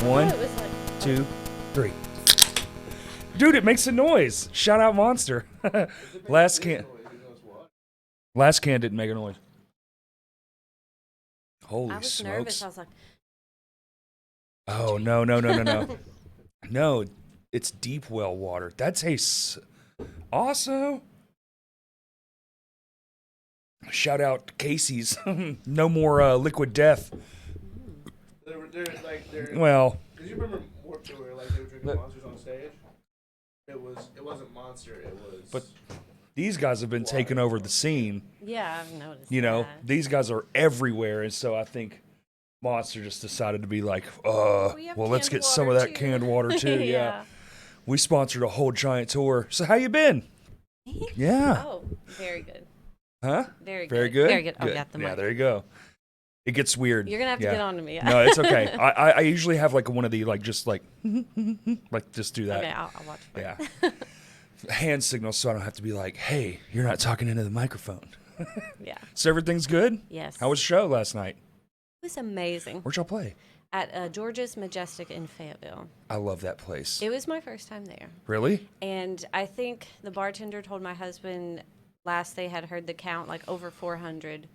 One, it was like 2, 3. Dude, it makes a noise. Shout out Monster. Last can didn't make a noise. Holy I was smokes. nervous. I was like, Oh, no. No, it's deep well water. That's awesome. Shout out Casey's. No more liquid death. Well, because you remember Warped Tour, like they were drinking monsters on stage. It wasn't Monster. It was. but these guys have been taking over the scene. yeah, I've noticed. You know, that. these guys are everywhere, and so I think Monster just decided to be like, well, let's canned get some of water, that too. canned water too. Yeah. We sponsored a whole giant tour. So how you been? Yeah. Oh, very good. Huh? Very good. Very good. Very good. Oh, got the mic. Yeah, there you go. It gets weird. You're gonna have to get on to me. No, it's okay. I usually have like one of the like just like just do that. Okay, I'll watch for it. Yeah. Hand signals so I don't have to be like, hey, you're not talking into the microphone. Yeah. So everything's good? Yes. How was the show last night? It was amazing. Where'd y'all play? At George's Majestic in Fayetteville. I love that place. It was my first time there. Really? And I think the bartender told my husband last they had heard the count, like over 400.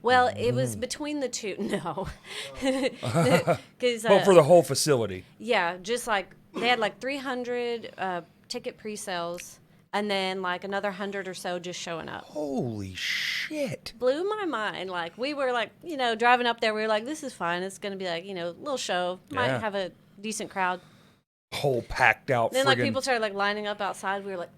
Well, it was between the two. No. Because Well, for the whole facility. yeah, just like they had like 300 ticket pre-sales and then like another 100 or so just showing up. Holy shit. Blew my mind. Like we were like, driving up there, we were like, this is fine. It's going to be like, little show. Might Yeah. have a decent crowd. Whole packed out Then friggin' like people started like lining up outside. We were like,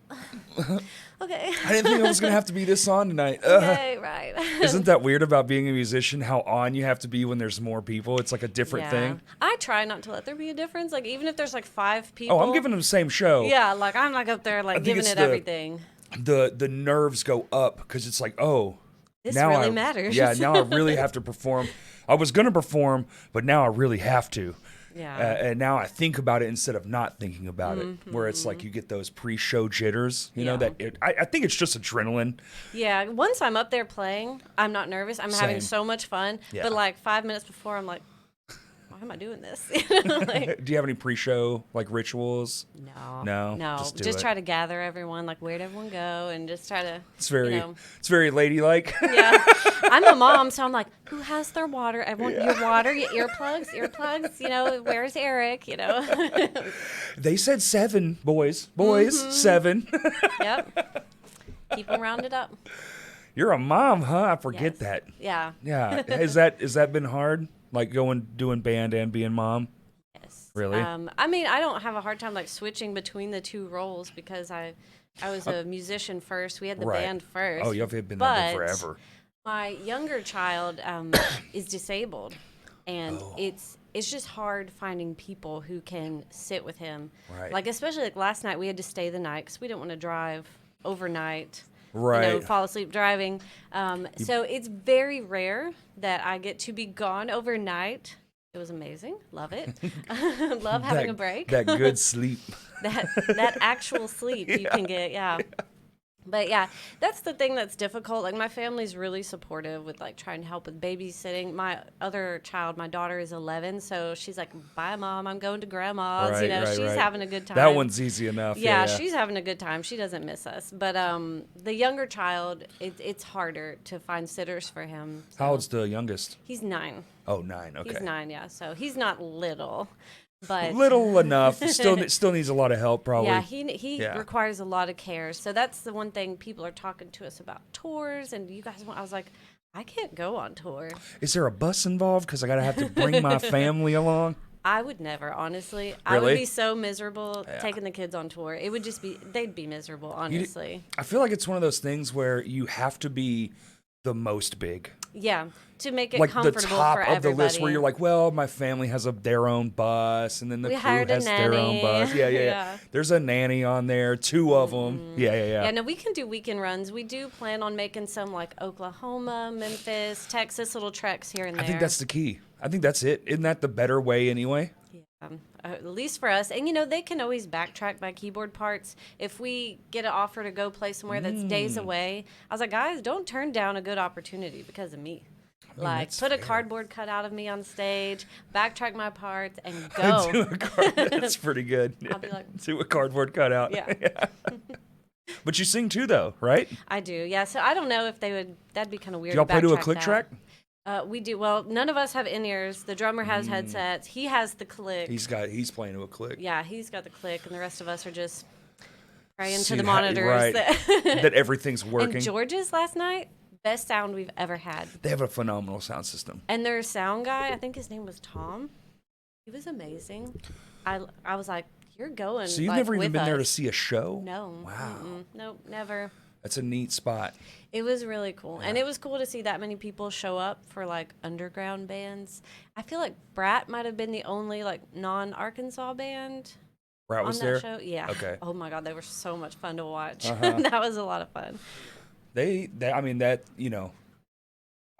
okay. I didn't think it was going to have to be this on tonight. Okay, right. Isn't that weird about being a musician, how on you have to be when there's more people? It's like a different thing. I try not to let there be a difference. Like even if there's like 5 people. Oh, I'm giving them the same show. Yeah, like I'm like up there like think giving it's it the- everything. The nerves go up because it's like, oh, This now really I, matters. Yeah, now I really have to perform. I was going to perform, but now I really have to. Yeah. And now I think about it instead of not thinking about it, where it's like you get those pre-show jitters, know, Yeah. that I think it's just adrenaline. Yeah, once I'm up there playing, I'm not nervous. I'm having Same. so much fun. Yeah. But like 5 minutes before, I'm like, why am I doing this? Like, Do you have any pre-show like rituals? no, No, just do just it. try to gather everyone. Like, where'd everyone go? And just try to. It's very, You know, it's very ladylike. yeah, I'm a mom, so I'm like, who has their water? I want your water, your earplugs. Where's Eric? They said 7 boys, 7. Yep. Keep them rounded up. You're a mom, huh? I forget Yes. that. Yeah. Yeah, has that been hard? Like doing band and being mom? Yes. Really? I mean, I don't have a hard time like switching between the two roles because I was a musician first. We had the Right. band first. Oh, you've been that but forever. My younger child is disabled, and Oh. it's just hard finding people who can sit with him. Right. Like especially like last night, we had to stay the night because we didn't want to drive overnight. Right. Fall asleep driving. So it's very rare that I get to be gone overnight. It was amazing. Love it. Love having a break. That good sleep. that actual sleep you can get. Yeah. But yeah, that's the thing that's difficult. Like my family's really supportive with like trying to help with babysitting. My other child, my daughter is 11, so she's like, "Bye, mom. I'm going to grandma's." Right, right, she's right. having a good time. That one's easy enough. Yeah, Yeah, she's having a good time. She doesn't miss us. But the younger child, it's harder to find sitters for him. So. How old's the youngest? He's 9. Oh, 9. Okay. He's 9, yeah. So he's not little, but Little enough. Still needs a lot of help, probably. yeah, he Yeah. requires a lot of care. So that's the one thing people are talking to us about tours. And you guys, I was like, I can't go on tour. Is there a bus involved? Because I gotta have to bring my family along. I would never, honestly. I Really? would be so miserable taking the kids on tour. It would just be, they'd be miserable, honestly. I feel like it's one of those things where you have to be the most big. Yeah, to make it Like the comfortable top for of the everybody. list where you're like, well, my family has their own bus, and then the We crew hired a has their own nanny. bus. Yeah. Yeah. There's a nanny on there, 2 of them. Yeah. Yeah, no, we can do weekend runs. We do plan on making some like Oklahoma, Memphis, Texas little treks here and there. I think that's the key. I think that's it. Isn't that the better way anyway? at least for us. And, they can always backtrack by keyboard parts. If we get an offer to go play somewhere that's days away, I was like, guys, don't turn down a good opportunity because of me. Like, that's put a fair. cardboard cutout of me on stage, backtrack my parts, and go. That's pretty good. I'll be like- do a cardboard cutout. Yeah. But you sing too, though, right? I do, yeah. So I don't know if they would. That'd be kind of weird. Do y'all play to a backtrack click that. track? We do. Well, none of us have in-ears. The drummer has headsets. He has the click. He's playing to a click. Yeah, he's got the click, and the rest of us are just praying See to the how- monitors. right. That That everything's working. And George's last night, best sound we've ever had. They have a phenomenal sound system. And their sound guy, I think his name was Tom. He was amazing. I was like, you're going. So you've like, never even with been there to us. see a show? No. Wow. Nope, never. That's a neat spot. It was really cool. And it was cool to see that many people show up for like underground bands. I feel like Brat might have been the only like non-Arkansas band Brat on was that there? show. Yeah. Okay. Oh my God, they were so much fun to watch. Uh-huh. That was a lot of fun. I mean, that,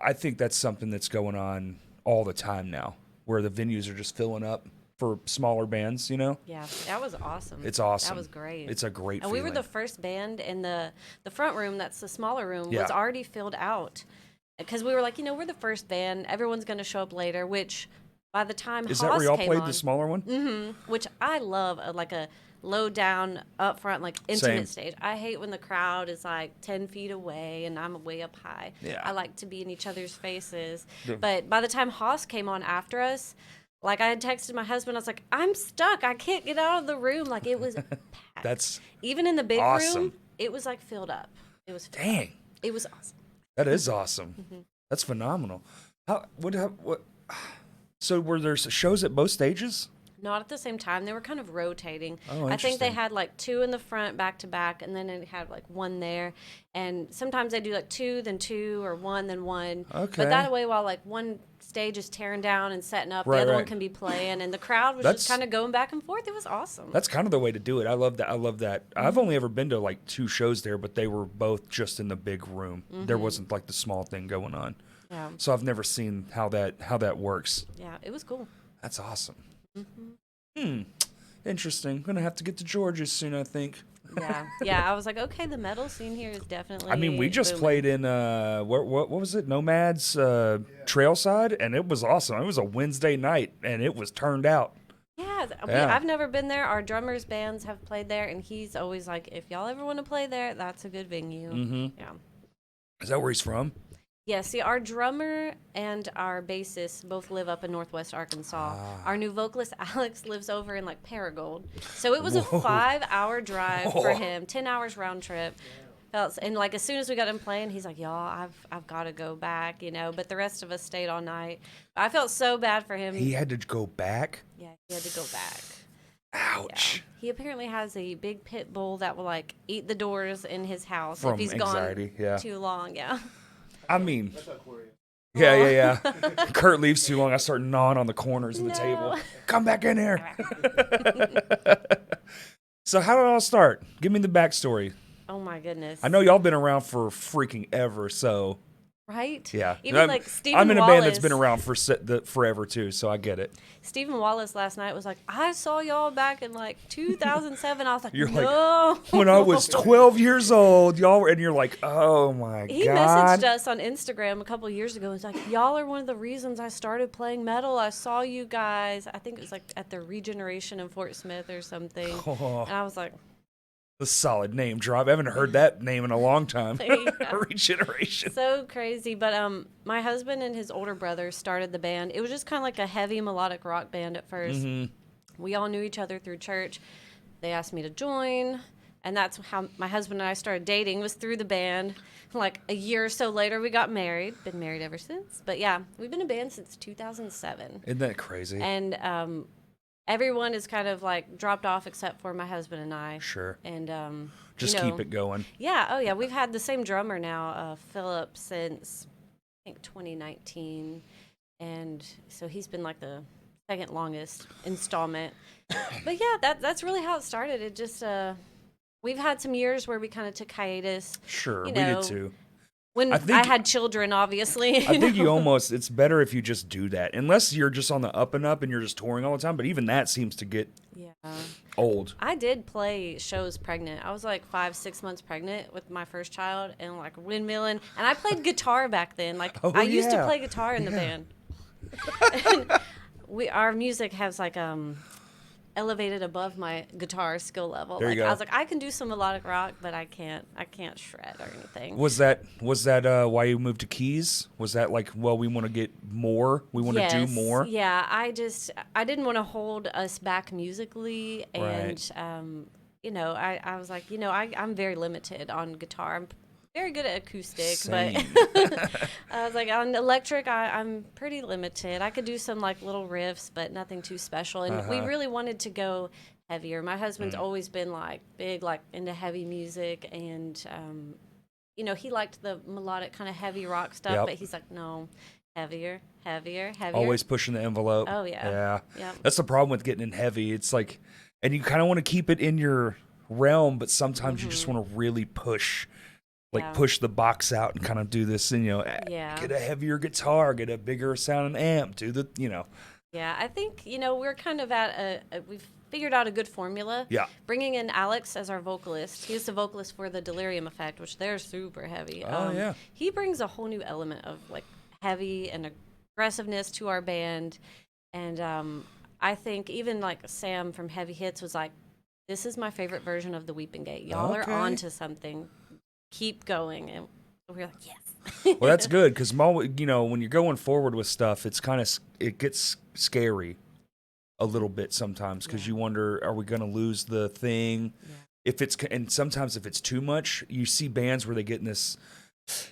I think that's something that's going on all the time now, where the venues are just filling up for smaller bands, Yeah, that was awesome. It's awesome. That was great. It's a great And feeling. we were the first band, and the front room, that's the smaller room, Yeah. was already filled out. Because we were like, we're the first band. Everyone's going to show up later, which by the time Is Haas that where y'all came played on, the smaller one? which I love, like a low down, up front, like intimate Same. stage. I hate when the crowd is like 10 feet away and I'm way up high. Yeah. I like to be in each other's faces. Yeah. But by the time Haas came on after us, like I had texted my husband, I was like, I'm stuck. I can't get out of the room. Like it was packed. That's Even in the big awesome. room, it was like filled up. It was filled Dang. up. It was awesome. That is awesome. That's phenomenal. What? So were there shows at both stages? Not at the same time. They were kind of rotating. Oh, I think they interesting. had like two in the front back to back, and then it had like one there. And sometimes they do like two, then two, or one, then one. Okay. But that way, while like one stage is tearing down and setting up, Right, the other one right. can be playing, and the crowd was That's- just kind of going back and forth. It was awesome. That's kind of the way to do it. I love that. I've only ever been to like 2 shows there, but they were both just in the big room. There wasn't like the small thing going on. Yeah. So I've never seen how that works. Yeah, it was cool. That's awesome. Interesting. I'm gonna have to get to George's soon, I think. Yeah. Yeah, I was like, okay, the metal scene here is definitely I mean, we just booming. played in what was it? Nomads Trailside, and it was awesome. It was a Wednesday night, and it was turned out. Yeah, Yeah. I've never been there. Our drummer's bands have played there, and he's always like, if y'all ever want to play there, that's a good venue. Yeah. Is that where he's from? Yeah, see, our drummer and our bassist both live up in Northwest Arkansas. Our new vocalist, Alex, lives over in, like, Paragould. So it was a 5-hour drive for him, 10 hours round trip. And, like, as soon as we got him playing, he's like, y'all, I've got to go back, But the rest of us stayed all night. I felt so bad for him. He had to go back. Yeah, he had to go back. Ouch. Yeah. He apparently has a big pit bull that will, like, eat the doors in his house From if he's anxiety, gone yeah. too long. Yeah. I mean, That's how Corey is. yeah. Kurt leaves too long. I start gnawing on the corners of the No. table. Come back in here. So how did it all start? Give me the backstory. Oh, my goodness. I know y'all been around for freaking ever, so Right? yeah. Even like Stephen I'm in a Wallace, band that's been around for forever too, so I get it. Stephen Wallace last night was like, I saw y'all back in like 2007. I was like, You're like, no. When I was 12 years old, y'all were, and you're like, oh my He God. messaged us on Instagram a couple years ago. He's like, y'all are one of the reasons I started playing metal. I saw you guys. I think it was like at the Regeneration in Fort Smith or something. Oh, And I was like, a solid name drop. I haven't heard that name in a long time. Yeah. Regeneration. so crazy. But my husband and his older brother started the band. It was just kind of like a heavy melodic rock band at first. We all knew each other through church. They asked me to join, and that's how my husband and I started dating, was through the band. Like a year or so later, we got married. Been married ever since. But yeah, we've been a band since 2007. Isn't that crazy? And everyone is kind of like dropped off except for my husband and I. Sure. And Just keep it going. Yeah. Oh yeah. We've had the same drummer now, Philip, since I think 2019, and so he's been like the second longest installment. But yeah, that's really how it started. It just we've had some years where we kind of took hiatus. Sure, You we know, did too. When I had children, obviously. I think it's better if you just do that. Unless you're just on the up and up and you're just touring all the time. But even that seems to get old. I did play shows pregnant. I was like 5-6 months pregnant with my first child and like windmilling. And I played guitar back then. Like I used to play guitar in the band. And our music has like elevated above my guitar skill level. There you go. I was like, I can do some melodic rock, but I can't shred or anything. Was that why you moved to keys? Was that like, well, we want to get more, we want to do more? Yeah, I didn't want to hold us back musically, and I was like, I'm very limited on guitar. I'm very good at acoustic, Same. but I was like, on electric, I'm pretty limited. I could do some like little riffs, but nothing too special. And we really wanted to go heavier. My husband's always been like big, like into heavy music, and he liked the melodic kind of heavy rock stuff, but he's like, no, heavier. Always pushing the envelope. Oh yeah. That's the problem with getting in heavy. It's like, and you kind of want to keep it in your realm, but sometimes you just want to really push. Push the box out and kind of do this, and get a heavier guitar, get a bigger sounding amp, Yeah, I think we're kind of at we've figured out a good formula. Yeah. Bringing in Alex as our vocalist, he's the vocalist for the Delirium Effect, which they're super heavy. Yeah. He brings a whole new element of like heavy and aggressiveness to our band, and I think even like Sam from Heavy Hits was like, "This is my favorite version of the Weeping Gate. Y'all are onto something." Keep going, and we're like, yes. Well, that's good, because when you're going forward with stuff, it gets scary a little bit sometimes, because you wonder, are we going to lose the thing? And sometimes if it's too much, you see bands where they get in this.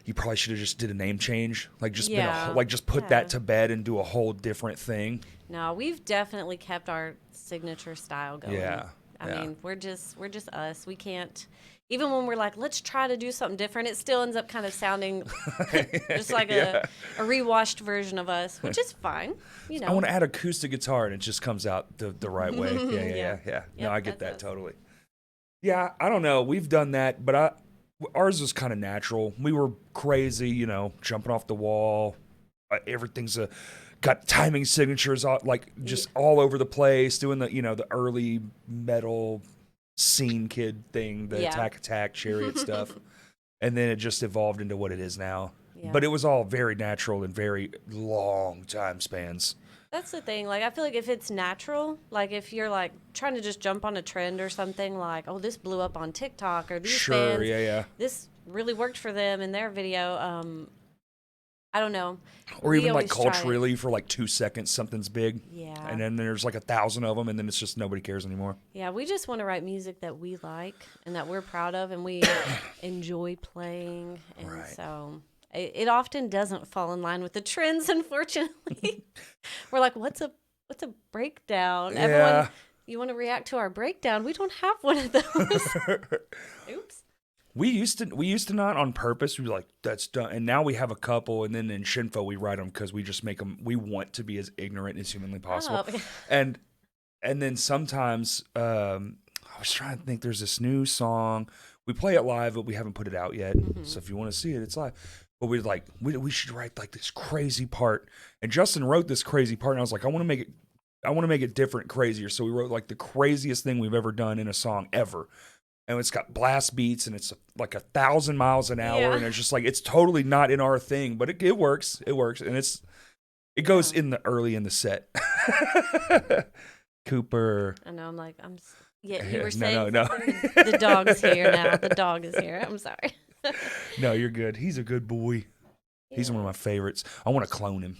You probably should have just did a name change, just put that to bed and do a whole different thing. No, we've definitely kept our signature style going. Yeah, I mean, we're just us. We can't. Even when we're like, let's try to do something different, it still ends up kind of sounding just like a rewashed version of us, which is fine. I want to add acoustic guitar, and it just comes out the right way. Yeah. Yep, No, I get that totally. Yeah, I don't know. We've done that, but ours was kind of natural. We were crazy, jumping off the wall. Everything's got timing signatures, just all over the place, doing the early metal scene kid thing, the attack chariot stuff, and then it just evolved into what it is now. But it was all very natural and very long time spans. That's the thing. Like, I feel like if it's natural, like if you're like trying to just jump on a trend or something, like, oh, this blew up on TikTok, or these bands, this really worked for them in their video. I don't know. Or even like culturally, for like 2 seconds, something's big. Yeah. And then there's like 1,000 of them, and then it's just nobody cares anymore. Yeah, we just want to write music that we like and that we're proud of and we enjoy playing. And so it often doesn't fall in line with the trends, unfortunately. We're like, what's a breakdown? Yeah. Everyone, you want to react to our breakdown? We don't have one of those. Oops. We used to not on purpose. We were like, that's done. And now we have a couple, and then in Shinfo we write them because we just make them. We want to be as ignorant as humanly possible. Oh. And then sometimes I was trying to think. There's this new song. We play it live, but we haven't put it out yet. Mm-hmm. So if you want to see it, it's live. But we're like, we should write like this crazy part. And Justin wrote this crazy part, and I was like, I want to make it different, crazier. So we wrote like the craziest thing we've ever done in a song ever. And it's got blast beats, and it's like 1,000 miles an hour, and it's just like, it's totally not in our thing, but it works. It works, and it goes in the early in the set. Cooper. I know. I'm like, you were saying no. The dog's here now. The dog is here. I'm sorry. No, you're good. He's a good boy. He's one of my favorites. I want to clone him.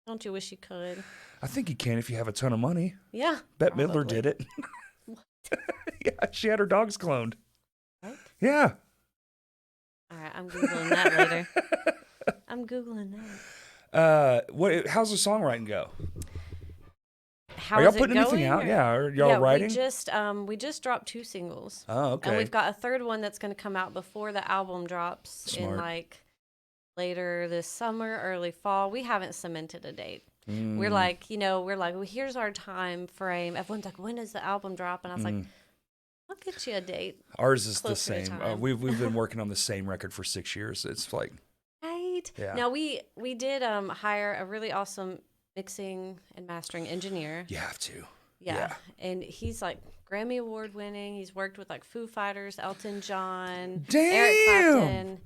Don't you wish you could? I think you can if you have a ton of money. Yeah. Bette Midler did it. Yeah, she had her dogs cloned. What? Yeah. All right, I'm Googling that later. I'm Googling that. How's the songwriting go? How are y'all is it putting anything going, out? Yeah, are y'all writing? We just dropped 2 singles. Oh, okay. And we've got a third one that's going to come out before the album drops in like later this summer, early fall. We haven't cemented a date. We're like, well, here's our time frame. Everyone's like, when does the album drop? And I was like, I'll get you a date. Ours is the Closer to same. time. We've been working on the same record for 6 years. It's like, Right. yeah. Now we did hire a really awesome mixing and mastering engineer. you have to. Yeah. And he's like Grammy Award winning. He's worked with like Foo Fighters, Elton John, Eric Clapton.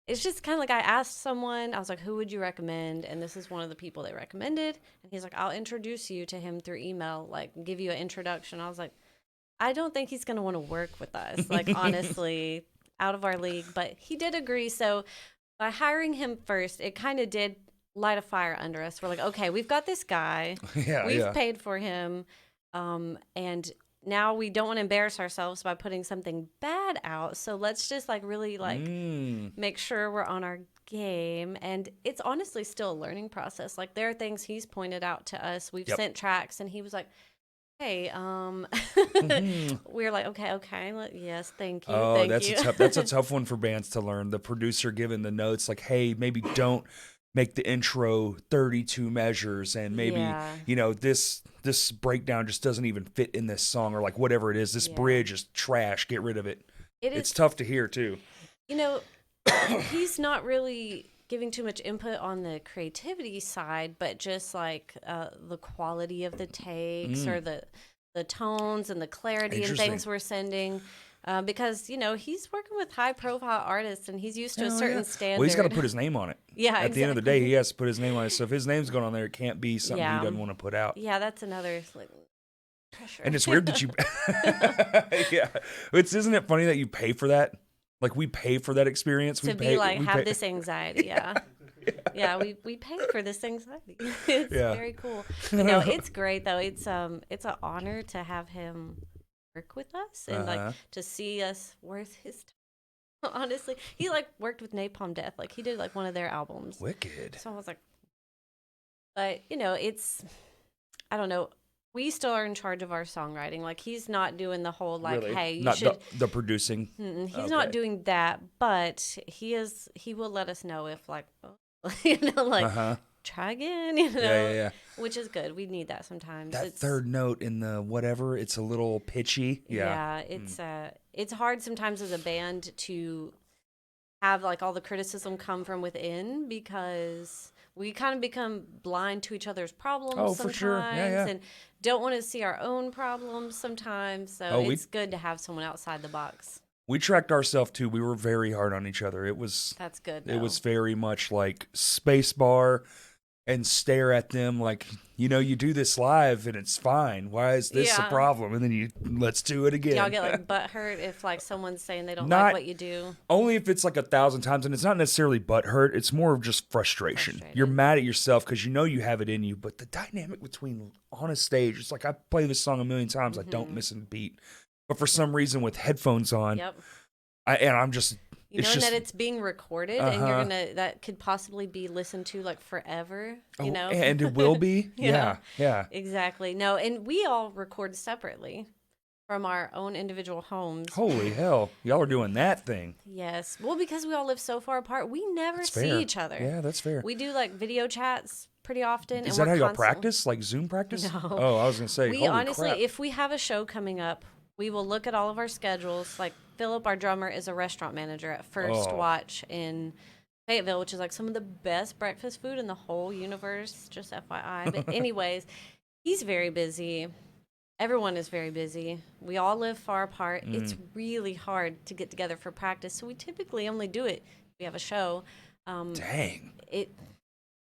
It's just kind of like I asked someone, I was like, who would you recommend? And this is one of the people they recommended. And he's like, I'll introduce you to him through email, like give you an introduction. I was like, I don't think he's going to want to work with us. Like, honestly, out of our league. But he did agree. So by hiring him first, it kind of did light a fire under us. We're like, okay, we've got this guy. We've paid for him. And now we don't want to embarrass ourselves by putting something bad out. So let's just like really like make sure we're on our game. And it's honestly still a learning process. Like there are things he's pointed out to us. We've sent tracks and he was like, hey, we're like, okay. Yes, thank you. Oh, thank you. That's a tough one for bands to learn. The producer giving the notes like, hey, maybe don't make the intro 32 measures and maybe, this breakdown just doesn't even fit in this song or like whatever it is. This bridge is trash. Get rid of it. It's tough to hear too. He's not really giving too much input on the creativity side, but just like the quality of the takes or the tones and the clarity and things we're sending. Because, he's working with high-profile artists, and he's used to a certain standard. Well, he's got to put his name on it. Yeah, At the end of the day, he has to put his name on it. So if his name's going on there, it can't be something he doesn't want to put out. Yeah, that's another pressure. And it's weird that you... Isn't it funny that you pay for that? Like, we pay for that experience. To have this anxiety, we pay for this anxiety. It's very cool. But no, it's great, though. It's an honor to have him work with us and like to see us worth his time. Honestly, he like worked with Napalm Death, like he did like one of their albums. Wicked. So I was like, but it's, I don't know, we still are in charge of our songwriting. Like he's not doing the whole like, really? Hey, you not should the producing. He's not doing that, but he will let us know if like try again, Yeah. Which is good. We need that sometimes. That third note in the whatever, it's a little pitchy. Yeah, it's hard sometimes as a band to have like all the criticism come from within because we kind of become blind to each other's problems sometimes for sure. And don't want to see our own problems sometimes. So it's good to have someone outside the box. We tracked ourselves too. We were very hard on each other. That's good. Though. It was very much like space bar and stare at them like, you do this live and it's fine. Why is this a problem? And then let's do it again. Y'all get like butthurt if like someone's saying they don't like what you do. Only if it's like 1,000 times, and it's not necessarily butthurt. It's more of just frustration. You're mad at yourself because you have it in you, but the dynamic between on a stage, it's like I play this song a million times. I don't miss a beat. But for some reason with headphones on, I'm just... that it's being recorded and that could possibly be listened to like forever, and it will be. Yeah. Exactly. No, and we all record separately from our own individual homes. Holy hell. Y'all are doing that thing. Yes. Well, because we all live so far apart, we never see each other. Yeah, that's fair. We do like video chats pretty often. Is that how y'all practice? Like Zoom practice? No. Oh, I was going to say, we honestly, if we have a show coming up, we will look at all of our schedules. Like Philip, our drummer, is a restaurant manager at First Watch in Fayetteville, which is like some of the best breakfast food in the whole universe, just FYI. But anyways, he's very busy. Everyone is very busy. We all live far apart. It's really hard to get together for practice. So we typically only do it if we have a show. Dang.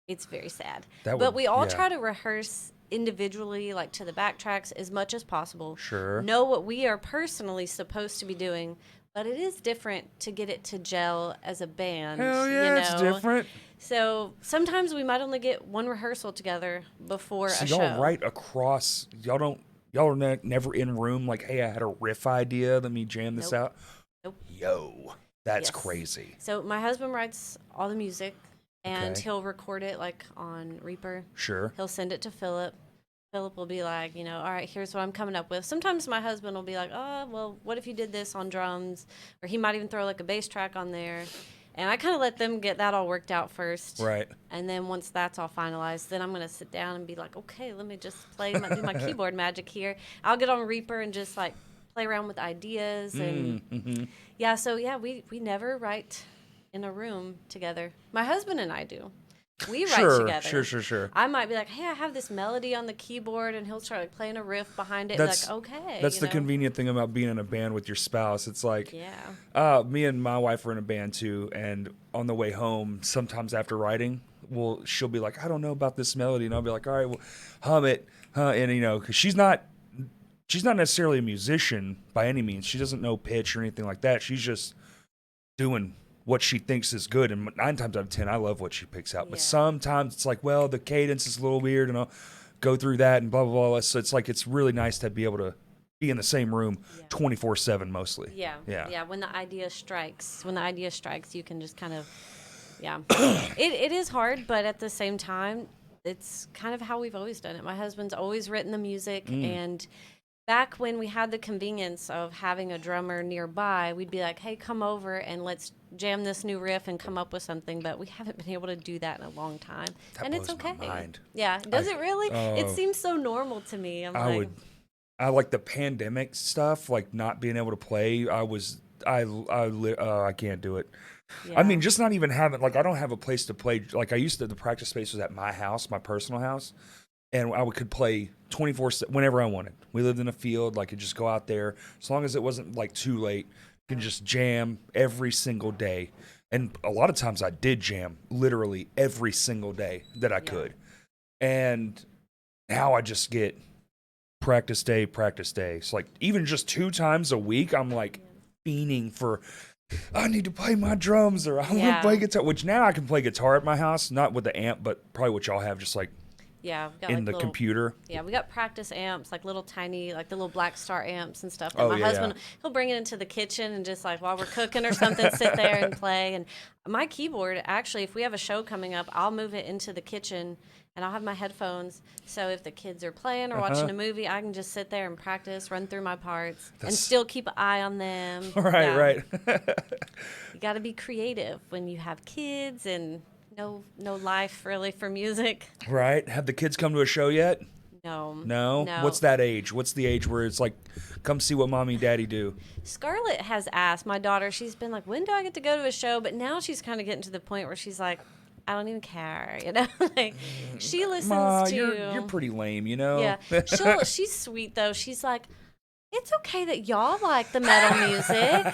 It's very sad. But we all try to rehearse individually, like to the backtracks as much as possible. Sure. Know what we are personally supposed to be doing, but it is different to get it to gel as a band. Hell yeah, it's different. So sometimes we might only get one rehearsal together before a show. Y'all right across, y'all are never in room like, hey, I had a riff idea, let me jam this out. Nope. Yo, that's crazy. So my husband writes all the music. And he'll record it like on Reaper. Sure. He'll send it to Philip. Philip will be like, all right, here's what I'm coming up with. Sometimes my husband will be like, oh, well, what if you did this on drums? Or he might even throw like a bass track on there. And I kind of let them get that all worked out first. Right. And then once that's all finalized, then I'm going to sit down and be like, okay, let me just do my keyboard magic here. I'll get on Reaper and just like play around with ideas and yeah. So yeah, we never write in a room together. My husband and I do. We write together. Sure. I might be like, hey, I have this melody on the keyboard, and he'll start like playing a riff behind it. Like, okay. That's the convenient thing about being in a band with your spouse. It's like, me and my wife are in a band too, and on the way home, sometimes after writing, she'll be like, I don't know about this melody, and I'll be like, all right, well, hum it, and because she's not necessarily a musician by any means. She doesn't know pitch or anything like that. She's just doing what she thinks is good, and 9 times out of 10, I love what she picks out. But sometimes it's like, well, the cadence is a little weird, and I'll go through that and blah blah blah. So it's like it's really nice to be able to be in the same room 24/7 mostly. Yeah. When the idea strikes, you can just kind of, it is hard, but at the same time, it's kind of how we've always done it. My husband's always written the music, and back when we had the convenience of having a drummer nearby, we'd be like, hey, come over and let's jam this new riff and come up with something. But we haven't been able to do that in a long time. That blows it's okay. My mind. Yeah. Does it really? It seems so normal to me. I like the pandemic stuff, like not being able to play. I can't do it. Yeah. I mean, just not even having, like, I don't have a place to play. Like, I used to, the practice space was at my house, my personal house. And I could play 24/7 whenever I wanted. We lived in a field. I could just go out there. As long as it wasn't like too late, I could just jam every single day. And a lot of times I did jam literally every single day that I could. And now I just get practice day. It's like even just 2 times a week, I'm like fiending for, I need to play my drums, or I want to play guitar, which now I can play guitar at my house, not with the amp, but probably what y'all have, just like we've got in the computer. Yeah, we got practice amps, like little tiny, like the little Black Star amps and stuff. And my husband, he'll bring it into the kitchen and just like while we're cooking or something, sit there and play. And my keyboard, actually, if we have a show coming up, I'll move it into the kitchen and I'll have my headphones. So if the kids are playing or watching a movie, I can just sit there and practice, run through my parts, and still keep an eye on them. Right. You got to be creative when you have kids and no life really for music. Right. Have the kids come to a show yet? No. What's that age? What's the age where it's like, come see what mommy and daddy do? Scarlett has asked, my daughter, she's been like, when do I get to go to a show? But now she's kind of getting to the point where she's like, I don't even care, like she listens to. You're pretty lame, Yeah. She's sweet though. She's like, it's okay that y'all like the metal music.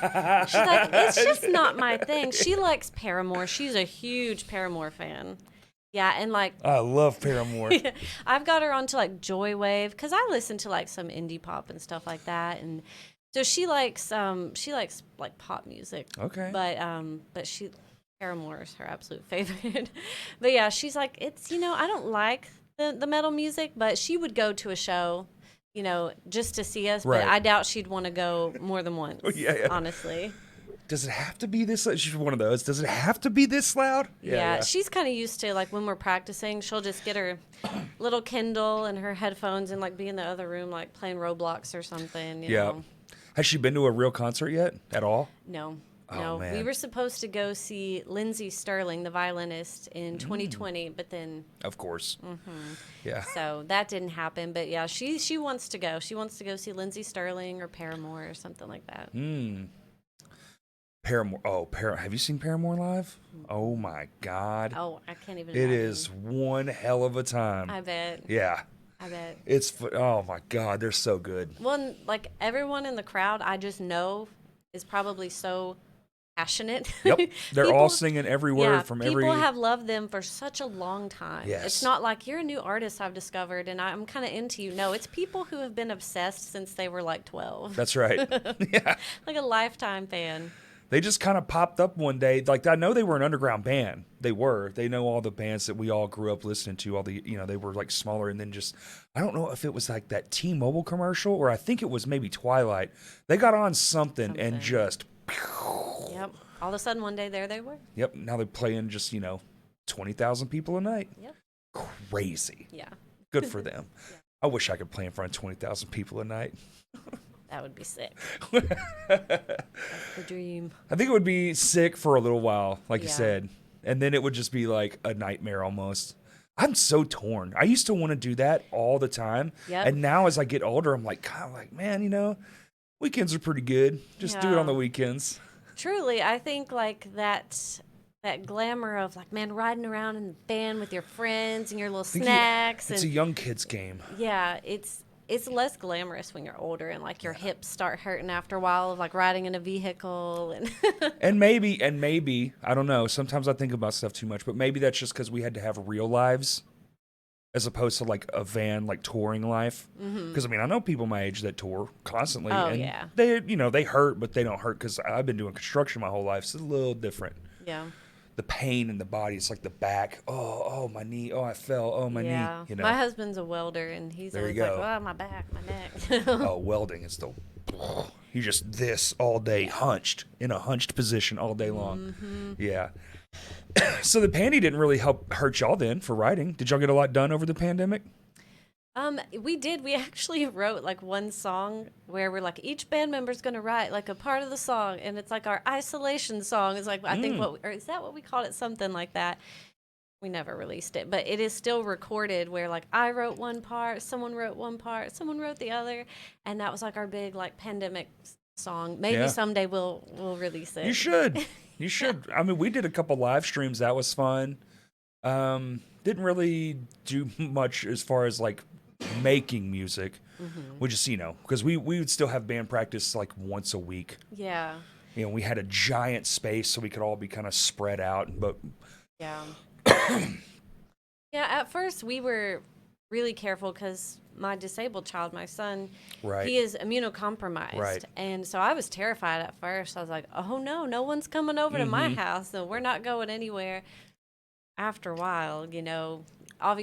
She's like, it's just not my thing. She likes Paramore. She's a huge Paramore fan. Yeah, and like I love Paramore. I've got her onto like Joywave because I listen to like some indie pop and stuff like that, and so she likes like pop music. Okay. But Paramore is her absolute favorite. But yeah, she's like, it's I don't like the metal music, but she would go to a show. Just to see us, but I doubt she'd want to go more than once, honestly. Does it have to be this? She's one of those. Does it have to be this loud? Yeah. She's kind of used to, like, when we're practicing, she'll just get her little Kindle and her headphones and, like, be in the other room, like, playing Roblox or something, you know. Has she been to a real concert yet at all? No. Oh, no, man. We were supposed to go see Lindsey Sterling, the violinist, in 2020, but then... Of course. Yeah. So that didn't happen, but yeah, she wants to go. She wants to go see Lindsey Sterling or Paramore or something like that. Paramore. Oh, have you seen Paramore live? Oh, my God. Oh, I can't even It imagine. is one hell of a time. I bet. Yeah. I bet. Oh, my God, they're so good. Well, and, like, everyone in the crowd, I just know is probably so... passionate. Yep. They're all singing every word from every... People have loved them for such a long time. Yes. It's not like you're a new artist I've discovered and I'm kind of into you. No, it's people who have been obsessed since they were like 12. That's right. Yeah. Like a lifetime fan. They just kind of popped up one day. Like, I know they were an underground band. They were. They know all the bands that we all grew up listening to. All the, they were like smaller. And then just, I don't know if it was like that T-Mobile commercial or I think it was maybe Twilight. They got on something. And just... Yep. All of a sudden, one day, there they were. Yep. Now they're playing just, 20,000 people a night. Yep. Crazy. Yeah. Good for them. I wish I could play in front of 20,000 people a night. That would be sick. That's the dream. I think it would be sick for a little while, like you said. And then it would just be like a nightmare almost. I'm so torn. I used to want to do that all the time. Yep. And now as I get older, I'm like, kind of like, man, Weekends are pretty good. Just do it on the Yeah. weekends. Truly, I think like that glamour of like, man, riding around in the van with your friends and your little snacks It's a and young kid's game. yeah, it's less glamorous when you're older and like your hips start hurting after a while of like riding in a vehicle and And maybe, I don't know. Sometimes I think about stuff too much, but maybe that's just because we had to have real lives as opposed to like a van, like touring life. Because I mean, I know people my age that tour constantly. Oh, and yeah. they hurt, but they don't hurt because I've been doing construction my whole life. So it's a little different. yeah. The pain in the body, it's like the back. Oh, my knee. Oh, I fell. Oh, my knee. You know. My husband's a welder and he's There always you like, go. oh, my back, my neck. Oh, welding is the. You just this all day, hunched in a hunched position all day long. Yeah. So the pandy didn't really help hurt y'all then for writing. Did y'all get a lot done over the pandemic? We did. We actually wrote like one song where we're like, each band member's going to write like a part of the song. And it's like our isolation song is like, I think or is that what we called it? Something like that. We never released it, but it is still recorded where like I wrote one part, someone wrote one part, someone wrote the other. And that was like our big like pandemic song. Maybe someday we'll release it. You should. You should. I mean, we did a couple live streams. That was fun. Didn't really do much as far as like making music. We just, because we would still have band practice like once a week. Yeah. We had a giant space so we could all be kind of spread out. But Yeah. Yeah, at first we were really careful because my disabled child, my son, Right. he is immunocompromised. Right. And so I was terrified at first. I was like, oh no, no one's coming over to my house. So we're not going anywhere. After a while,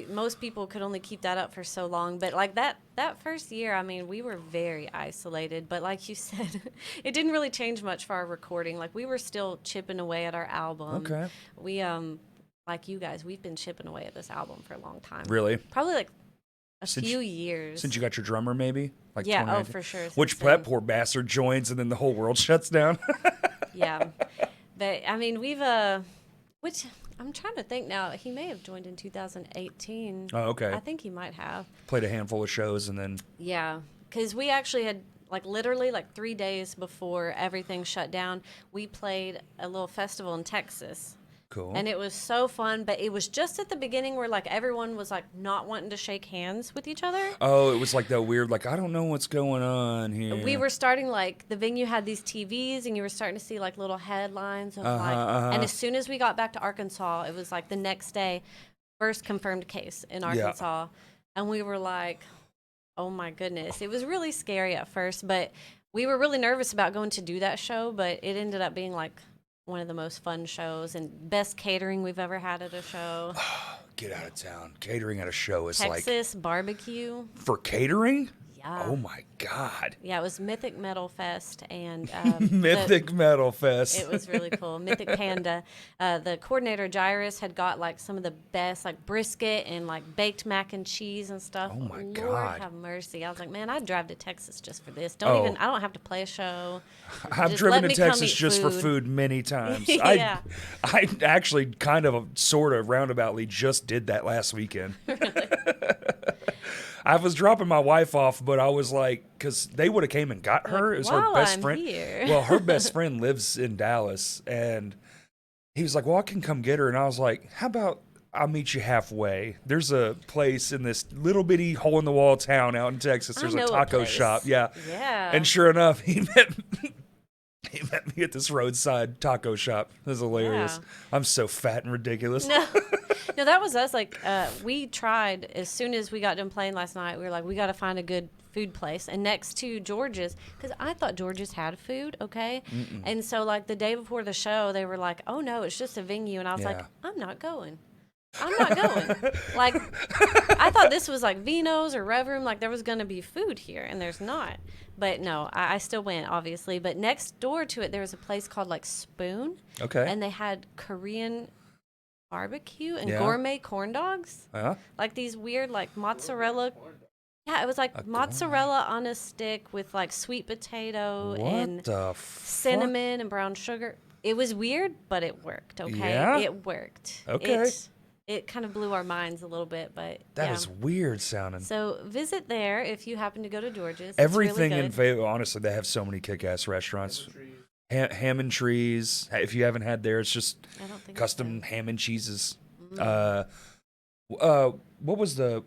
most people could only keep that up for so long. But like that first year, I mean, we were very isolated. But like you said, it didn't really change much for our recording. Like we were still chipping away at our album. Okay. We, like you guys, we've been chipping away at this album for a long time. Really? Probably like a Since few years. Since you got your drummer, maybe? Like Yeah, 2019? for sure. Which since then. that poor bastard joins and then the whole world shuts down. Yeah. But, I mean, we've, which I'm trying to think now. He may have joined in 2018. Oh, okay. I think he might have. Played a handful of shows and then. Yeah. Because we actually had, like, literally, like, 3 days before everything shut down, we played a little festival in Texas. Cool. And it was so fun, but it was just at the beginning where, like, everyone was, like, not wanting to shake hands with each other. Oh, it was like that weird, like, I don't know what's going on here. We were starting, like, the venue had these TVs, and you were starting to see, like, little headlines of, and as soon as we got back to Arkansas, it was, like, the next day, first confirmed case in Arkansas. And we were like, oh, my goodness. It was really scary at first, but we were really nervous about going to do that show, but it ended up being, like, one of the most fun shows and best catering we've ever had at a show. Get out of town. Catering at a show is Texas barbecue. For catering? Yeah. Oh, my God. Yeah, it was Mythic Metal Fest and Mythic Metal Fest. It was really cool. Mythic Panda. The coordinator Jairus had got like some of the best like brisket and like baked mac and cheese and stuff. Oh my Lord God. have mercy. I was like, man, I'd drive to Texas just for this. Oh. I don't have to play a show. I've Just driven let to me come Texas eat just for food. food many times. Yeah. I actually kind of sort of roundaboutly just did that last weekend. I was dropping my wife off, but I was like, because they would have came and got her. It was her while best I'm friend. here. Well, her best friend lives in Dallas, and he was like, well, I can come get her. And I was like, how about I'll meet you halfway? There's a place in this little bitty hole-in-the-wall town out in Texas. There's I a know taco place. shop. Yeah. Yeah. And sure enough, he met me at this roadside taco shop. It was hilarious. Yeah. I'm so fat and ridiculous. No, that was us. Like, we tried as soon as we got done playing last night. We were like, we got to find a good food place. And next to George's, because I thought George's had food, okay? And so, like, the day before the show, they were like, oh, no, it's just a venue. And I was like, I'm not going. I'm not going. Like, I thought this was like Vino's or Rev Room. Like, there was going to be food here, and there's not. But no, I still went, obviously. But next door to it, there was a place called, like, Spoon. Okay. And they had Korean barbecue and Yeah. gourmet corn dogs. Uh-huh. Like, these weird, like, mozzarella. Yeah, it was like mozzarella on a stick with, like, sweet potato and the cinnamon and brown sugar. It was weird, but it worked, okay? Yeah? It worked. Okay. it kind of blew our minds a little bit, but That is weird sounding. So visit there if you happen to go to George's. Everything really in Fayetteville, honestly, they have so many kick-ass restaurants. Ham and Trees. If you haven't had there, it's just custom ham and cheeses. What was the?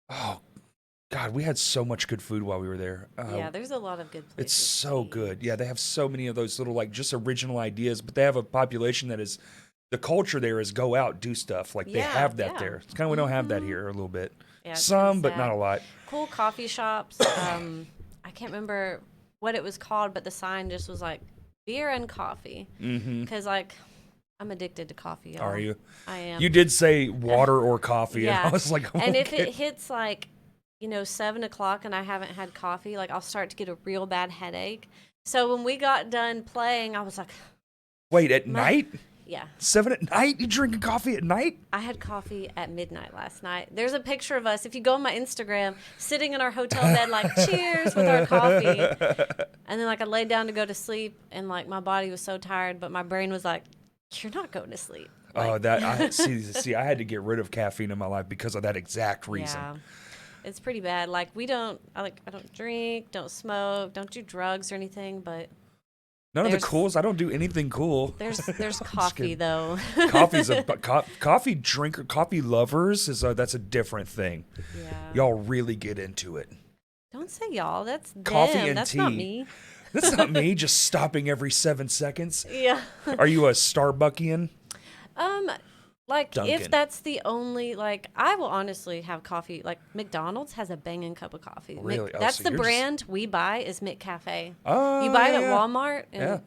Oh, God, we had so much good food while we were there. Yeah, there's a lot of good places. It's so good. Yeah, they have so many of those little like just original ideas, but they have a population that is. The culture there is go out, do stuff. Like they have that there. It's kind of we don't have that here a little bit. Yeah, some, but not a lot. Cool coffee shops. I can't remember what it was called, but the sign just was like beer and coffee. Because like I'm addicted to coffee. Y'all. Are you? I am. You did say water or coffee, and I was like, oh, and if it hits like 7:00 and I haven't had coffee, like I'll start to get a real bad headache. So when we got done playing, I was like, wait, at night? Yeah. 7 at night? You drinking coffee at night? I had coffee at midnight last night. There's a picture of us, if you go on my Instagram, sitting in our hotel bed, like, cheers with our coffee. And then, like, I laid down to go to sleep, and, like, my body was so tired, but my brain was like, you're not going to sleep. Like, I had to get rid of caffeine in my life because of that exact reason. Yeah. It's pretty bad. Like, I don't drink, don't smoke, don't do drugs or anything, but... None of the cools. I don't do anything cool. There's coffee though. Coffee's coffee drinker, coffee lovers that's a different thing. Yeah. Y'all really get into it. Don't say y'all. That's coffee them. and That's tea. not me. That's not me. Just stopping every 7 seconds. Yeah. Are you a Starbuckian? Like, Dunkin'. if that's the only, like, I will honestly have coffee. Like, McDonald's has a banging cup of coffee. Really? That's the brand we buy is McCafe. Oh, you buy it at Walmart, and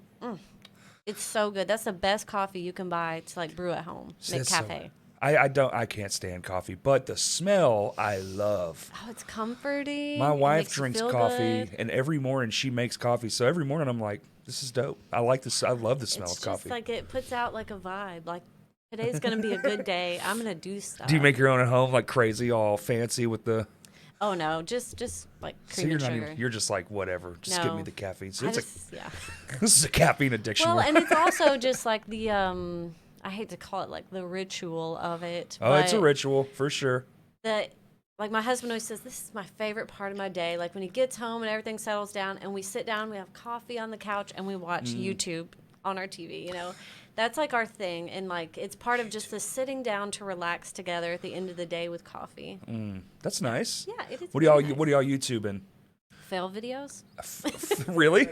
it's so good. That's the best coffee you can buy to, like, brew at home. McCafe. I can't stand coffee, but the smell I love. Oh, it's comforting. My wife drinks coffee, and every morning she makes coffee. So every morning I'm like, this is dope. I like this. I love the smell of coffee. It's like it puts out, like, a vibe. Like, today's going to be a good day. I'm going to do stuff. Do you make your own at home, like crazy, all fancy with the... Oh, no. Just like cream and sugar. You're just like, whatever. Just give me the caffeine. So this is a caffeine addiction. Well, and it's also just like the, I hate to call it like the ritual of it. Oh, it's a ritual, for sure. Like my husband always says, this is my favorite part of my day. Like when he gets home and everything settles down and we sit down, we have coffee on the couch and we watch YouTube on our TV, That's like our thing, and like it's part of just the sitting down to relax together at the end of the day with coffee. That's nice. Yeah, it is. What are y'all YouTubing? Fail videos. Really?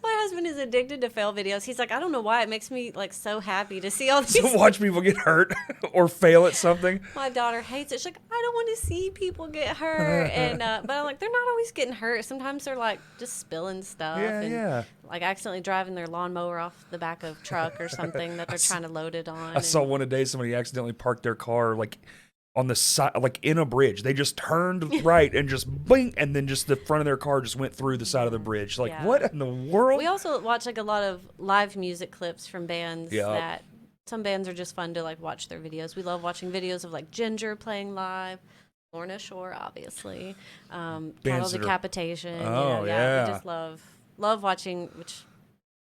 My husband is addicted to fail videos. He's like, I don't know why it makes me like so happy to see all these. To watch people get hurt or fail at something. My daughter hates it. She's like, I don't want to see people get hurt, and but I'm like, they're not always getting hurt. Sometimes they're like just spilling stuff, like accidentally driving their lawnmower off the back of truck or something that they're trying to load it on. I saw one today. Somebody accidentally parked their car like on the side, like in a bridge. They just turned right and just bling, and then just the front of their car just went through the side of the bridge. Like, what in the world? We also watch like a lot of live music clips from bands that some bands are just fun to like watch their videos. We love watching videos of like Ginger playing live, Lorna Shore, obviously, Cattle Decapitation. We just love watching. Which,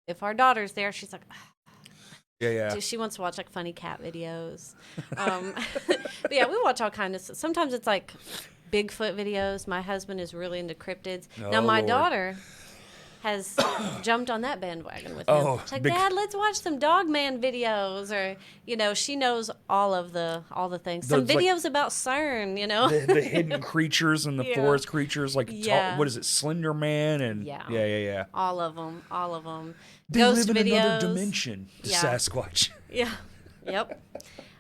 if our daughter's there, she's like. Yeah. She wants to watch like funny cat videos. But yeah, we watch all kinds of stuff. Sometimes it's like Bigfoot videos. My husband is really into cryptids. Now my daughter has jumped on that bandwagon with him. She's like, Dad, let's watch some Dogman videos, or she knows all the things. Some videos about CERN, the hidden creatures and the forest creatures, like what is it, Slender Man, and yeah. All of them. They Ghost live in videos. another dimension. The Sasquatch. Yeah. Yep.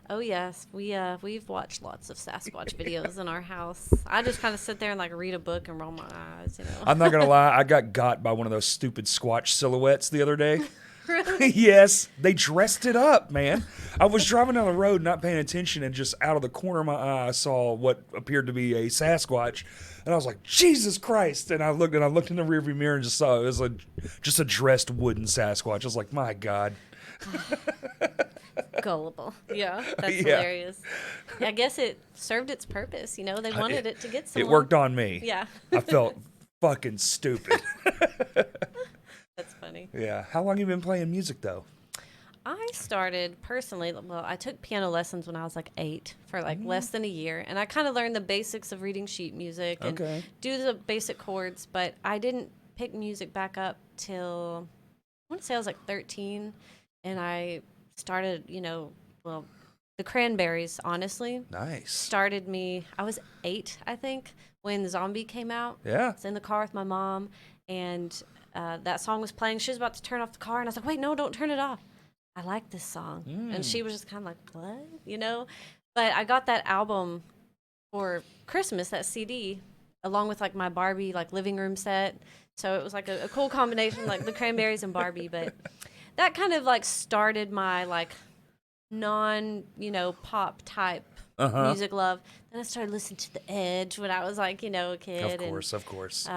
Oh yes, we've watched lots of Sasquatch videos in our house. I just kind of sit there and like read a book and roll my eyes, I'm not gonna lie, I got by one of those stupid Squatch silhouettes the other day. Really? Yes, they dressed it up, man. I was driving down the road, not paying attention, and just out of the corner of my eye, I saw what appeared to be a Sasquatch, and I was like, Jesus Christ! And I looked in the rearview mirror and just saw it was just a dressed wooden Sasquatch. I was like, my God. Gullible. Yeah, that's hilarious. I guess it served its purpose. They wanted it to get someone. It worked on me. Yeah. I felt fucking stupid. That's funny. Yeah. How long have you been playing music, though? I started personally, well, I took piano lessons when I was like 8 for like less than a year. And I kind of learned the basics of reading sheet music and do the basic chords. But I didn't pick music back up till, I want to say I was like 13. And I started, well, the Cranberries, honestly. Nice. Started me, I was 8, I think, when Zombie came out. Yeah. I was in the car with my mom, and that song was playing. She was about to turn off the car, and I was like, wait, no, don't turn it off. I like this song. And she was just kind of like, what? But I got that album for Christmas, that CD, along with like my Barbie like living room set. So it was like a cool combination, like the Cranberries and Barbie. But that kind of like started my like pop type music love. Then I started listening to The Edge when I was like, a kid. Of course.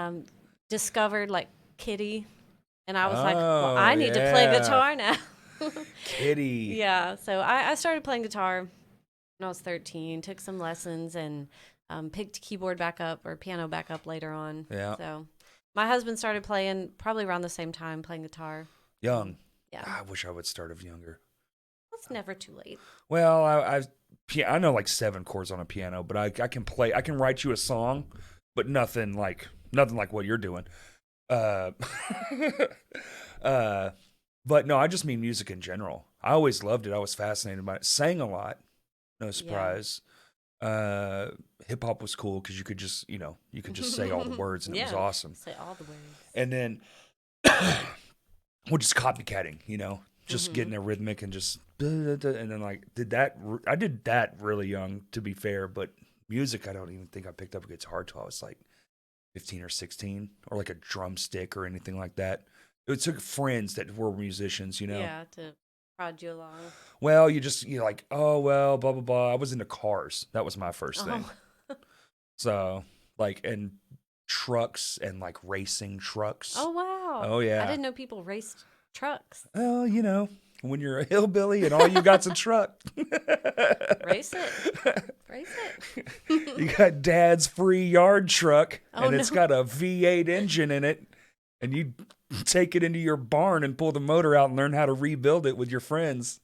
Discovered like Kitty. And I was like, well, I need to play guitar now. Kitty. Yeah. So I started playing guitar when I was 13, took some lessons, and picked keyboard back up or piano back up later on. Yeah. So my husband started playing probably around the same time, playing guitar. Young. Yeah. I wish I would start of younger. It's never too late. Well, I know like 7 chords on a piano, but I can play. I can write you a song, but nothing like what you're doing. But no, I just mean music in general. I always loved it. I was fascinated by it. Sang a lot, no surprise. Hip hop was cool because you could just say all the words, and it was awesome. Say all the words. And then, just copycatting, just getting a rhythmic and just, and then like I did that really young, to be fair. But music, I don't even think I picked up a guitar till I was like 15 or 16, or like a drumstick or anything like that. It took friends that were musicians, Yeah, to prod you along. Well, you're like, oh, well, blah, blah, blah. I was into cars. That was my first thing. So, like, and trucks and, like, racing trucks. Oh, wow. Oh, yeah. I didn't know people raced trucks. Well, when you're a hillbilly and all you got's a truck. Race it. Race it. You got Dad's free yard truck, and it's got a V8 engine in it, and you take it into your barn and pull the motor out and learn how to rebuild it with your friends.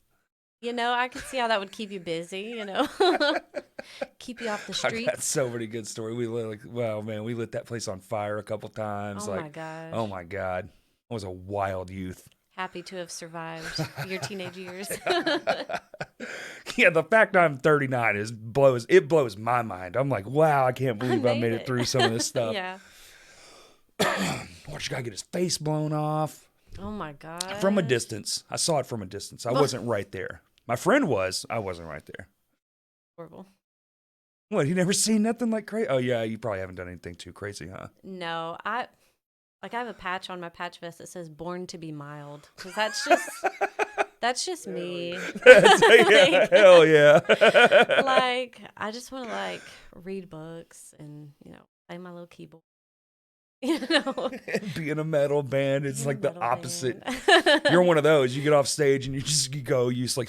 I could see how that would keep you busy, keep you off the streets. I got so many good stories. We lit that place on fire a couple times. Oh, my gosh. Oh, my God. I was a wild youth. Happy to have survived your teenage years. Yeah, the fact I'm 39 blows my mind. I'm like, wow, I can't believe I made it through some of this stuff. Yeah. Watch a guy get his face blown off. Oh, my God. From a distance. I saw it from a distance. I wasn't right there. My friend was. I wasn't right there. Horrible. What, you never seen nothing like crazy? Oh, yeah, you probably haven't done anything too crazy, huh? No, I have a patch on my patch vest that says "Born to be Mild" because that's just me. Hell yeah. Like, I just want to read books and play my little keyboard. Be in a metal band, it's like the opposite. Band. You're one of those. You get off stage and you just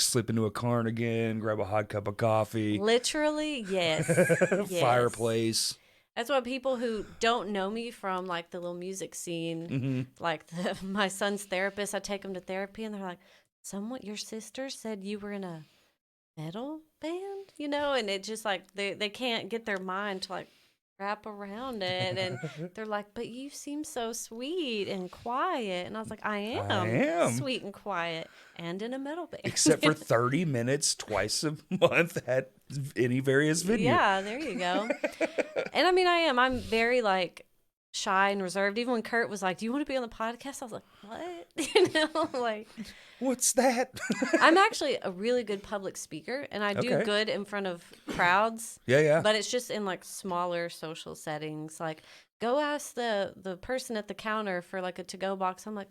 slip into a cardigan, grab a hot cup of coffee. Literally, yes. Yes. Fireplace. That's what people who don't know me from like the little music scene, like my son's therapist, I take him to therapy and they're like, your sister said you were in a metal band, and it just like they can't get their mind to like wrap around it, and they're like, but you seem so sweet and quiet, and I was like, I am sweet and quiet and in a metal band, except for 30 minutes twice a month at any various venue. Yeah, there you go. And I mean, I'm very like shy and reserved. Even when Kurt was like, do you want to be on the podcast, I was like, what? Like, what's that? I'm actually a really good public speaker, and I do good in front of crowds. Yeah. But it's just in like smaller social settings. Like, go ask the person at the counter for like a to-go box. I'm like,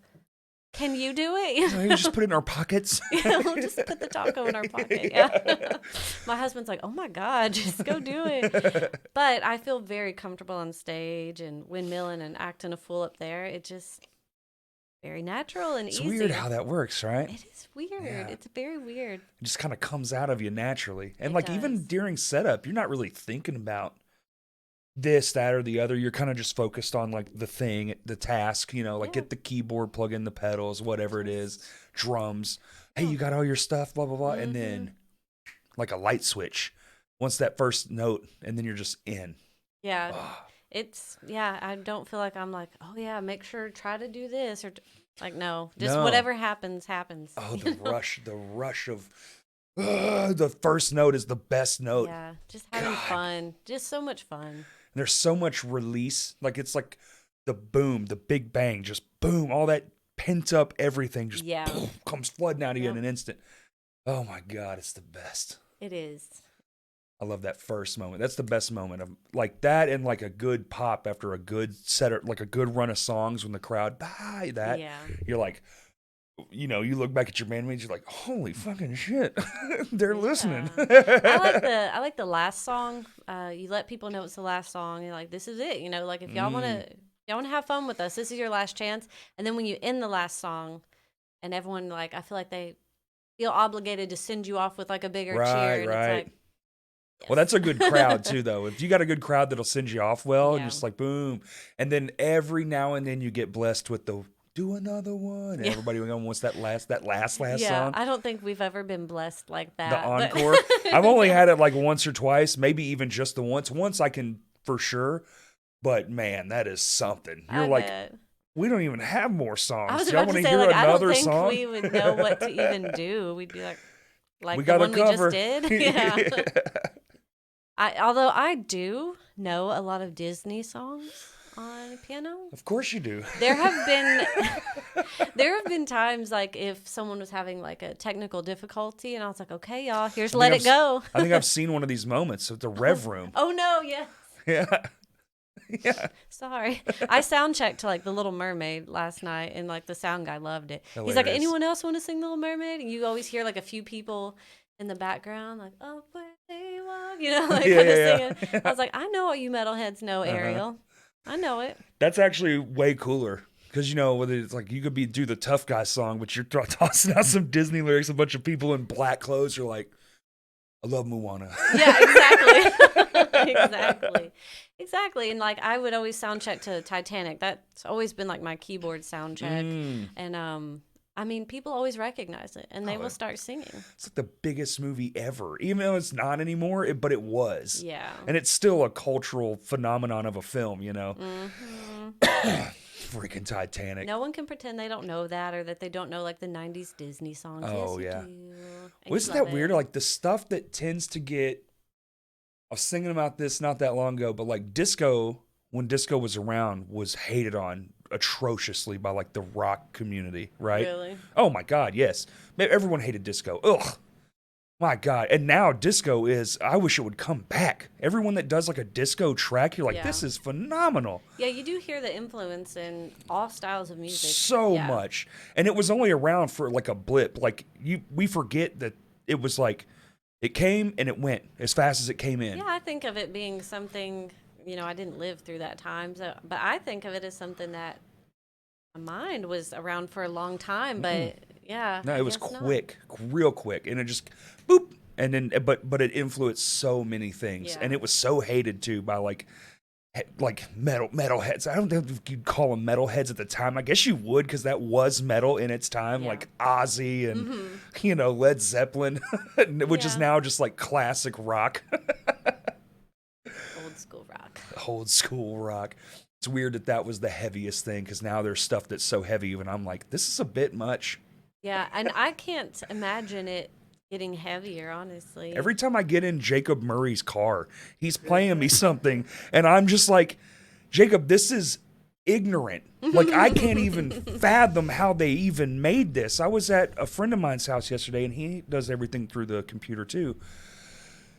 can you do it? You just put it in our pockets. Yeah, we'll just put the taco in our pocket. Yeah. My husband's like, oh my God, just go do it. But I feel very comfortable on stage and windmilling and acting a fool up there. It just very natural and it's easy. It's weird how that works, right? It is weird. Yeah. It's very weird. It just kind of comes out of you naturally. And It even does. during setup, you're not really thinking about this, that, or the other. You're kind of just focused on like the thing, the task, get the keyboard, plug in the pedals, whatever it is, drums. hey, you got all your stuff, blah, blah, blah. And then like a light switch, once that first note, and then you're just in. Yeah. I don't feel like I'm like, oh yeah, make sure, try to do this or like, no, just whatever happens. Oh, the rush of the first note is the best note. Yeah, just having fun, just so much fun. And there's so much release. Like it's like the boom, the big bang, just boom, all that pent up everything just boom, comes flooding out of you in an instant. Oh my God, it's the best. It is. I love that first moment. That's the best moment of like that, and like a good pop after a good set, like a good run of songs when the crowd buy that. Yeah. You're like, you know, you look back at your bandmates, you're like, holy fucking shit, they're listening. I like the last song. You let people know it's the last song. You're like, this is it. You know, like if y'all want to have fun with us, this is your last chance. And then when you end the last song, and everyone like, I feel like they feel obligated to send you off with like a bigger cheer. And it's like, yes. Well, that's a good crowd too, though. If you got a good crowd that'll send you off well, and just like boom, and then every now and then you get blessed with the do another one, and everybody wants that last song. I don't think we've ever been blessed like that. The encore. I've only had it like once or twice, maybe even just the once. Once I can for sure, but man, that is something. You're like, we don't even have more songs. I was Y'all about to want to say, hear like, I another don't think song? we would know what to even do. We'd be like we the got one a cover. we just did. Yeah. Although I do know a lot of Disney songs on piano. Of course you do. There have been times like if someone was having like a technical difficulty and I was like, okay, y'all, here's Let It Go. I think I've seen one of these moments at the Rev Room. Oh no, yes. Yeah. Yeah. Sorry. I sound checked to like The Little Mermaid last night and like the sound guy loved it. Hilarious. He's like, anyone else want to sing The Little Mermaid? And you always hear like a few people in the background like, oh, where they walk, you know, like kind of singing. I was like, I know what you metalheads know, Ariel. I know it. That's actually way cooler. Because, you know, whether it's like you could do the tough guy song, but you're tossing out some Disney lyrics, a bunch of people in black clothes. You're like, I love Moana. Yeah, exactly. Exactly. And like I would always sound check to Titanic. That's always been like my keyboard sound check. And I mean, people always recognize it and they will start singing. It's like the biggest movie ever, even though it's not anymore, but it was. Yeah. And it's still a cultural phenomenon of a film, you know? Freaking Titanic. No one can pretend they don't know that or that they don't know like the 90s Disney songs. Oh, yes, yeah. Well, isn't that weird? Like the stuff that tends to get, I was thinking about this not that long ago, but like disco, when disco was around, was hated on atrociously by like the rock community, right? Really? Oh my God, yes. Everyone hated disco. Ugh. My God. And now disco is, I wish it would come back. Everyone that does like a disco track, you're like, this is phenomenal. Yeah, you do hear the influence in all styles of music. So much. And it was only around for like a blip. Like we forget that it was like, it came and it went as fast as it came in. Yeah, I think of it being something, you know, I didn't live through that time, but I think of it as something that my mind was around for a long time, but yeah. No, it was quick, real quick. And it just, boop. And then, but it influenced so many things. Yeah. And it was so hated too by like metalheads. I don't know if you'd call them metalheads at the time. I guess you would, because that was metal in its time, like Ozzy and you know, Led Zeppelin, which is now just like classic rock. Old school rock. It's weird that was the heaviest thing, because now there's stuff that's so heavy, and I'm like, this is a bit much. Yeah, and I can't imagine it getting heavier, honestly. Every time I get in Jacob Murray's car, he's playing me something, and I'm just like, Jacob, this is ignorant. Like, I can't even fathom how they even made this. I was at a friend of mine's house yesterday, and he does everything through the computer too.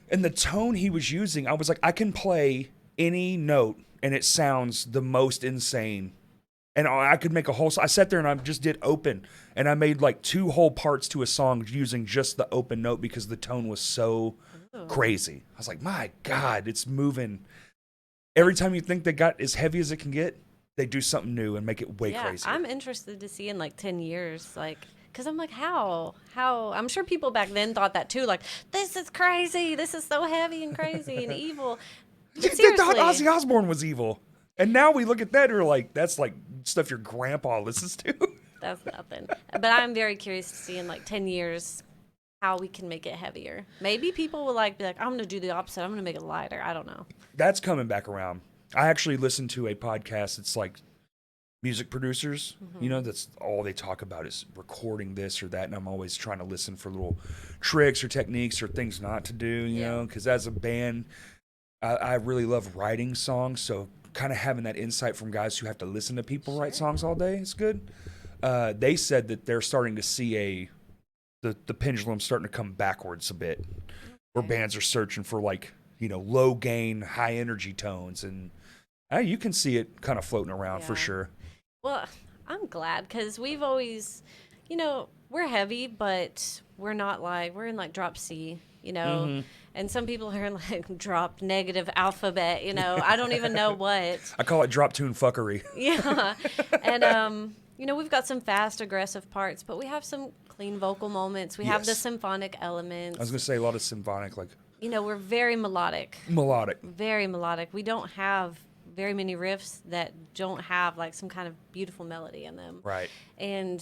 And the tone he was using, I was like, I can play any note, and it sounds the most insane. And I could make a whole... I sat there and I just did open. And I made like 2 whole parts to a song using just the open note because the tone was so crazy. I was like, my God, it's moving. Every time you think they got as heavy as it can get, they do something new and make it way crazy. I'm interested to see in like 10 years, like... Because I'm like, how? I'm sure people back then thought that too. Like, this is crazy. This is so heavy and crazy and evil. They thought Ozzy Osbourne was evil. And now we look at that and we're like, that's like stuff your grandpa listens to. That's nothing. But I'm very curious to see in like 10 years how we can make it heavier. Maybe people will be like, I'm going to do the opposite. I'm going to make it lighter. I don't know. That's coming back around. I actually listened to a podcast. It's like music producers, that's all they talk about is recording this or that. And I'm always trying to listen for little tricks or techniques or things not to do, you know, because as a band, I really love writing songs. So kind of having that insight from guys who have to listen to people write songs all day is good. They said that they're starting to see the pendulum starting to come backwards a bit, where bands are searching for like, low gain, high energy tones. And you can see it kind of floating around for sure. Well, I'm glad because we've always, we're heavy, but we're not like, we're in like drop C, and some people are in like drop negative alphabet, I don't even know what. I call it drop tune fuckery. Yeah. And, we've got some fast, aggressive parts, but we have some clean vocal moments. We have the symphonic elements. I was going to say a lot of symphonic, like. We're very melodic. Very melodic. We don't have very many riffs that don't have like some kind of beautiful melody in them. Right. And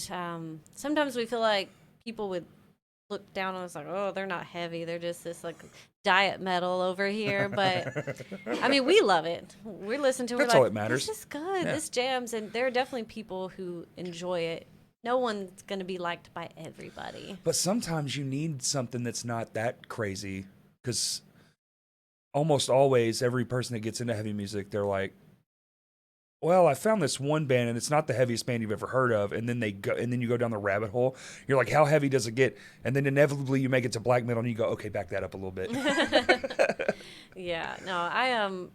sometimes we feel like people would look down on us like, oh, they're not heavy. They're just this like diet metal over here. But I mean, we love it. We listen to it. That's all that matters. This is good. Yeah. This jams. And there are definitely people who enjoy it. No one's going to be liked by everybody. But sometimes you need something that's not that crazy, because almost always every person that gets into heavy music, they're like, well, I found this one band and it's not the heaviest band you've ever heard of. And then you go down the rabbit hole. You're like, how heavy does it get? And then inevitably you make it to black metal and you go, okay, back that up a little bit. Yeah, no,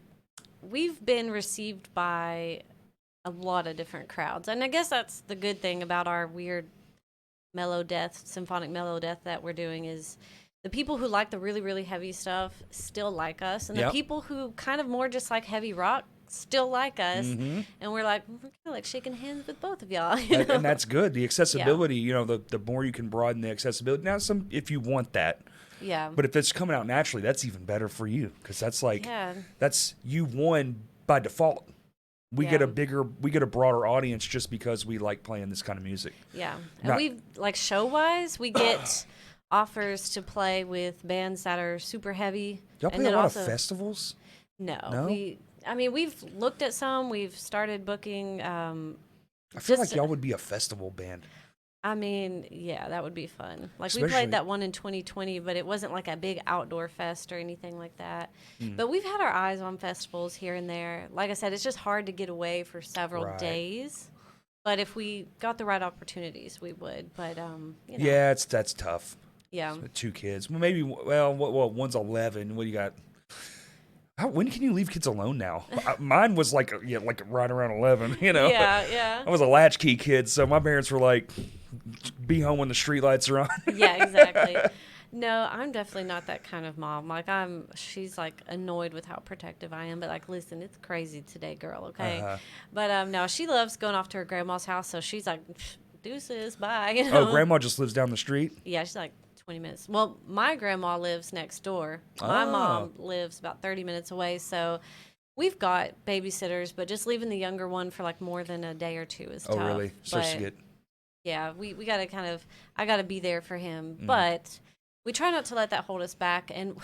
we've been received by a lot of different crowds. And I guess that's the good thing about our weird symphonic mellow death that we're doing is the people who like the really, really heavy stuff still like us. And the people who kind of more just like heavy rock still like us. Mm-hmm. And we're like, we're kind of like shaking hands with both of y'all. And that's good. The accessibility, the more you can broaden the accessibility. Now, if you want that. Yeah. But if it's coming out naturally, that's even better for you. Because that's like, that's you won by default. We get a broader audience just because we like playing this kind of music. Yeah. And we like show-wise, we get offers to play with bands that are super heavy. Y'all play a lot of festivals? No. We've looked at some. We've started booking. I feel like y'all would be a festival band. I mean, yeah, that would be fun. Like, we played that one in 2020, but it wasn't like a big outdoor fest or anything like that. But we've had our eyes on festivals here and there. Like I said, it's just hard to get away for several days. But if we got the right opportunities, we would. But, Yeah, that's tough. Yeah. So 2 kids. Well, one's 11. What do you got? When can you leave kids alone now? Mine was like right around 11, Yeah. I was a latchkey kid, so my parents were like, be home when the street lights are on. Yeah, exactly. No, I'm definitely not that kind of mom. Like, she's like annoyed with how protective I am, but like, listen, it's crazy today, girl, okay? Uh-huh. But no, she loves going off to her grandma's house, so she's like, deuces, bye. Oh, grandma just lives down the street? Yeah, she's like 20 minutes. Well, my grandma lives next door. My mom lives about 30 minutes away, so we've got babysitters, but just leaving the younger one for like more than a day or two is tough. Oh, really? Starts to get... Yeah, we got to I got to be there for him, but we try not to let that hold us back, and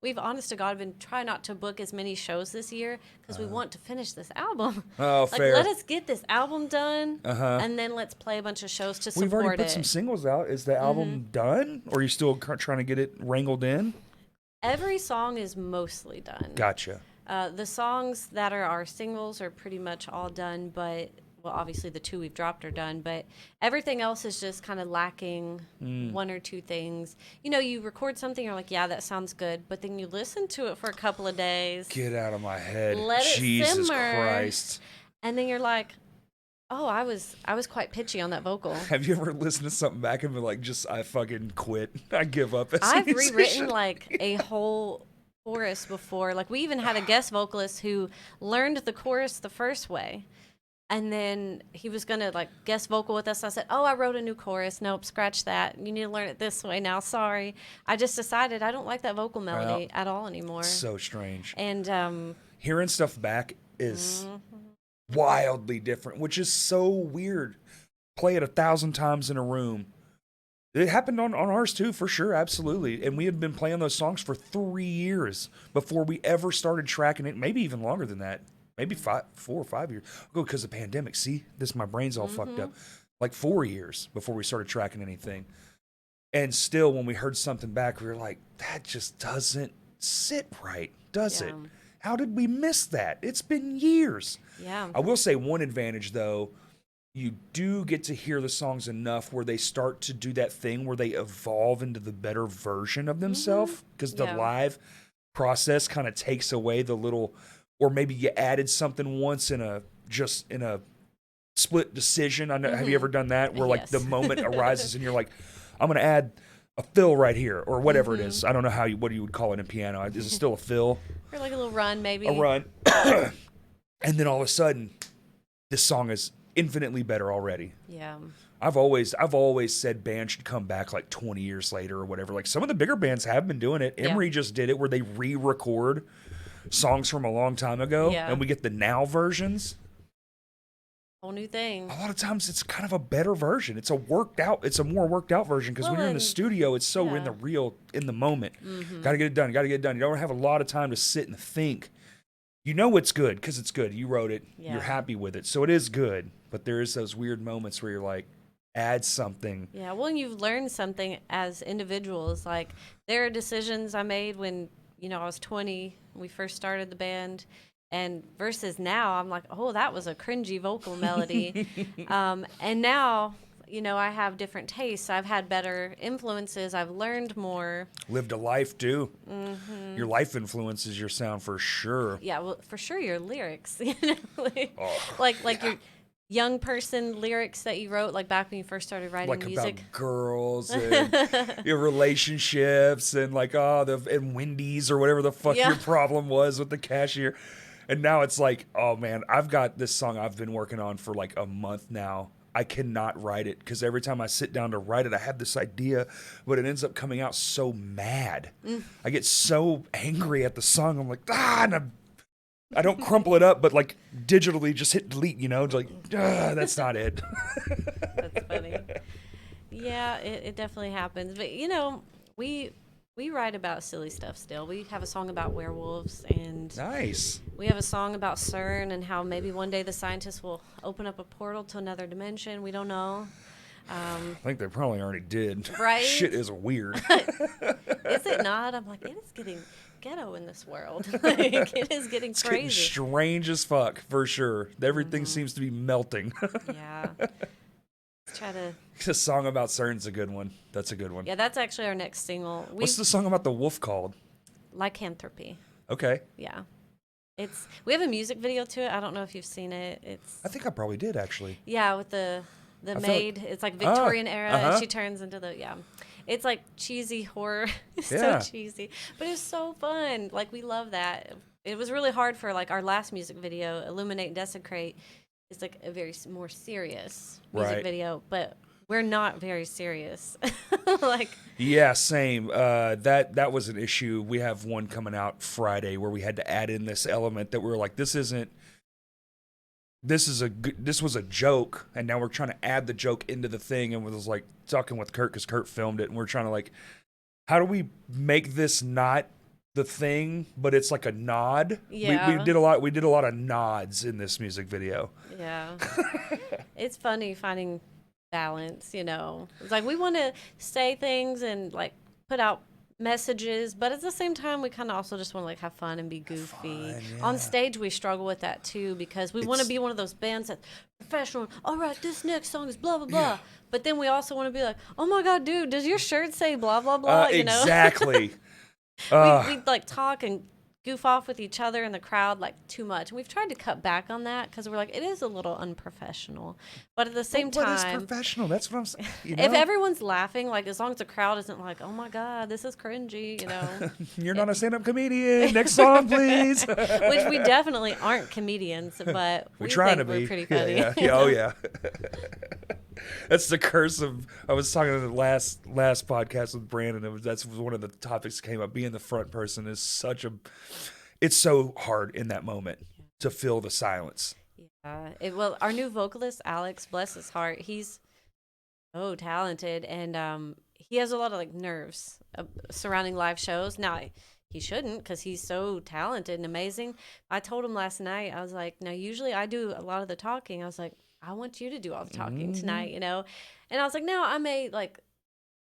we've, honest to God, been trying not to book as many shows this year because we want to finish this album. Oh, like, fair. Let us get this album done, and then let's play a bunch of shows to support it. We've already put some singles out. Is the album done, or are you still trying to get it wrangled in? Every song is mostly done. Gotcha. The songs that are our singles are pretty much all done, but... Well, obviously the 2 we've dropped are done, but everything else is just kind of lacking 1 or 2 things. You record something, you're like, yeah, that sounds good, but then you listen to it for a couple of days. Get out of my head. Let Jesus it simmer. Christ. And then you're like, oh, I was quite pitchy on that vocal. Have you ever listened to something back and been like, I fucking quit. I give up. I've rewritten like a whole chorus before. Like, we even had a guest vocalist who learned the chorus the first way. And then he was going to, like, guest vocal with us. I said, I wrote a new chorus. Nope, scratch that. You need to learn it this way now. Sorry. I just decided I don't like that vocal melody at all anymore. So strange. And hearing stuff back is wildly different, which is so weird. play it 1,000 times in a room. It happened on ours too, for sure, absolutely. And we had been playing those songs for 3 years before we ever started tracking it. Maybe even longer than that. Maybe 4 or 5 years. Oh, because of the pandemic. See, my brain's all fucked up. Like 4 years before we started tracking anything. And still, when we heard something back, we were like, that just doesn't sit right, does it? How did we miss that? It's been years. Yeah. I will say one advantage, though, you do get to hear the songs enough where they start to do that thing where they evolve into the better version of themselves, because the live process kind of takes away the little, or maybe you added something once in a split decision. I know, have you ever done that where like the moment arises and you're like, I'm going to add a fill right here, or whatever it is. I don't know what you would call it in piano. Is it still a fill? Or like a little run, maybe. A run. And then all of a sudden, this song is infinitely better already. Yeah. I've always said bands should come back like 20 years later or whatever. Like some of the bigger bands have been doing it. Emery just did it where they re-record songs from a long time ago, and we get the now versions. Whole new thing. A lot of times it's kind of a better version. It's a more worked out version, because when you're in the studio, it's so in the moment. Got to get it done. You don't have a lot of time to sit and think. You know it's good because it's good. You wrote it. Yeah. You're happy with it. So it is good. But there is those weird moments where you're like, add something. Yeah, well, and you've learned something as individuals. Like, there are decisions I made when, I was 20, we first started the band. And versus now, I'm like, oh, that was a cringy vocal melody. And now, I have different tastes. I've had better influences. I've learned more. Lived a life, too. Your life influences your sound for sure. Yeah, well, for sure, your lyrics. Like your young person lyrics that you wrote, like back when you first started writing music. Like about girls and your relationships and like, and Wendy's or whatever the fuck your problem was with the cashier. And now it's like, oh man, I've got this song I've been working on for like a month now. I cannot write it because every time I sit down to write it, I have this idea, but it ends up coming out so mad. I get so angry at the song. I'm like, and I don't crumple it up, but like digitally just hit delete, It's like, that's not it. That's funny. Yeah, it definitely happens. But, we write about silly stuff still. We have a song about werewolves, and nice. We have a song about CERN and how maybe one day the scientists will open up a portal to another dimension. We don't know. I think they probably already did. Right? Shit is weird. Is it not? I'm like, it is getting ghetto in this world. Like, it is getting it's crazy. Getting strange as fuck, for sure. Everything seems to be melting. Yeah. Try to. The song about CERN's a good one. That's a good one. Yeah, that's actually our next single. What's the song about the wolf called? Lycanthropy. Okay. Yeah. We have a music video to it. I don't know if you've seen it. I think I probably did actually. Yeah, with the maid. It's like Victorian era, and she turns into it's like cheesy horror. It's so cheesy, but it's so fun. Like, we love that. It was really hard for like our last music video, Illuminate and Desecrate. It's like a very more serious music video, but we're not very serious. Yeah, same. That was an issue. We have one coming out Friday where we had to add in this element that we were like, this was a joke, and now we're trying to add the joke into the thing, and was like talking with Kurt because Kurt filmed it, and we're trying to like, how do we make this not the thing, but it's like a nod. Yeah. We did a lot of nods in this music video. Yeah. It's funny finding balance, It's like we want to say things and like put out messages, but at the same time we kind of also just want to like have fun and be goofy. On stage we struggle with that too, because we want to be one of those bands that's professional. All right, this next song is blah blah blah. But then we also want to be like, oh my god, dude, does your shirt say blah blah blah? Exactly. We like talk and goof off with each other in the crowd like too much. And we've tried to cut back on that because we're like, it is a little unprofessional. But at the same time, what is professional? That's what I'm saying. If everyone's laughing, like as long as the crowd isn't like, oh my god, this is cringy, You're not a stand-up comedian. Next song, please. Which we definitely aren't comedians, but we trying think to be. We're pretty funny. Yeah. Oh yeah. That's the curse of. I was talking to the last podcast with Brandon. That's one of the topics that came up. Being the front person is it's so hard in that moment to fill the silence. Yeah. Well, our new vocalist Alex, bless his heart, he's so talented, and he has a lot of like nerves surrounding live shows. Now he shouldn't, because he's so talented and amazing. I told him last night, I was like, now usually I do a lot of the talking. I was like, I want you to do all the talking tonight, you know? And I was like, no, I may like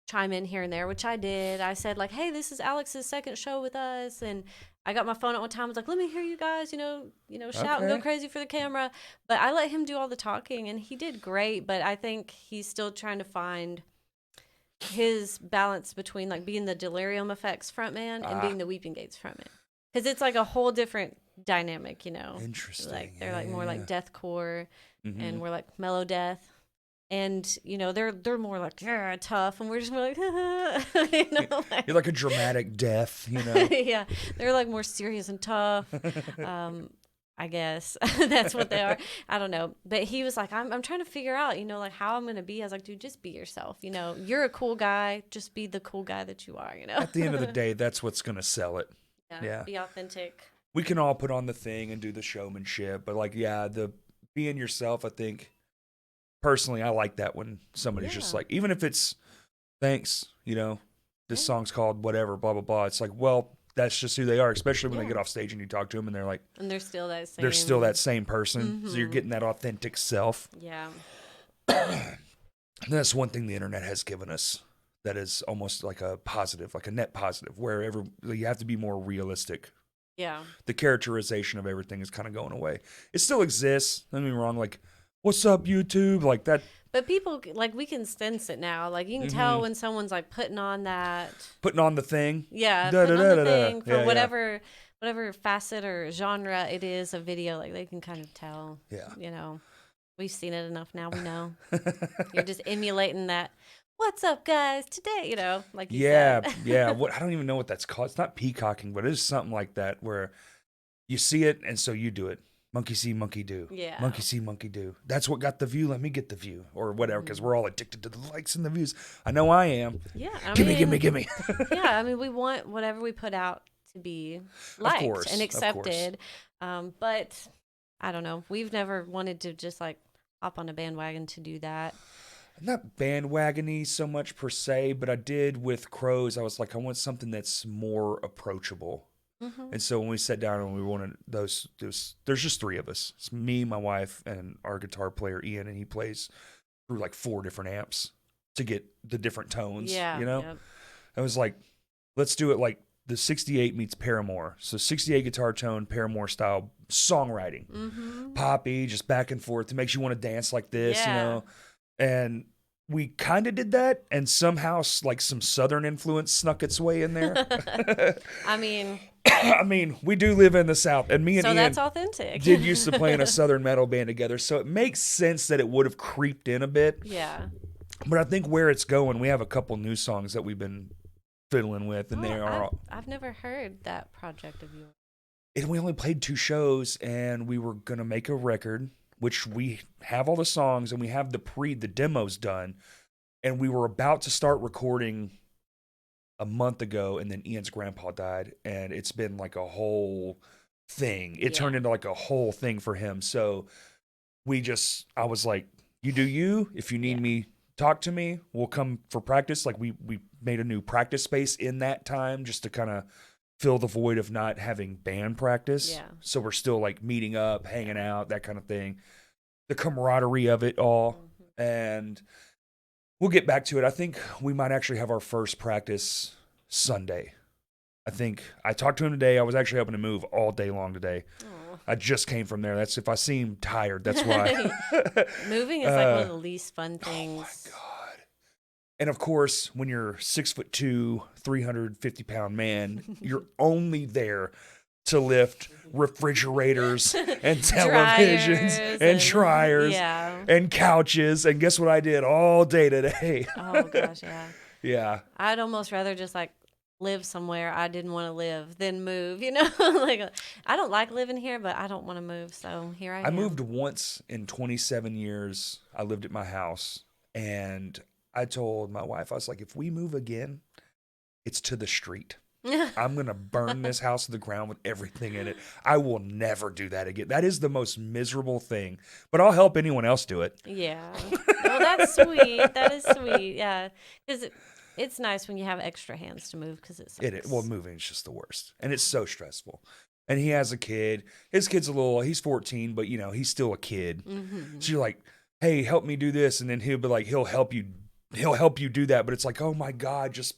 chime in here and there, which I did. I said like, hey, this is Alex's second show with us, and I got my phone at one time. I was like, let me hear you guys, shout and go crazy for the camera. But I let him do all the talking, and he did great. But I think he's still trying to find his balance between like being the Delirium Effects frontman and being the Weeping Gates frontman, because it's like a whole different dynamic, Interesting. Like they're like more like deathcore, and we're like mellow death. And they're more like tough, and we're just more like like, you're like a dramatic death, yeah, they're like more serious and tough. I guess that's what they are. I don't know, but he was like, I'm trying to figure out, like how I'm gonna be. I was like, dude, just be yourself. You're a cool guy. Just be the cool guy that you are. At the end of the day, that's what's gonna sell it. Yeah. Be authentic. We can all put on the thing and do the showmanship, but like, the being yourself, I think. Personally, I like that when somebody's just like, even if it's thanks, this song's called whatever, blah, blah, blah. It's like, well, that's just who they are, especially when they get off stage and you talk to them and they're like, and they're still that same person. So you're getting that authentic self. Yeah. That's one thing the internet has given us that is almost like a positive, like a net positive, where you have to be more realistic. Yeah. The characterization of everything is kind of going away. It still exists. Don't get me wrong. Like, what's up, YouTube? Like that. But people, like, we can sense it now. Like, you can tell when someone's like putting on the thing. Yeah, putting on the thing for whatever facet or genre it is of video. Like, they can kind of tell. Yeah. We've seen it enough now. We know. You're just emulating that. What's up, guys? Today, like you said. Yeah. I don't even know what that's called. It's not peacocking, but it is something like that where you see it and so you do it. Monkey see, monkey do. Yeah. Monkey see, monkey do. That's what got the view. Let me get the view. Or whatever, because we're all addicted to the likes and the views. I know I am. Yeah. Gimme. Yeah, we want whatever we put out to be liked and accepted. But I don't know. We've never wanted to just like hop on a bandwagon to do that. Not bandwagony so much per se, but I did with Crows. I was like, I want something that's more approachable. And so when we sat down and we wanted there's just three of us. It's me, my wife, and our guitar player, Ian, and he plays through like 4 different amps to get the different tones, Yep. I was like, let's do it like the 68 meets Paramore. So 68 guitar tone, Paramore style songwriting. Poppy, just back and forth. It makes you want to dance like this, And we kind of did that, and somehow like some Southern influence snuck its way in there. I mean, we do live in the South, and me and Ian that's authentic. did used to play in a Southern metal band together, so it makes sense that it would have creeped in a bit. Yeah. But I think where it's going, we have a couple new songs that we've been fiddling with, and I've never heard that project of yours. And we only played 2 shows, and we were gonna make a record, which we have all the songs and we have the demos done, and we were about to start recording a month ago, and then Ian's grandpa died, and it's been like a whole thing. It turned into like a whole thing for him. So I was like, you do you. If you need me, talk to me. We'll come for practice. Like we made a new practice space in that time just to kind of fill the void of not having band practice. Yeah. So we're still like meeting up, hanging out, that kind of thing. The camaraderie of it all. And we'll get back to it. I think we might actually have our first practice Sunday. I think I talked to him today. I was actually hoping to move all day long today. Aww. I just came from there. That's if I seem tired, that's why. Moving is like one of the least fun things. Oh my God. And of course, when you're 6'2", 350-pound man, you're only there to lift refrigerators and televisions and dryers and couches. And guess what I did all day today? Oh gosh, yeah. Yeah. I'd almost rather just like live somewhere I didn't want to live than move, like I don't like living here, but I don't want to move. So here I am. I moved once in 27 years. I lived at my house, and I told my wife, I was like, if we move again, it's to the street. I'm going to burn this house to the ground with everything in it. I will never do that again. That is the most miserable thing. But I'll help anyone else do it. Yeah. Well, that's sweet. That is sweet. Yeah. Because it's nice when you have extra hands to move because it sucks. Well, moving is just the worst. And it's so stressful. And he has a kid. His kid's he's 14, but, he's still a kid. Mm-hmm. So you're like, hey, help me do this. And then he'll be like, he'll help you do that. But it's like, oh, my God, just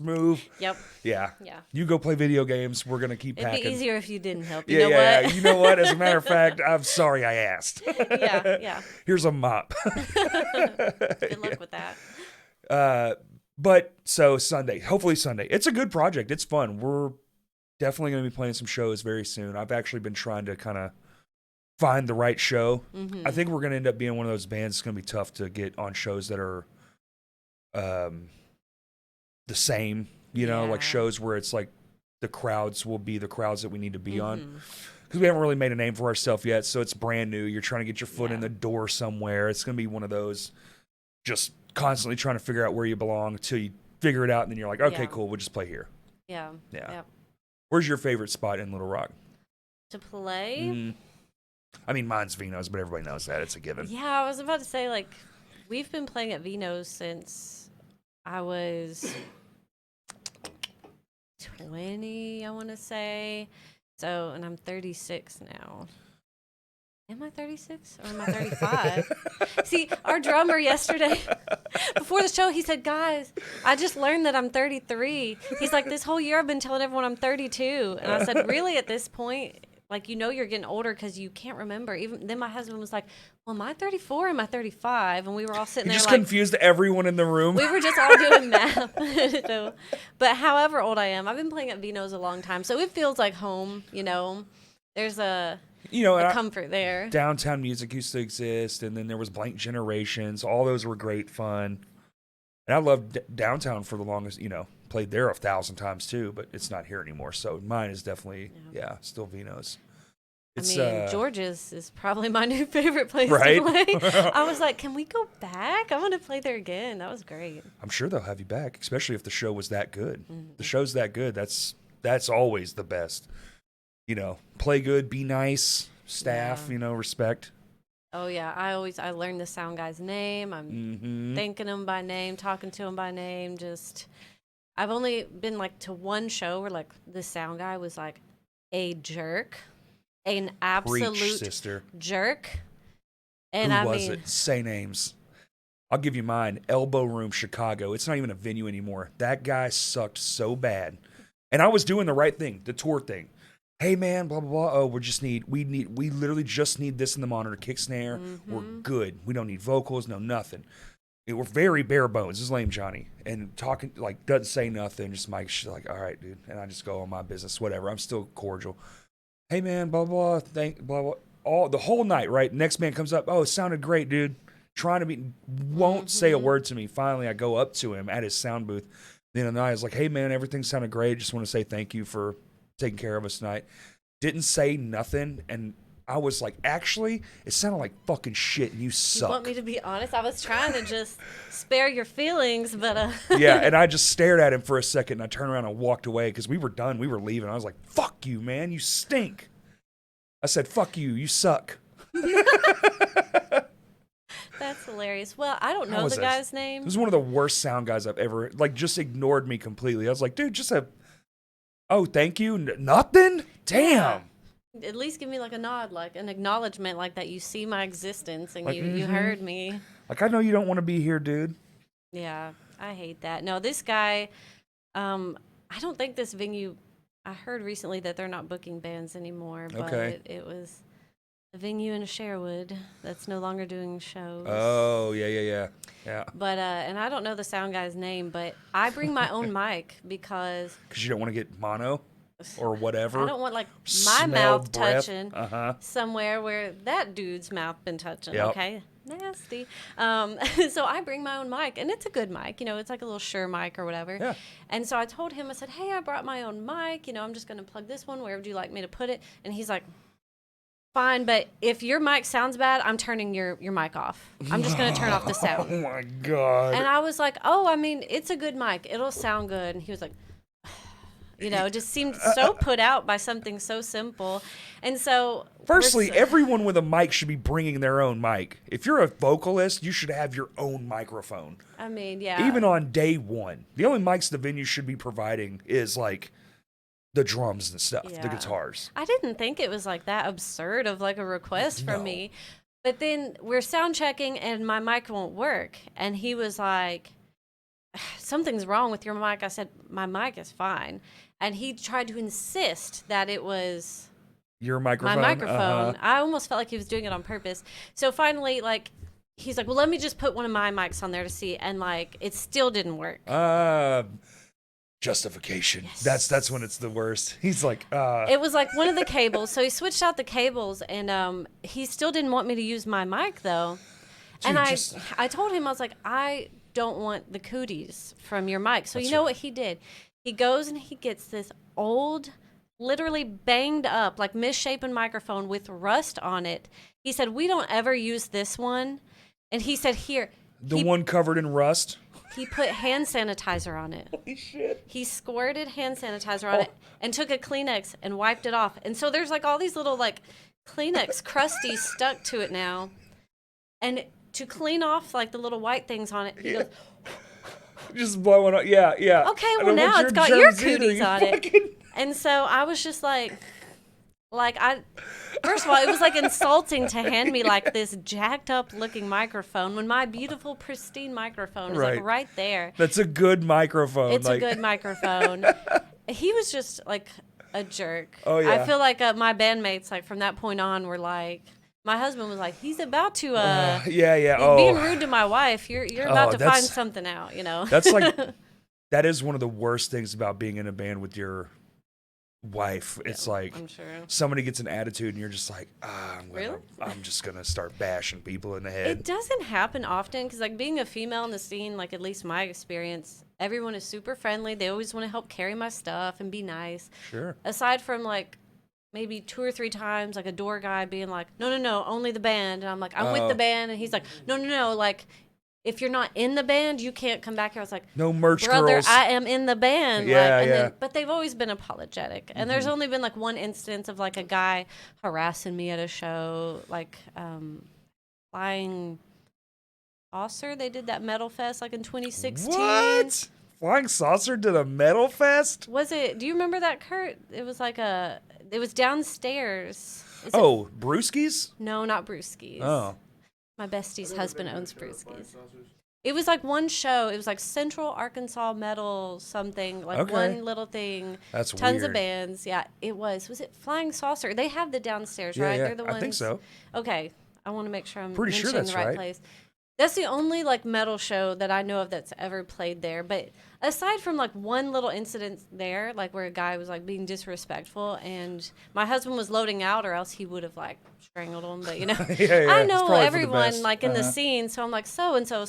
move. Yep. Yeah. You go play video games. We're going to keep packing. It'd be easier if you didn't help. You know what? You know what? As a matter of fact, I'm sorry I asked. Yeah. Here's a mop. Good luck with that. But so hopefully Sunday. It's a good project. It's fun. We're definitely going to be playing some shows very soon. I've actually been trying to kind of find the right show. Mm-hmm. I think we're going to end up being one of those bands that's going to be tough to get on shows that are the same, like shows where it's like the crowds will be the crowds that we need to be on. Because we haven't really made a name for ourselves yet, so it's brand new. You're trying to get your foot in the door somewhere. It's going to be one of those just constantly trying to figure out where you belong until you figure it out, and then you're like, okay, cool, we'll just play here. Yeah. Where's your favorite spot in Little Rock? To play? I mean, mine's Vino's, but everybody knows that. It's a given. Yeah, I was about to say, like, we've been playing at Vino's since I was 20, I want to say. So, and I'm 36 now. Am I 36 or am I 35? See, our drummer yesterday, before the show, he said, guys, I just learned that I'm 33. He's like, this whole year I've been telling everyone I'm 32. And I said, really, at this point, like, you're getting older because you can't remember. Even then my husband was like, well, am I 34 or am I 35? And we were all sitting there just like, confused everyone in the room. We were just all doing math. So, but however old I am, I've been playing at Vino's a long time. So it feels like home, There's a comfort there. Downtown Music used to exist, and then there was Blank Generations. All those were great fun. And I loved Downtown for the longest, played there 1,000 times too, but it's not here anymore. So mine is definitely, still Vino's. George's is probably my new favorite place to play. I was like, can we go back? I want to play there again. That was great. I'm sure they'll have you back, especially if the show was that good. Mm-hmm. The show's that good. That's always the best. Play good, be nice, staff, respect. Oh, yeah. I learned the sound guy's name. I'm thanking him by name, talking to him by name. I've only been, to one show where, the sound guy was, a jerk. An absolute jerk. And Who was it? Say names. I'll give you mine. Elbow Room, Chicago. It's not even a venue anymore. That guy sucked so bad. And I was doing the right thing, the tour thing. Hey man, blah blah blah. Oh, we literally just need this in the monitor, kick snare. Mm-hmm. We're good. We don't need vocals, no nothing. We're very bare bones. This is Lame Johnny, and talking doesn't say nothing. Just Mike's like, all right, dude, and I just go on my business, whatever. I'm still cordial. Hey man, blah blah, blah blah. All the whole night, right? Next man comes up. Oh, it sounded great, dude. Trying to be, won't say a word to me. Finally, I go up to him at his sound booth. The end of the night, I was like, hey man, everything sounded great. Just want to say thank you for taking care of us tonight. Didn't say nothing, and I was like, actually, it sounded like fucking shit, and you suck. You want me to be honest? I was trying to just spare your feelings, but yeah, and I just stared at him for a second, and I turned around and walked away because we were done. We were leaving. I was like, fuck you, man. You stink. I said, fuck you. You suck. That's hilarious. Well, I don't know the guy's name. He was one of the worst sound guys I've ever, just ignored me completely. I was like, dude, oh, thank you. Nothing? Damn. Yeah. At least give me a nod, an acknowledgement, that you see my existence and you heard me. I know you don't want to be here, dude. Yeah, I hate that. No, this guy, I don't think this venue, I heard recently that they're not booking bands anymore, but it was a venue in Sherwood that's no longer doing shows. Oh, yeah. But, and I don't know the sound guy's name, but I bring my own mic because you don't want to get mono or whatever. I don't want my mouth touching somewhere where that dude's mouth been touching. Yep. Okay, nasty. So I bring my own mic, and it's a good mic. It's like a little Shure mic or whatever. Yeah. And so I told him, I said, hey, I brought my own mic. I'm just going to plug this one. Where would you like me to put it? And he's like, fine, but if your mic sounds bad, I'm turning your mic off. I'm just going to turn off the sound. Oh, my God. And I was like, oh, it's a good mic. It'll sound good. And he was like, You know, just seemed so put out by something so simple. And so, Firstly, everyone with a mic should be bringing their own mic. If you're a vocalist, you should have your own microphone. I mean, yeah. Even on day one, the only mics the venue should be providing is like the drums and stuff, the guitars. I didn't think it was like that absurd of like a request from me. But then we're sound checking and my mic won't work. And he was like, something's wrong with your mic. I said, my mic is fine. And he tried to insist that it was your microphone. My microphone. I almost felt like he was doing it on purpose. So finally, like, he's like, well, let me just put one of my mics on there to see. And like, it still didn't work. Justification. Yes. That's when it's the worst. He's like, It was like one of the cables. So he switched out the cables and he still didn't want me to use my mic though. Dude, and I told him, I was like, I don't want the cooties from your mic. So you know what he did? He goes and he gets this old, literally banged up, like misshapen microphone with rust on it. He said, we don't ever use this one. And he said, here. The one covered in rust? He put hand sanitizer on it. Holy shit. He squirted hand sanitizer on it and took a Kleenex and wiped it off. And so there's like all these little like Kleenex crusties stuck to it now. And to clean off like the little white things on it, he goes, just blowing up. Yeah. Okay, well now it's got your cooties on it. And so I was just like first of all, it was like insulting to hand me like this jacked up looking microphone when my beautiful pristine microphone is like right there. That's a good microphone. It's a good microphone. He was just like a jerk. Oh yeah. I feel like my bandmates like from that point on were like, my husband was like, he's about to being rude to my wife. You're about to find something out, you know. That's like that is one of the worst things about being in a band with your wife. It's like I'm sure somebody gets an attitude and you're just like, I'm just gonna start bashing people in the head. It doesn't happen often because like being a female in the scene, like at least my experience, everyone is super friendly. They always want to help carry my stuff and be nice. Sure. Aside from like maybe 2 or 3 times, like a door guy being like, no, only the band. And I'm like, I'm with the band. And he's like, no, like, if you're not in the band, you can't come back here. I was like, no merch brother, girls. I am in the band. Yeah, But they've always been apologetic. And there's only been like one instance of like a guy harassing me at a show, like Flying Saucer. They did that Metal Fest like in 2016. What? Flying Saucer did a Metal Fest? Was it? Do you remember that, Kurt? It was like it was downstairs. Brewski's? No, not Brewski's. Oh. My bestie's husband owns Brewski's. It was like one show. It was like Central Arkansas Metal something, like one little thing. That's tons weird. of bands. Yeah, it was. Was it Flying Saucer? They have the downstairs, right? Yeah, They're the ones. I think so. Okay, I want to make sure I'm pretty sure mentioning that's the right right. place. That's the only like metal show that I know of that's ever played there. But aside from like one little incident there, like where a guy was like being disrespectful and my husband was loading out or else he would have like strangled him. But you know, I know everyone like in the scene. So I'm like, so-and-so,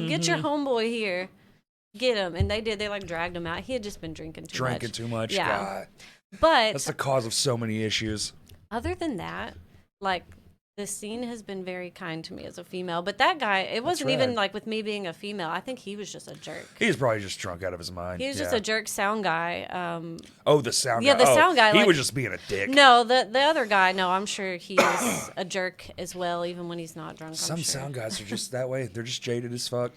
get your homeboy here. Get him. And they did. They like dragged him out. He had just been drinking too much. Yeah. God. But that's the cause of so many issues. Other than that, like, the scene has been very kind to me as a female, but that guy, it wasn't even like with me being a female. I think he was just a jerk. He was probably just drunk out of his mind. He was just a jerk sound guy. The sound guy. Yeah, the sound guy. He was just being a dick. No, the other guy, no, I'm sure he is a jerk as well, even when he's not drunk. Some sound guys are just that way. They're just jaded as fuck.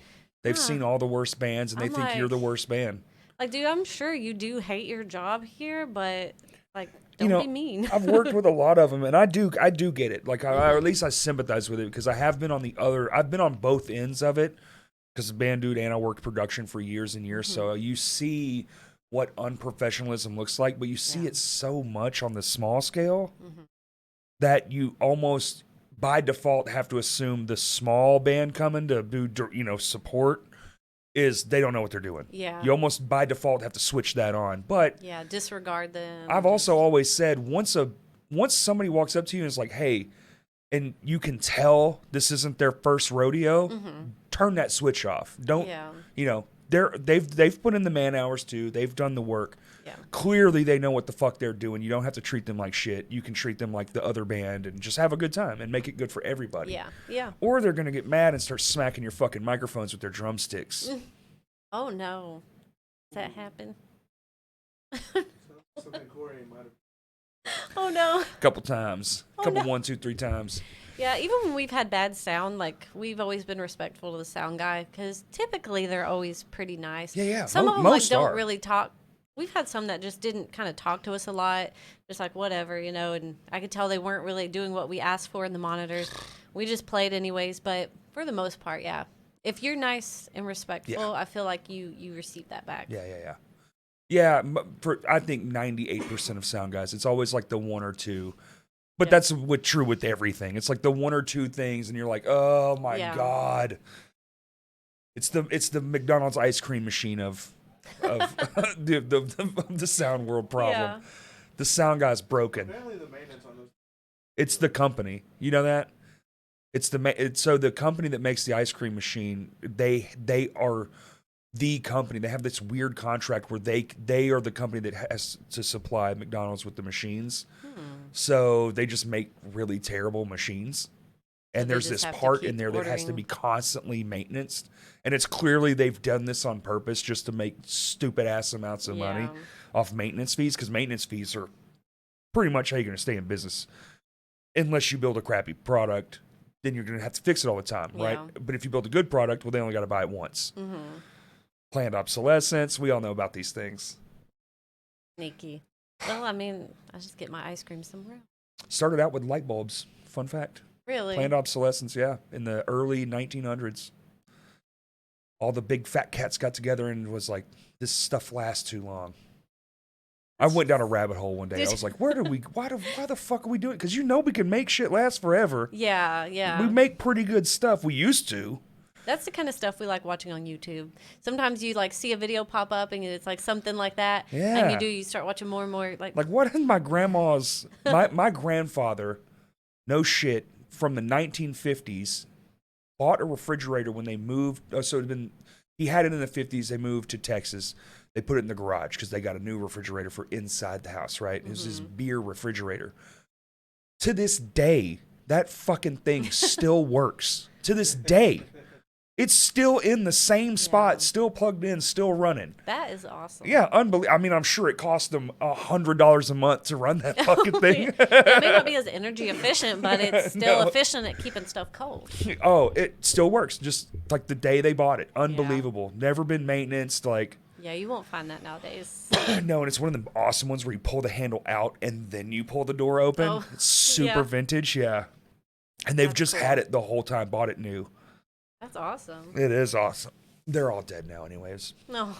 They've seen all the worst bands, and they think you're the worst band. Like, dude, I'm sure you do hate your job here, but like, don't be mean. I've worked with a lot of them, and I do get it. Like, or at least I sympathize with it because I've been on both ends of it. Because as a band dude, and I worked production for years and years, so you see what unprofessionalism looks like, but you see it so much on the small scale that you almost by default have to assume the small band coming to do support is they don't know what they're doing. Yeah. You almost by default have to switch that on. But yeah, disregard them. I've also always said once somebody walks up to you and is like, hey, and you can tell this isn't their first rodeo, turn that switch off. Don't they've put in the man hours too. They've done the work. Yeah. Clearly they know what the fuck they're doing. You don't have to treat them like shit. You can treat them like the other band and just have a good time and make it good for everybody. Yeah. Yeah. Or they're going to get mad and start smacking your fucking microphones with their drumsticks. Oh no. Does that happen? Something Corey might have. Oh no. Couple times, Oh, couple no. 1, 2, 3 times. Yeah, even when we've had bad sound, like we've always been respectful to the sound guy because typically they're always pretty nice. Yeah. Some of them like Most don't are. really talk. We've had some that just didn't kind of talk to us a lot, just like whatever, and I could tell they weren't really doing what we asked for in the monitors. We just played anyways, but for the most part, yeah. If you're nice and respectful, Yeah. I feel like you receive that back. Yeah. Yeah, I think 98% of sound guys, it's always like the one or two. But Yeah. that's true with everything. It's like the one or two things, and you're like, oh my Yeah. God. It's the McDonald's ice cream machine of the sound world problem. Yeah. The sound guy's broken. Apparently the maintenance on those. It's the company. You know that? So the company that makes the ice cream machine, they are the company. They have this weird contract where they are the company that has to supply McDonald's with the machines. So they just make really terrible machines. And they there's just this have to part keep in there that has to ordering. be constantly maintained. And it's clearly they've done this on purpose just to make stupid ass amounts of money Yeah. off maintenance fees, because maintenance fees are pretty much how you're going to stay in business. Unless you build a crappy product, then you're going to have to fix it all the time, right? Yeah. But if you build a good product, well, they only got to buy it once. Mm-hmm. Planned obsolescence, we all know about these things. Sneaky. Well, I mean, I just get my ice cream somewhere else. Started out with light bulbs. Fun fact. Really? Planned obsolescence, yeah, in the early 1900s. All the big fat cats got together and was like, this stuff lasts too long. I went down a rabbit hole one day. I was like, why the fuck are we doing? Because we can make shit last forever. Yeah. We make pretty good stuff. We used to. That's the kind of stuff we like watching on YouTube. Sometimes you like see a video pop up and it's like something like that. Yeah. And you start watching more and more. Like What is my grandma's, my grandfather, no shit, from the 1950s, bought a refrigerator when they moved. He had it in the 50s. They moved to Texas. They put it in the garage because they got a new refrigerator for inside the house, right? It was his beer refrigerator. To this day, that fucking thing still works. To this day. It's still in the same spot, still plugged in, still running. that is awesome. Yeah, unbelievable. I mean, I'm sure it cost them $100 a month to run that fucking thing. It may not be as energy efficient, but it's still No. efficient at keeping stuff cold. Oh, it still works. Just like the day they bought it. Unbelievable. Never been maintenanced. Like, Yeah, you won't find that nowadays. no, and it's one of the awesome ones where you pull the handle out and then you pull the door open. Oh, It's super yeah. vintage, yeah. And they've That's just cool. had it the whole time, bought it new. That's awesome. It is awesome. They're all dead now, anyways. No.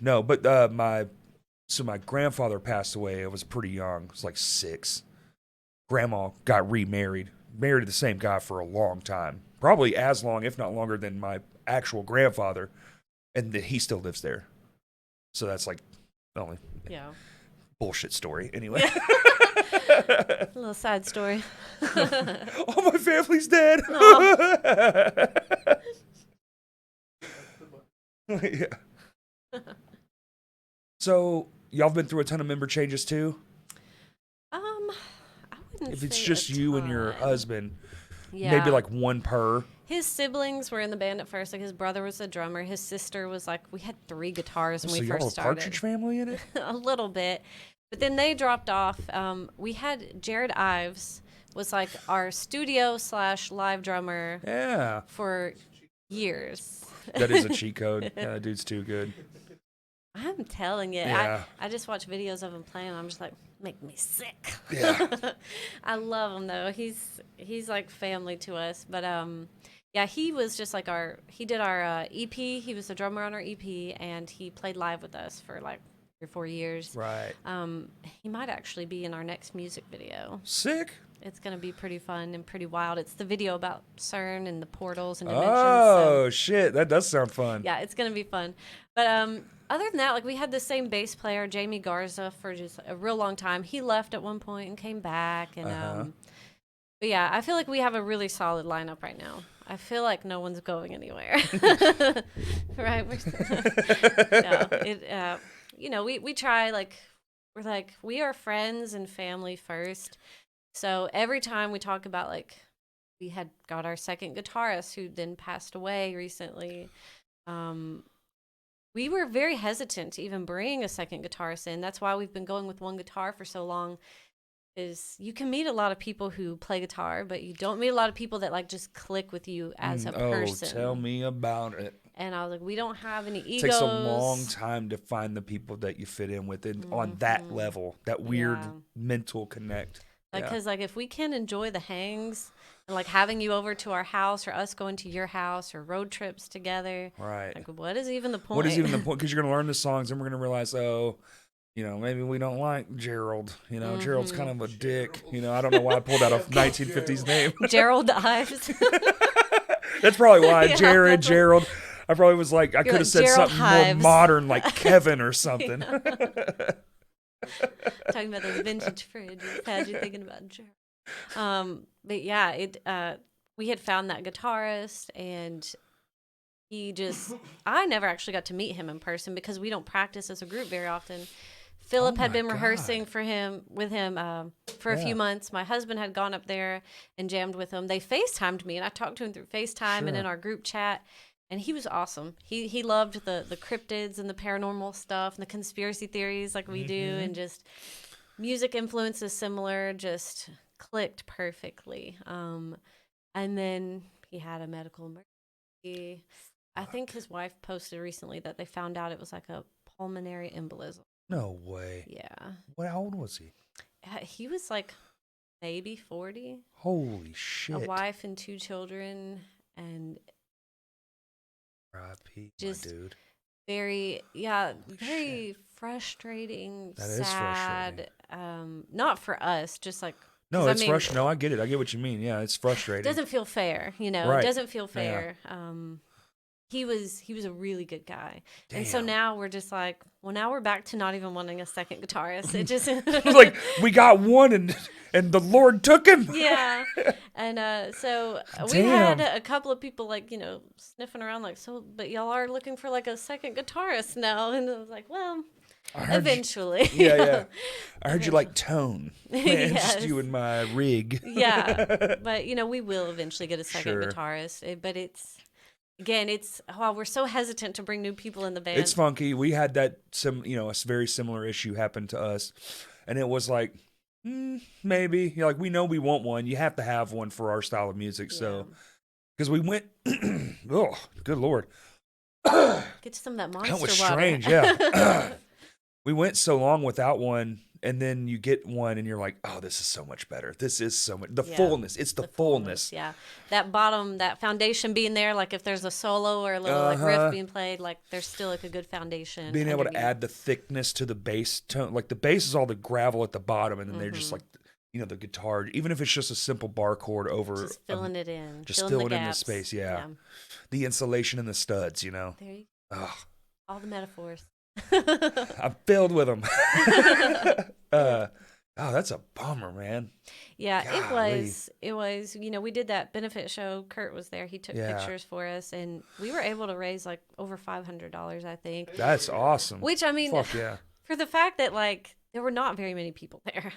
No, but my grandfather passed away. I was pretty young. I was like 6. Grandma got remarried, married to the same guy for a long time, probably as long, if not longer, than my actual grandfather, and he still lives there. So that's like the only Yeah. bullshit story. Anyway, A little side story. oh, my family's dead. Yeah. So y'all been through a ton of member changes too. I wouldn't If it's say just a you and your ton. husband, Yeah. maybe like one per. His siblings were in the band at first. Like his brother was a drummer. His sister was like, we had 3 guitars when So we y'all first a started. Partridge Family in it? A little bit, but then they dropped off. We had Jared Ives was like our studio / live drummer Yeah, for years. that is a cheat code. Yeah, that dude's too good. I'm telling you, Yeah. I just watch videos of him playing. I'm just like, make me sick. Yeah. I love him though. He's like family to us. But yeah, he was just like he did our EP. He was the drummer on our EP, and he played live with us for like 3 or 4 years. Right. He might actually be in our next music video. Sick. It's gonna be pretty fun and pretty wild. It's the video about CERN and the portals and dimensions. Oh shit, that does sound fun. Yeah, it's gonna be fun. But other than that, like we had the same bass player, Jamie Garza, for just a real long time. He left at one point and came back, and but yeah, I feel like we have a really solid lineup right now. I feel like no one's going anywhere, right? No, we try we're like we are friends and family first. So every time we talk about we had got our second guitarist who then passed away recently. we were very hesitant to even bring a second guitarist in. That's why we've been going with one guitar for so long. Is you can meet a lot of people who play guitar, but you don't meet a lot of people that like just click with you as a person. Oh, tell me about it. And I was like, we don't have any egos. It takes a long time to find the people that you fit in with on that level, that weird mental connect. Because like if we can enjoy the hangs and like having you over to our house or us going to your house or road trips together, right? Like what is even the point? What is even the point? Because you're going to learn the songs and we're going to realize, maybe we don't like Gerald. Gerald's kind of a dick. I don't know why I pulled out a 1950s name. Gerald Ives. That's probably why. Gerald. I probably was like, I could have said Gerald something Hives. more modern, like Kevin or something. Talking about those vintage fridges, had you thinking about Gerald. But yeah, we had found that guitarist, and I never actually got to meet him in person because we don't practice as a group very often. Philip had been rehearsing with him for a few months. My husband had gone up there and jammed with him. They FaceTimed me, and I talked to him through FaceTime and in our group chat. And he was awesome. He loved the cryptids and the paranormal stuff and the conspiracy theories like we do, and just music influences similar, just clicked perfectly. And then he had a medical emergency. I think his wife posted recently that they found out it was like a pulmonary embolism. No way. Yeah. How old was he? He was like maybe 40. Holy shit. A wife and 2 children, and R.I.P. just my dude. Very frustrating. That sad. is frustrating. Not for us, just like no, it's frustrating. No, I get it. I get what you mean. Yeah, it's frustrating. It doesn't feel fair, Right. It doesn't feel fair. Yeah. He was a really good guy. Damn. And so now we're just like, well, now we're back to not even wanting a second guitarist. It just it's like we got one and the Lord took him. Yeah. And so we had a couple of people like, sniffing around like, but y'all are looking for like a second guitarist now. And I was like, well, eventually. Yeah. I heard you like tone. Man, yes. Just you and my rig. Yeah. But, we will eventually get a second guitarist. But while we're so hesitant to bring new people in the band. It's funky. We had that a very similar issue happen to us, and it was like, maybe. Like, we know we want one. You have to have one for our style of music. Yeah. So, because we went, oh, good Lord. Get some of that monster water. That was strange, yeah. We went so long without one, and then you get one, and you're like, oh, this is so much better. This is so much. The fullness. It's the fullness. Yeah. That bottom, that foundation being there, like if there's a solo or a little like riff being played, like there's still like a good foundation. Being able to add the thickness to the bass tone. Like the bass is all the gravel at the bottom, and then they're just like, the guitar, even if it's just a simple bar chord over. Just filling it in. Just filling in the space, yeah. The insulation and the studs, There you go. Ugh. All the metaphors. I'm filled with them. That's a bummer, man. Yeah, golly. It was, we did that benefit show. Kurt was there. He took pictures for us, and we were able to raise like over $500, I think. That's awesome. Which, I mean, fuck yeah. For the fact that like there were not very many people there.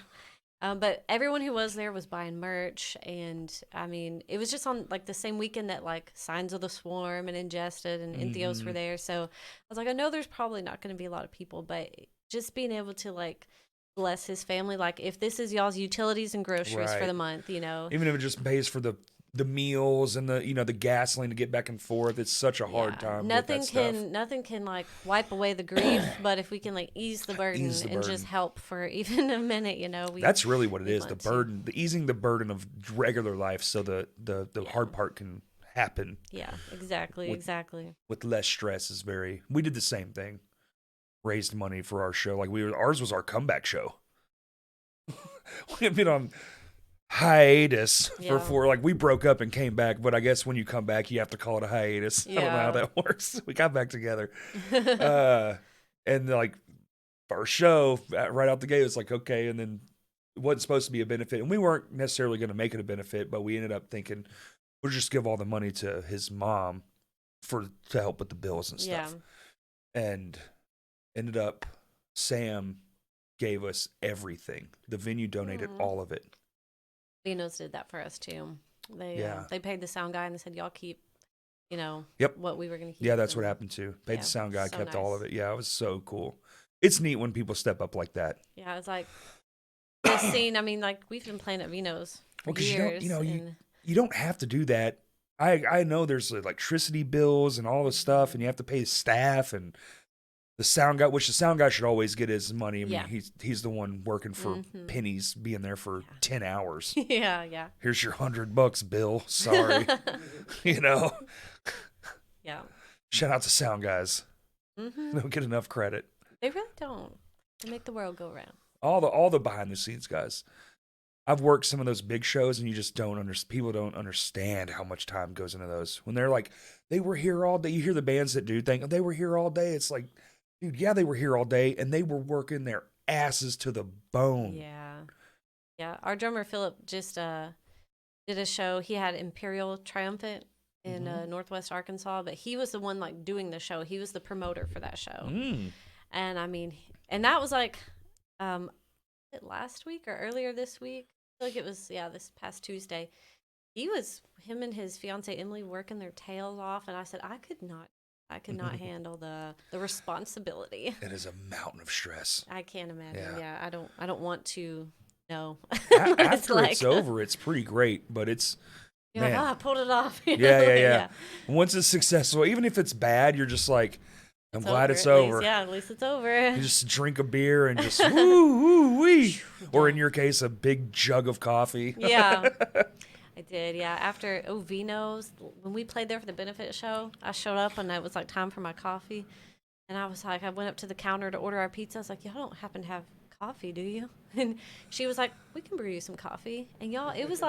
But everyone who was there was buying merch, and I mean, it was just on like the same weekend that like Signs of the Swarm and Ingested and Entheos were there. So I was like, I know there's probably not going to be a lot of people, but just being able to like bless his family, like if this is y'all's utilities and groceries for the month, even if it just pays for the meals and the the gasoline to get back and forth, it's such a hard time. Nothing can like wipe away the grief, but if we can like ease the burden and just help for even a minute, that's really what it is. The burden, easing the burden of regular life, so the hard part can happen. Yeah, exactly. With less stress is very. We did the same thing. Raised money for our show. Like ours was our comeback show. We had been on hiatus for like we broke up and came back, but I guess when you come back you have to call it a hiatus. I don't know how that works. We got back together and like first show right out the gate, it's like okay, and then it wasn't supposed to be a benefit, and we weren't necessarily going to make it a benefit, but we ended up thinking we'll just give all the money to his mom to help with the bills and stuff. And ended up Sam gave us everything. The venue donated all of it. Vinos did that for us too. They paid the sound guy and they said, y'all keep Yep. what we were going to keep. Yeah, that's what happened too. Paid the sound guy, so kept nice. all of it. Yeah, it was so cool. It's neat when people step up like that. Yeah, it's like the scene. I mean, like we've been playing at Vino's for years. You don't have to do that. I know there's electricity bills and all this stuff, and you have to pay staff and the sound guy, which the sound guy should always get his money. I mean, he's the one working for pennies, being there for 10 hours. Yeah. Here's your $100, Bill. Sorry. Yeah. Shout out to sound guys. They don't get enough credit. They really don't. They make the world go round. All the behind the scenes guys. I've worked some of those big shows, and you just people don't understand how much time goes into those. When they're like, they were here all day. You hear the bands that do think, oh, they were here all day. It's like, dude, yeah, they were here all day, and they were working their asses to the bone. Yeah. Our drummer Philip just did a show. He had Imperial Triumphant in Northwest Arkansas, but he was the one doing the show. He was the promoter for that show. And I mean, and that was last week or earlier this week. I feel like it was this past Tuesday. Him and his fiance Emily working their tails off, and I said I could not handle the responsibility. It is a mountain of stress. I can't imagine. Yeah, I don't want to know. After it's over, it's pretty great, but it's you're like, I pulled it off. Yeah. Once it's successful, even if it's bad, you're just like, I'm glad it's over. At least it's over. You just drink a beer and just woo-wee. Or in your case, a big jug of coffee. Yeah. I did, yeah. After Vino's, when we played there for the benefit show, I showed up and it was time for my coffee. And I was like, I went up to the counter to order our pizza. I was like, y'all don't happen to have coffee, do you? And she was like, we can brew you some coffee. And y'all, it was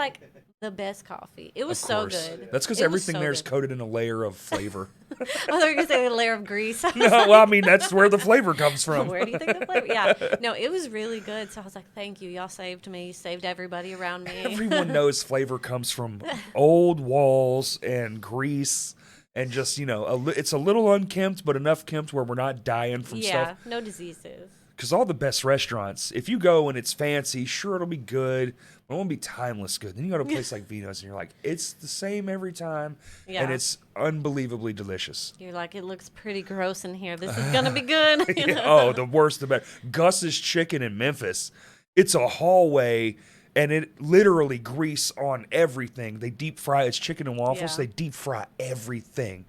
the best coffee. It was so good. That's because everything there is coated in a layer of flavor. I thought you were going to say a layer of grease. No, well, I mean, that's where the flavor comes from. Where do you think the flavor? Yeah. No, it was really good. So I was like, thank you. Y'all saved me. You saved everybody around me. Everyone knows flavor comes from old walls and grease. And just, it's a little unkempt, but enough kempt where we're not dying from stuff. Yeah, no diseases. Because all the best restaurants, if you go and it's fancy, sure, it'll be good, but it won't be timeless good. Then you go to a place like Vino's and you're like, it's the same every time, and it's unbelievably delicious. You're like, it looks pretty gross in here. This is going to be good. Oh, the worst, the better. Gus's Chicken in Memphis, it's a hallway, and it literally grease on everything. They deep fry, it's chicken and waffles, they deep fry everything.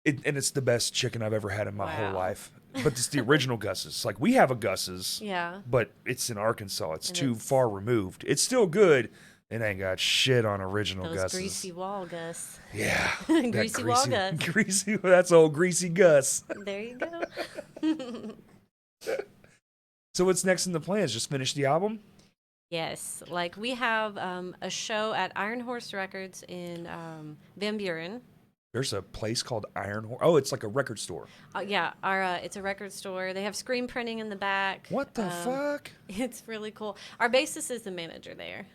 And it's the best chicken I've ever had in my whole life. But it's the original Gus's. We have a Gus's, but it's in Arkansas. It's too far removed. It's still good. It ain't got shit on original those Gus's. Greasy wall Gus. Yeah. Greasy wall Gus. That's old Greasy Gus. There you go. So what's next in the plans? Just finish the album? Yes. We have a show at Iron Horse Records in Van Buren. There's a place called Iron Horse. Oh, it's like a record store. It's a record store. They have screen printing in the back. What the fuck? It's really cool. Our bassist is the manager there.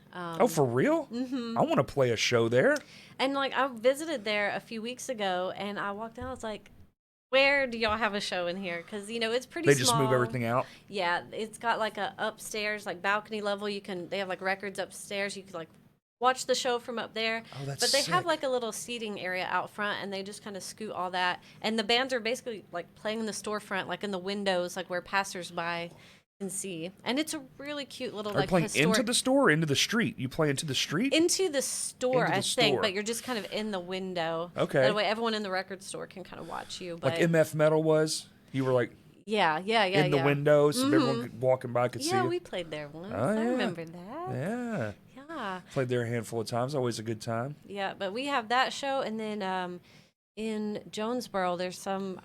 For real? I want to play a show there. And I visited there a few weeks ago, and I walked in. I was like, where do y'all have a show in here? Because it's pretty small. They just move everything out. Yeah, it's got a upstairs balcony level. They have records upstairs. You could watch the show from up there. Oh, that's But they sick. have a little seating area out front, and they just kind of scoot all that. And the bands are basically playing in the storefront, in the windows, where passersby can see. And it's a really cute little Are you playing historic... into the store or into the street? You play into the street? Into the store, Into the I think, store. but you're just kind of in the window. Okay. That way everyone in the record store can kind of watch you. But Like MF Metal was? You were yeah, in the window so everyone walking by could see Yeah, you? we played there once. Oh, yeah. I remember that. Yeah. Yeah. Played there a handful of times. Always a good time. Yeah, but we have that show, and then in Jonesboro, there's some.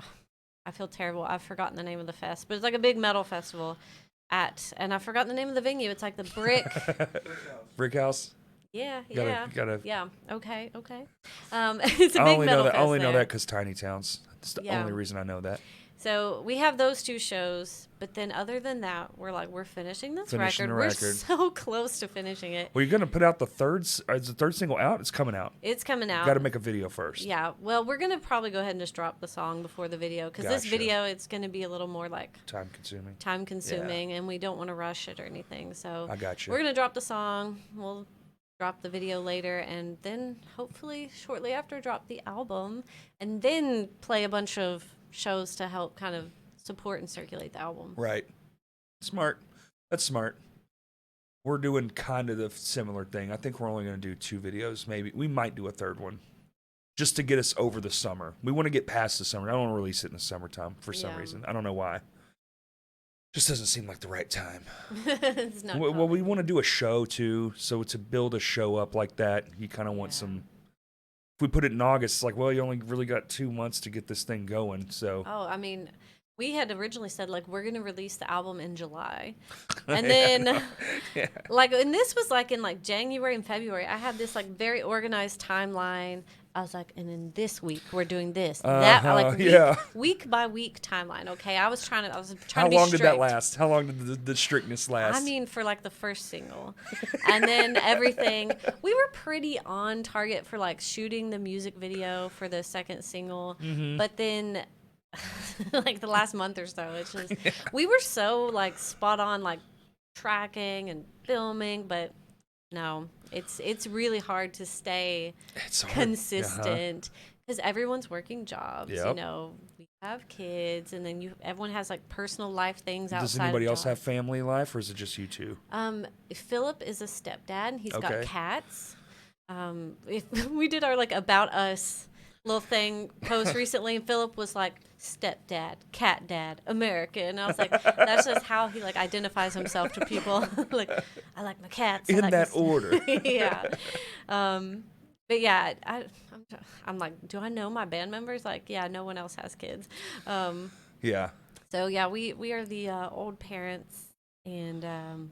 I feel terrible. I've forgotten the name of the fest, but it's a big metal festival and I've forgotten the name of the venue. It's the Brick. Brick House? Yeah. Gotta, Yeah. Okay. It's a big metal fest. I only know there. that because Tiny Towns. That's the only reason I know that. So we have those two shows, but then other than that, we're finishing this record. We're so close to finishing it. Well, you're gonna put out the third. Is the third single out? It's coming out. It's coming out. Got to make a video first. Yeah. Well, we're gonna probably go ahead and just drop the song before the video because this video it's gonna be a little more time consuming, and we don't want to rush it or anything. So I got you. We're gonna drop the song. We'll drop the video later, and then hopefully shortly after drop the album, and then play a bunch of shows to help kind of support and circulate the album. Right. Smart. That's smart. We're doing kind of the similar thing. I think we're only going to do 2 videos. Maybe we might do a third one, just to get us over the summer. We want to get past the summer. I don't want to release it in the summertime for some reason. I don't know why. Just doesn't seem like the right time. It's not Well, we want to do a show too. So to build a show up like that, you kind of want some. If we put it in August, it's like, well, you only really got 2 months to get this thing going. So. Oh, I mean, we had originally said like we're gonna release the album in July, and then like, and this was like in like January and February. I had this like very organized timeline. I was like, and then this week we're doing this, that, like week by week timeline. Okay, I was trying to be strict. How long did that last? How long did the strictness last? I mean, for like the first single, and then everything. We were pretty on target for like shooting the music video for the second single, but then like the last month or so, it's just we were so like spot on, like tracking and filming, but. No, it's really hard to stay consistent because everyone's working jobs. Yep. You know, we have kids, and then everyone has like personal life things outside. Does anybody else have family life, or is it just you two? Philip is a stepdad. He's got cats. We did our like about us little thing post recently, and Philip was like stepdad, cat dad, American. And I was like, that's just how he like identifies himself to people. Like, I like my cats in that order. Yeah. But yeah, I'm like, do I know my band members? Like, yeah, no one else has kids. Yeah. So yeah, we are the old parents, and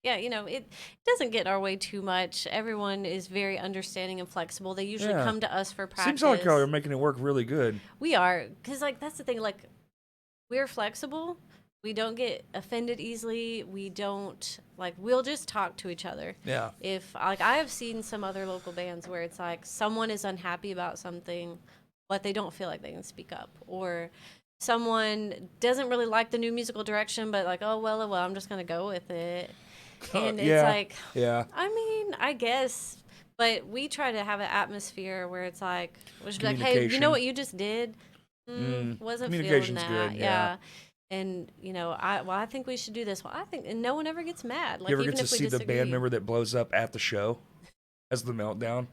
yeah, you know, it doesn't get in our way too much. Everyone is very understanding and flexible. They usually come to us for practice. Seems like y'all are making it work really good. We are, because like that's the thing. Like, we're flexible. We don't get offended easily. We don't like. We'll just talk to each other. Yeah. If like I have seen some other local bands where it's like someone is unhappy about something, but they don't feel like they can speak up, or someone doesn't really like the new musical direction, but like, oh well, I'm just gonna go with it. And it's like, I mean, I guess, but we try to have an atmosphere where it's like, we should be like, hey, you know what you just did? Wasn't feeling that. Good, yeah. And, you know, I think we should do this. Well, I think, and no one ever gets mad. Like, you ever even get to if we see disagree. the band member that blows up at the show as the meltdown?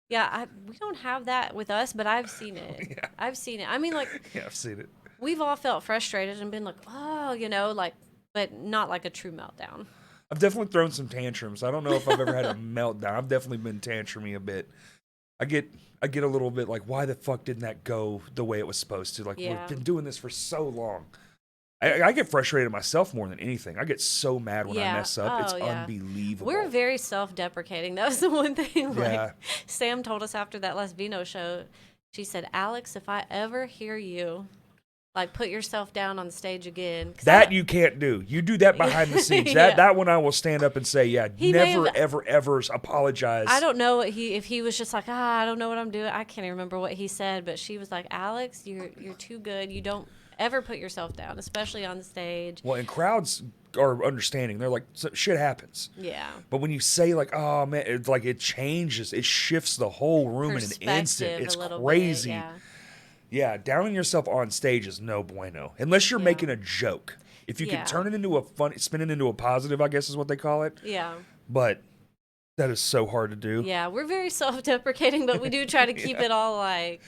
Yeah, we don't have that with us, but I've seen it. I've seen it. I mean, like, yeah, I've seen it. We've all felt frustrated and been like, oh, you know, like, but not like a true meltdown. I've definitely thrown some tantrums. I don't know if I've ever had a meltdown. I've definitely been tantrumy a bit. I get a little bit like, why the fuck didn't that go the way it was supposed to? Like, we've been doing this for so long. I get frustrated myself more than anything. I get so mad when I mess up. It's unbelievable. We're very self-deprecating. That was the one thing. Like, Sam told us after that last Vino show, she said, Alex, if I ever hear you like put yourself down on stage again. That you can't do. You do that behind the scenes. That one I will stand up and say, never, ever apologize. I don't know if he was just like, I don't know what I'm doing. I can't even remember what he said, but she was like, Alex, you're too good. You don't ever put yourself down, especially on stage. Well, and crowds are understanding. They're like, shit happens. Yeah. But when you say like, oh man, it's like it changes. It shifts the whole room in an instant. It's crazy. Bit, yeah, downing yourself on stage is no bueno. Unless you're making a joke. If you can turn it into spin it into a positive, I guess is what they call it. Yeah. But that is so hard to do. Yeah, we're very self-deprecating, but we do try to keep it all like,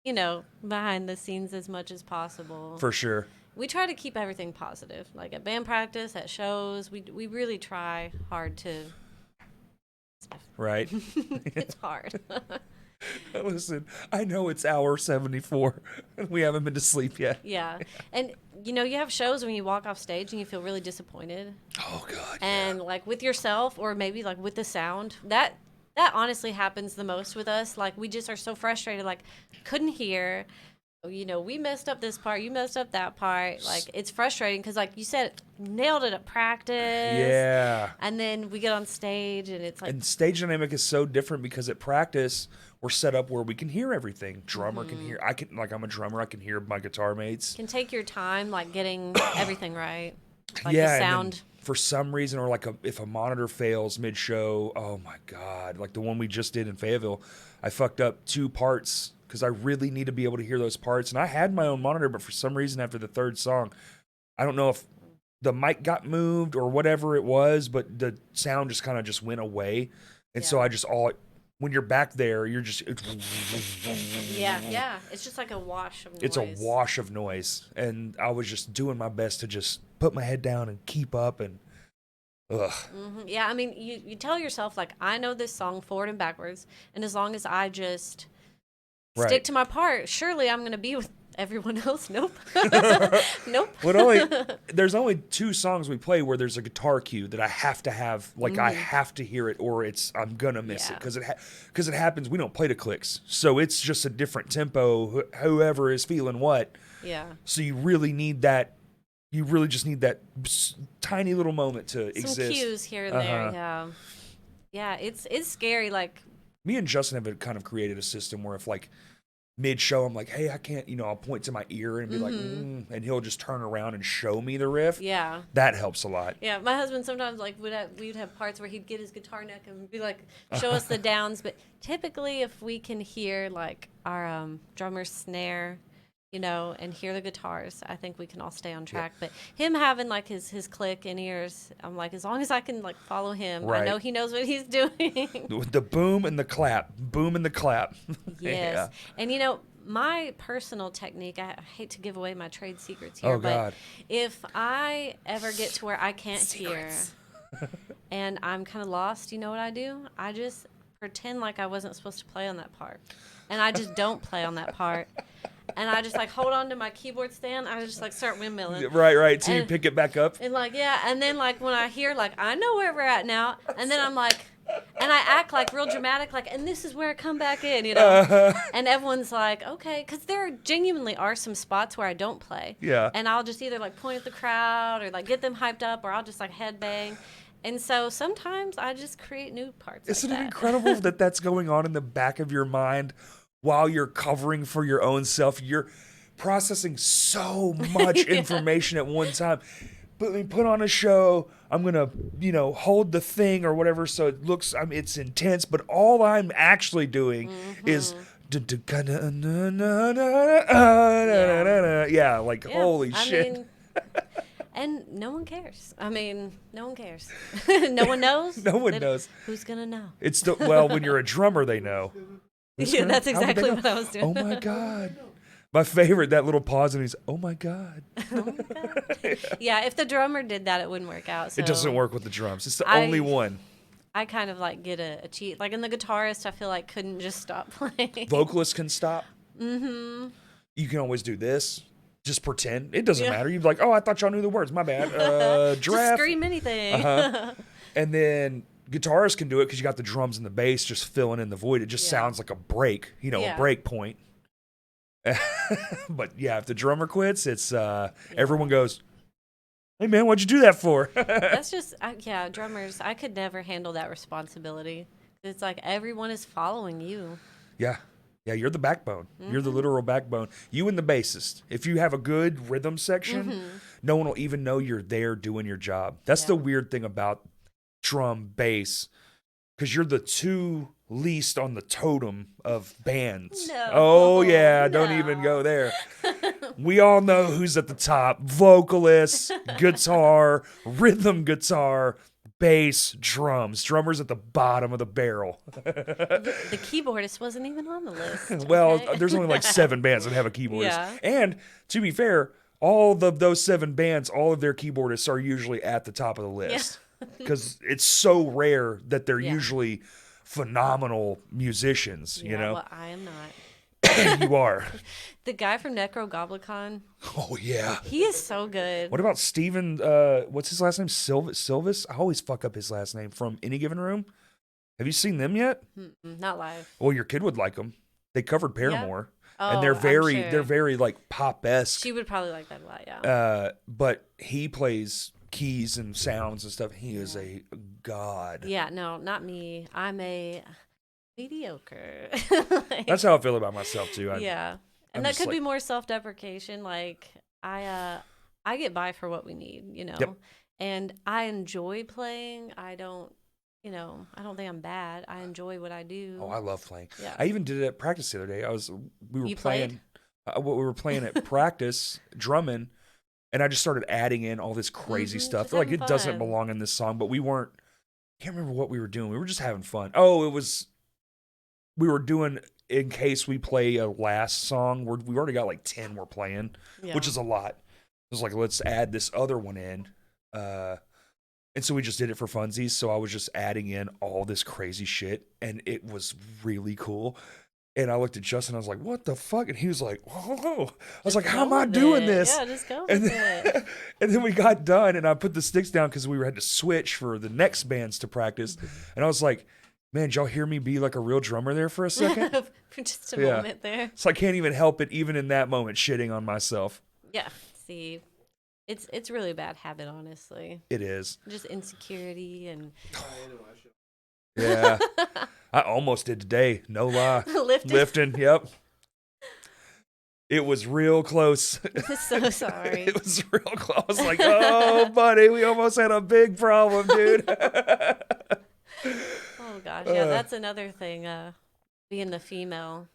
you know, behind the scenes as much as possible. For sure. We try to keep everything positive. Like at band practice, at shows, we really try hard to. Right. It's hard. Listen, I know it's hour 74 and we haven't been to sleep yet. Yeah. And, you know, you have shows when you walk off stage and you feel really disappointed. Oh, God. And, like, with yourself or maybe, like, with the sound. That honestly happens the most with us. Like, we just are so frustrated. Like, couldn't hear. You know, we messed up this part. You messed up that part. Like, it's frustrating because, like you said, nailed it at practice. Yeah. And then we get on stage and it's like. And stage dynamic is so different because at practice, we're set up where we can hear everything. Drummer can hear. I'm a drummer. I can hear my guitar mates. Can take your time, like, getting everything right. Like yeah, the sound. for some reason, or like if a monitor fails mid-show, oh my God, like the one we just did in Fayetteville, I fucked up 2 parts because I really need to be able to hear those parts. And I had my own monitor, but for some reason after the 3rd song, I don't know if the mic got moved or whatever it was, but the sound just kind of just went away. And so I just when you're back there, you're just yeah. It's just like a wash of noise. It's a wash of noise, and I was just doing my best to just put my head down and keep up, and Yeah, I mean, you tell yourself, like, I know this song forward and backwards, and as long as I just stick to my part, surely I'm going to be with everyone else. Nope. Nope. There's only 2 songs we play where there's a guitar cue that I have to have, like I have to hear it, or I'm gonna miss it because it happens. We don't play to clicks, so it's just a different tempo. Whoever is feeling what. Yeah. So you really need that. You really just need that tiny little moment to exist. Some cues here and there. Yeah. Yeah. It's scary. Like, me and Justin have kind of created a system where if like mid-show I'm like, hey, I can't, I'll point to my ear and be like, and he'll just turn around and show me the riff. Yeah. That helps a lot. Yeah, my husband sometimes, like, we'd have parts where he'd get his guitar neck and be like, show us the downs. But typically if we can hear, like, our drummer's snare, and hear the guitars, I think we can all stay on track. Yeah. But him having, like, his click in ears, I'm like, as long as I can, like, follow him, right. I know he knows what he's doing. The boom and the clap. Boom and the clap. Yes. Yeah. And, my personal technique, I hate to give away my trade secrets here, but if I ever get to where I can't hear and I'm kind of lost, you know what I do? I just pretend like I wasn't supposed to play on that part. And I just don't play on that part. And I just, like, hold on to my keyboard stand. I just, like, start windmilling. Right. Till you pick it back up. And, like, yeah. And then, like, when I hear, like, I know where we're at now. And then I'm like, and I act, like, real dramatic, like, and this is where I come back in, And everyone's like, okay. Because there genuinely are some spots where I don't play. Yeah. And I'll just either, like, point at the crowd or, like, get them hyped up, or I'll just, like, headbang. And so sometimes I just create new parts. Isn't it incredible that that's going on in the back of your mind while you're covering for your own self? You're processing so much information at one time. Put on a show. I'm gonna, hold the thing or whatever, so it looks. It's intense. But all I'm actually doing is. Holy shit. And no one cares. No one cares. No one knows. No one knows. Who's gonna know? It's when you're a drummer, they know. Yeah, that's exactly what I was doing. Oh my God. My favorite, that little pause, and he's, oh my God. Oh my God. Yeah, if the drummer did that, it wouldn't work out. So it doesn't work with the drums. It's the only one. I kind of, like, get a cheat. Like, in the guitarist, I feel like couldn't just stop playing. Vocalists can stop. Mm-hmm. You can always do this. Just pretend. It doesn't matter. You're like, oh, I thought y'all knew the words. My bad. Giraffe. Just scream anything. And then guitarists can do it because you got the drums and the bass just filling in the void. It just sounds like a break, a break point. But yeah, if the drummer quits, it's everyone goes, hey man, what'd you do that for? That's just drummers. I could never handle that responsibility. It's like everyone is following you. Yeah, you're the backbone. You're the literal backbone. You and the bassist. If you have a good rhythm section, no one will even know you're there doing your job. That's the weird thing about drum, bass, because you're the 2 least on the totem of bands. No. Oh yeah, don't even go there. We all know who's at the top: vocalist, guitar, rhythm guitar, bass, drums. Drummers at the bottom of the barrel. The keyboardist wasn't even on the list. Well, there's only like 7 bands that have a keyboardist. Yeah. And to be fair, all of those 7 bands, all of their keyboardists are usually at the top of the list. Because it's so rare that they're usually phenomenal musicians, Well, I am not. You are. The guy from Necrogoblicon. Oh, yeah. He is so good. What about Steven, what's his last name? Silvis? I always fuck up his last name. From Any Given Room. Have you seen them yet? Not live. Well, your kid would like them. They covered Paramore. Oh, and they're very like pop-esque. She would probably like that a lot, yeah. But he plays keys and sounds and stuff. He is a god. Yeah, no, not me. I'm a mediocre. That's how I feel about myself too. And that could be more self-deprecation. Like I I get by for what we need, you know. Yep. And I enjoy playing. I don't think I'm bad. I enjoy what I do. Oh, I love playing. Yeah. I even did it at practice the other day. We were You playing. played? We were playing at practice drumming, and I just started adding in all this crazy stuff. Just Like having it doesn't fun. belong in this song, but we weren't. I can't remember what we were doing. We were just having fun. Oh, we were doing in case we play a last song. We've already got like 10 we're playing, which is a lot. It was like, let's add this other one in. And so we just did it for funsies. So I was just adding in all this crazy shit, and it was really cool. And I looked at Justin, I was like, what the fuck? And he was like, whoa. I was like, how am I doing this? Yeah, just go And with then, it. and then we got done, and I put the sticks down because we had to switch for the next bands to practice. And I was like, man, did y'all hear me be like a real drummer there for a second? For just a moment there. So I can't even help it, even in that moment, shitting on myself. Yeah. See, it's really a bad habit, honestly. It is. Just insecurity and Yeah. I almost did today. No lie. Lifting. Yep. It was real close. I'm so sorry. It was real close. I was like, oh, buddy, we almost had a big problem, dude. Oh, gosh. Yeah, that's another thing, being the female.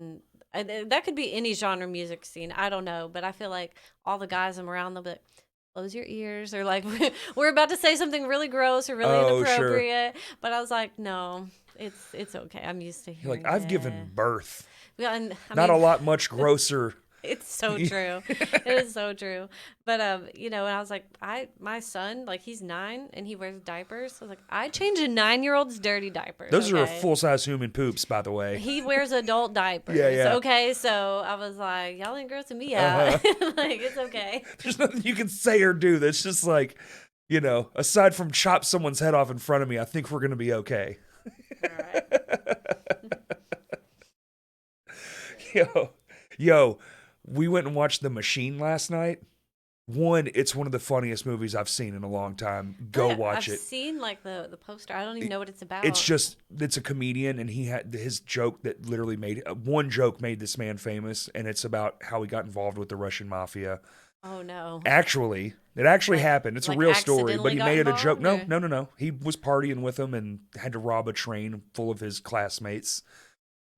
And that could be any genre music scene. I don't know. But I feel like all the guys I'm around, they'll be like, close your ears. Or like, we're about to say something really gross or really inappropriate. Sure. But I was like, no, it's okay. I'm used to hearing You're like, I've given birth. Yeah, and, Not a lot much grosser. It's so true. It is so true. But you know, and I was like, my son, like he's 9 and he wears diapers. So I was like, I change a 9-year-old's dirty diapers. Those are full-size human poops, by the way. He wears adult diapers. Yeah. Okay, so I was like, y'all ain't grossing me out. Like, it's okay. There's nothing you can say or do that's just like, you know, aside from chop someone's head off in front of me, I think we're gonna be okay. All right. Yo, we went and watched The Machine last night. It's one of the funniest movies I've seen in a long time. Go watch it. I've seen like the poster. I don't even know what it's about. It's a comedian, and he had his joke that literally one joke made this man famous, and it's about how he got involved with the Russian mafia. Oh no. Actually, it actually happened. It's a real story, but he made it a joke. Or? No. He was partying with them and had to rob a train full of his classmates.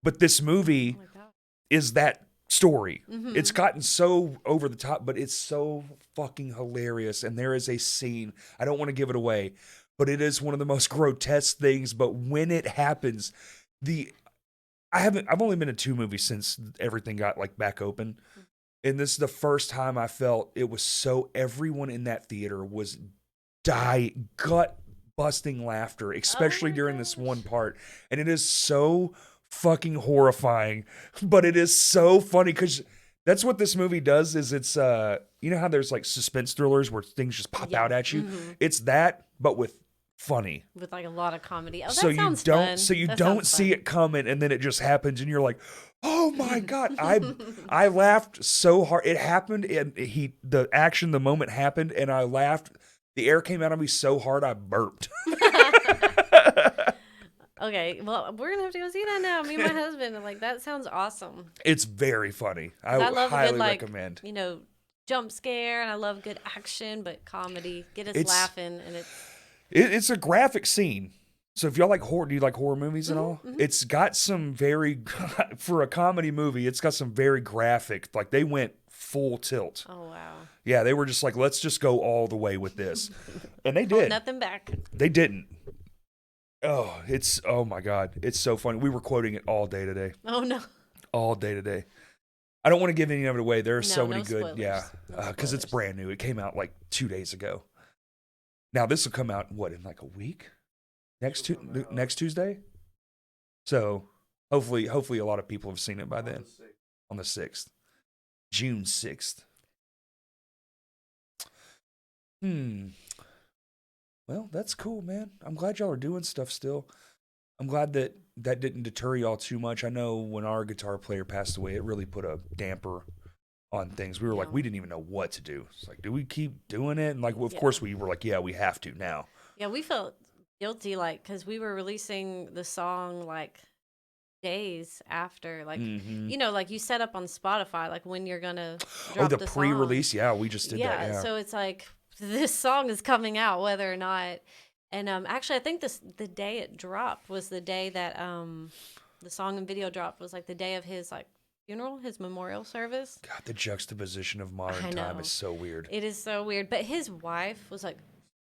But this movie is that story. Mm-hmm. It's gotten so over the top, but it's so fucking hilarious. And there is a scene, I don't want to give it away, but it is one of the most grotesque things. But when it happens, I've only been in 2 movies since everything got like back open. And this is the first time I felt it was so, everyone in that theater was gut busting laughter, especially during this one part. And it is so fucking horrifying, but it is so funny because that's what this movie does. Is it's you know how there's like suspense thrillers where things just pop out at you. Mm-hmm. It's that, but with funny, with like a lot of comedy. Oh, so that sounds fun. So you don't see it coming, and then it just happens, and you're like, oh my god! I laughed so hard. It happened, and the moment happened, and I laughed. The air came out of me so hard I burped. Okay, well, we're gonna have to go see that now. Me and my husband. Like, that sounds awesome. It's very funny. I love highly a good, like, recommend. You know, jump scare, and I love good action, but comedy. Get us laughing, and it's a graphic scene. So if y'all like horror, do you like horror movies and all? Mm-hmm. It's got some for a comedy movie, it's got some very graphic. Like, they went full tilt. Oh wow. Yeah, they were just like, let's just go all the way with this, and they did. Nothing back. They didn't. Oh my god, it's so funny. We were quoting it all day today. Oh no. All day today. I don't want to give any of it away. There are so many good, spoilers. because it's brand new. It came out like 2 days ago. Now this will come out in like a week, next Tuesday. So hopefully a lot of people have seen it by then. On the 6th, June 6th. Well, that's cool, man. I'm glad y'all are doing stuff still. I'm glad that didn't deter y'all too much. I know when our guitar player passed away, it really put a damper on things. We were like, we didn't even know what to do. It's like, do we keep doing it? And like, well, of course we were like, yeah, we have to now. Yeah, we felt guilty, like, because we were releasing the song like days after, like, Mm-hmm. you know, like you set up on Spotify, like when you're gonna Oh, drop the the pre-release. song. Yeah, we just did that. Yeah. So it's like this song is coming out whether or not. And actually, I think the day it dropped was the day that the song and video dropped was like the day of his like funeral, his memorial service. God, the juxtaposition of modern I time know. is so weird. It is so weird. But his wife was like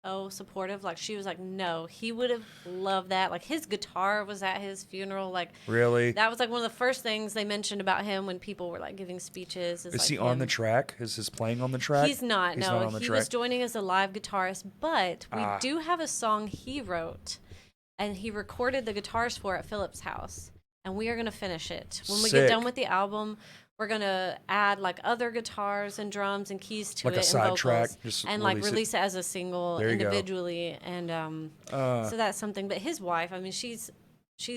so supportive. Like she was like, no, he would have loved that. Like his guitar was at his funeral. Like Really? that was like one of the first things they mentioned about him when people were like giving speeches. Is like he on him. the track? Is his playing on the track? He's not. He's No, not on the he track? was joining as a live guitarist. But we Ah. do have a song he wrote, and he recorded the guitars for at Philip's house, and we are gonna finish it when we get Sick. done with the album. We're gonna add like other guitars and drums and keys to Like a it side and vocals, track, just and like release it. release it as a single There you go. individually. And so that's something. But his wife, I mean, she's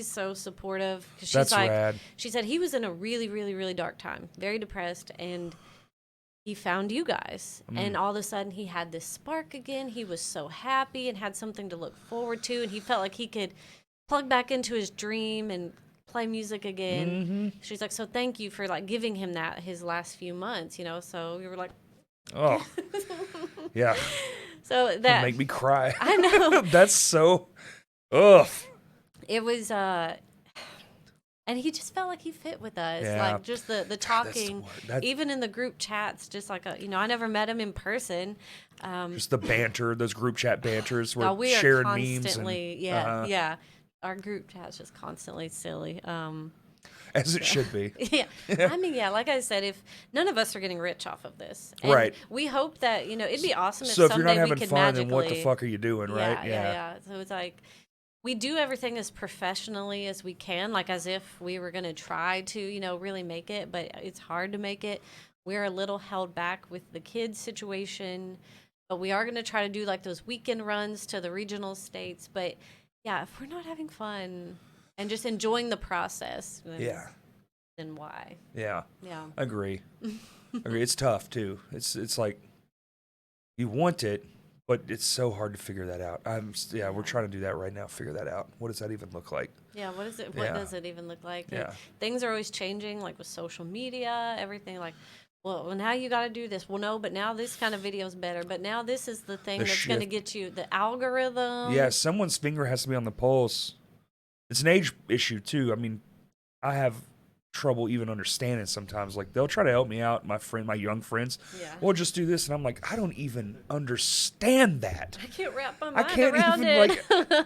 so supportive. 'Cause she's That's like, rad. she said he was in a really, really, really dark time, very depressed, and he found you guys. And all of a sudden he had this spark again. He was so happy and had something to look forward to, and he felt like he could plug back into his dream and play music again. Mm-hmm. She's like, so thank you for like giving him that his last few months, you know. So we were like, Oh, yeah. so That that make me cry. I know. That's so. Ugh. It was and he just felt like he fit with us. Yeah. Like just the God, that's talking, that- even in the group chats, just like you know, I never met him in person. Just the banter, those group chat banters, Now we're we are sharing memes and constantly, yeah. Our group chat's just constantly silly. as it should be. Yeah, I mean, yeah. Like I said, if none of us are getting rich off of this, and Right. We hope that it'd be awesome if So if someday you're not we having could fun, magically. then what the fuck are you doing, right? Yeah. So it's like we do everything as professionally as we can, like as if we were gonna try to really make it, but it's hard to make it. We're a little held back with the kids situation, but we are gonna try to do like those weekend runs to the regional states. But yeah, if we're not having fun and just enjoying the process, then why? Yeah. Yeah. Agree. It's tough too. It's like you want it, but it's so hard to figure that out. We're trying to do that right now. Figure that out. What does that even look like? Yeah, what is it? What Yeah. does it even look like? Yeah. Things are always changing, like with social media, everything. Like, well, now you got to do this. Well, no, but now this kind of video is better. But now this is the thing The that's going to shift. get you the algorithm. Yeah, someone's finger has to be on the pulse. It's an age issue too. I mean, I have trouble even understanding sometimes. Like they'll try to help me out, my young friends. Yeah. Well, just do this, and I'm like, I don't even understand that. I can't wrap my I mind can't around even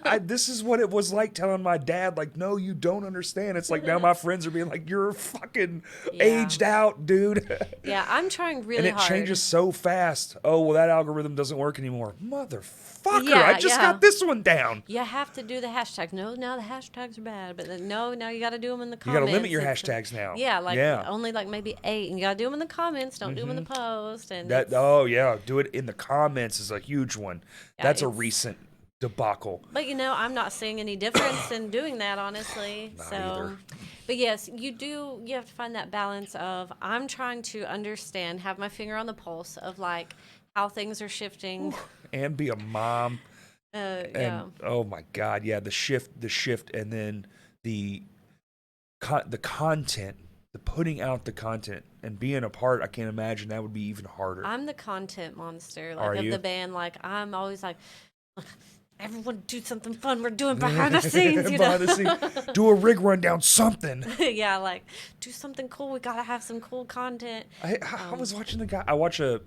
it. this is what it was like telling my dad, like, no, you don't understand. It's like now my friends are being like, you're fucking Yeah. aged out, dude. Yeah, I'm trying really and it hard. changes so fast. Oh, well, that algorithm doesn't work anymore. Motherfucker, Yeah, I just yeah. got this one down. You have to do the hashtags. No, now the hashtags are bad. But then, no, now you got to do them in the You comments. got to limit your It's- hashtags now. Yeah, like yeah. only like maybe 8, and you got to do them in the comments. Don't do them in the post. And That it's- oh yeah, do it in the comments is a huge one. Yeah, That's a it's- recent debacle. But I'm not seeing any difference in doing that, honestly. Not so, either. but yes, you have to find that balance of I'm trying to understand, have my finger on the pulse of like how things are shifting. And be a mom. Yeah. And oh my god, yeah, the shift, and then the content, the putting out the content and being a part. I can't imagine that would be even harder. I'm the content monster Are of you? the band. Like I'm always like, everyone do something fun. We're doing behind the scenes, Behind the scenes. Do a rig rundown, something. Yeah, like do something cool. We gotta have some cool content. I was watching the guy. I watch a